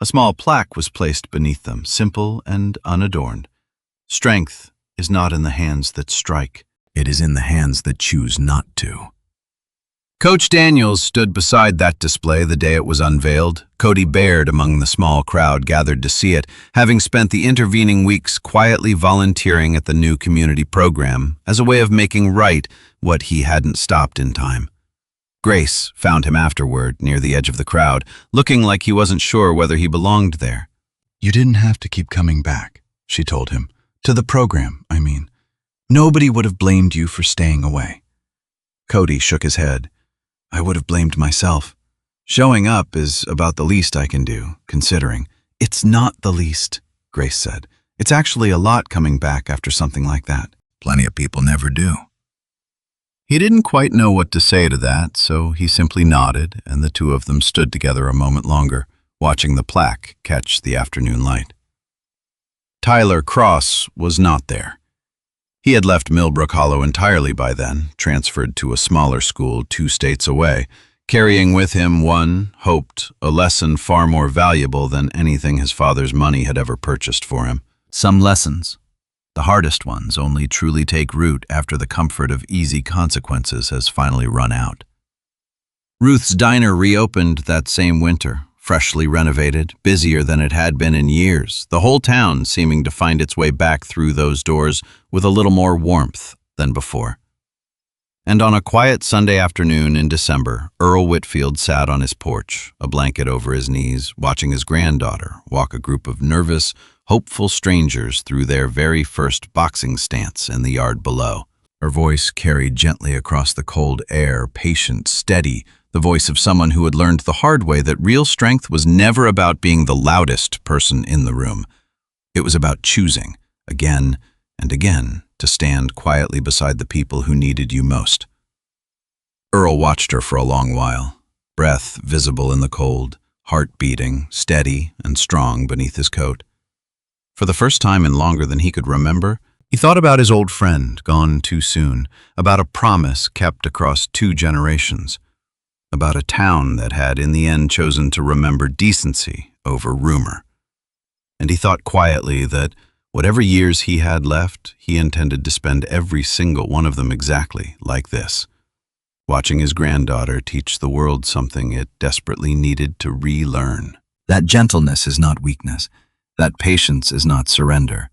[SPEAKER 2] A small plaque was placed beneath them, simple and unadorned. "Strength is not in the hands that strike. It is in the hands that choose not to." Coach Daniels stood beside that display the day it was unveiled, Cody Baird among the small crowd gathered to see it, having spent the intervening weeks quietly volunteering at the new community program as a way of making right what he hadn't stopped in time. Grace found him afterward near the edge of the crowd, looking like he wasn't sure whether he belonged there.
[SPEAKER 3] "You didn't have to keep coming back," she told him. "To the program, I mean. Nobody would have blamed you for staying away."
[SPEAKER 2] Cody shook his head. "I would have blamed myself. Showing up is about the least I can do, considering." "It's not the least," Grace said. "It's actually a lot coming back after something like that."
[SPEAKER 3] "Plenty of people never do."
[SPEAKER 2] He didn't quite know what to say to that, so he simply nodded, and the two of them stood together a moment longer, watching the plaque catch the afternoon light. Tyler Cross was not there. He had left Millbrook Hollow entirely by then, transferred to a smaller school 2 states away, carrying with him a lesson far more valuable than anything his father's money had ever purchased for him. Some lessons, the hardest ones, only truly take root after the comfort of easy consequences has finally run out. Ruth's Diner reopened that same winter, freshly renovated, busier than it had been in years, the whole town seeming to find its way back through those doors with a little more warmth than before. And on a quiet Sunday afternoon in December, Earl Whitfield sat on his porch, a blanket over his knees, watching his granddaughter walk a group of nervous, hopeful strangers through their very first boxing stance in the yard below. Her voice carried gently across the cold air, patient, steady, the voice of someone who had learned the hard way that real strength was never about being the loudest person in the room. It was about choosing, again and again, to stand quietly beside the people who needed you most. Earl watched her for a long while, breath visible in the cold, heart beating, steady and strong beneath his coat. For the first time in longer than he could remember, he thought about his old friend, gone too soon, about a promise kept across 2 generations, about a town that had in the end chosen to remember decency over rumor. And he thought quietly that whatever years he had left, he intended to spend every single one of them exactly like this, watching his granddaughter teach the world something it desperately needed to relearn. That gentleness is not weakness, that patience is not surrender,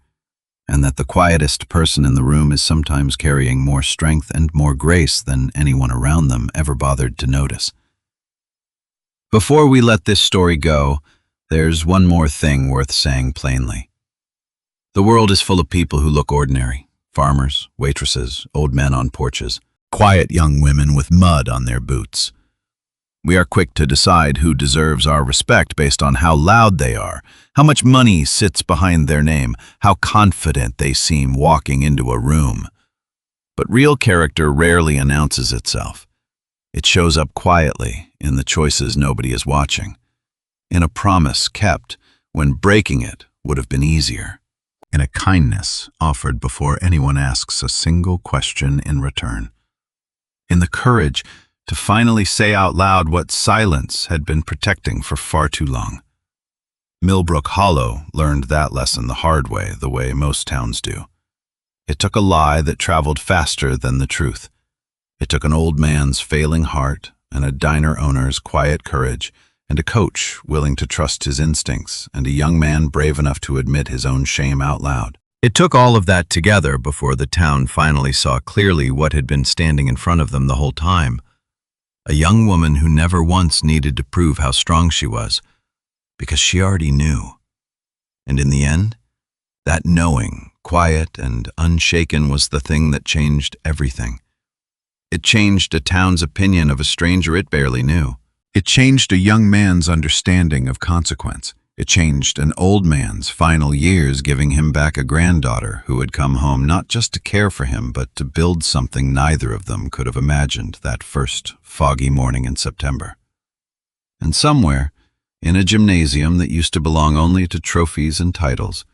[SPEAKER 2] and that the quietest person in the room is sometimes carrying more strength and more grace than anyone around them ever bothered to notice. Before we let this story go, there's one more thing worth saying plainly. The world is full of people who look ordinary: farmers, waitresses, old men on porches, quiet young women with mud on their boots. We are quick to decide who deserves our respect based on how loud they are, how much money sits behind their name, how confident they seem walking into a room. But real character rarely announces itself. It shows up quietly in the choices nobody is watching, in a promise kept when breaking it would have been easier, in a kindness offered before anyone asks a single question in return, in the courage to finally say out loud what silence had been protecting for far too long. Millbrook Hollow learned that lesson the hard way, the way most towns do. It took a lie that traveled faster than the truth. It took an old man's failing heart and a diner owner's quiet courage and a coach willing to trust his instincts and a young man brave enough to admit his own shame out loud. It took all of that together before the town finally saw clearly what had been standing in front of them the whole time. A young woman who never once needed to prove how strong she was, because she already knew. And in the end, that knowing, quiet and unshaken, was the thing that changed everything. It changed a town's opinion of a stranger it barely knew. It changed a young man's understanding of consequence. It changed an old man's final years, giving him back a granddaughter who had come home not just to care for him, but to build something neither of them could have imagined that first foggy morning in September. And somewhere, in a gymnasium that used to belong only to trophies and titles,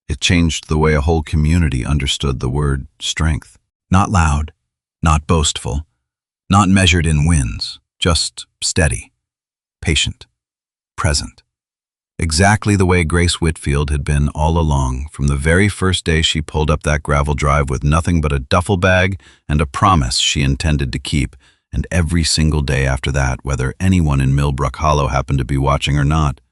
[SPEAKER 2] it changed the way a whole community understood the word strength. Not loud, not boastful, not measured in wins, just steady, patient, present. Exactly the way Grace Whitfield had been all along, from the very first day she pulled up that gravel drive with nothing but a duffel bag and a promise she intended to keep, and every single day after that, whether anyone in Millbrook Hollow happened to be watching or not.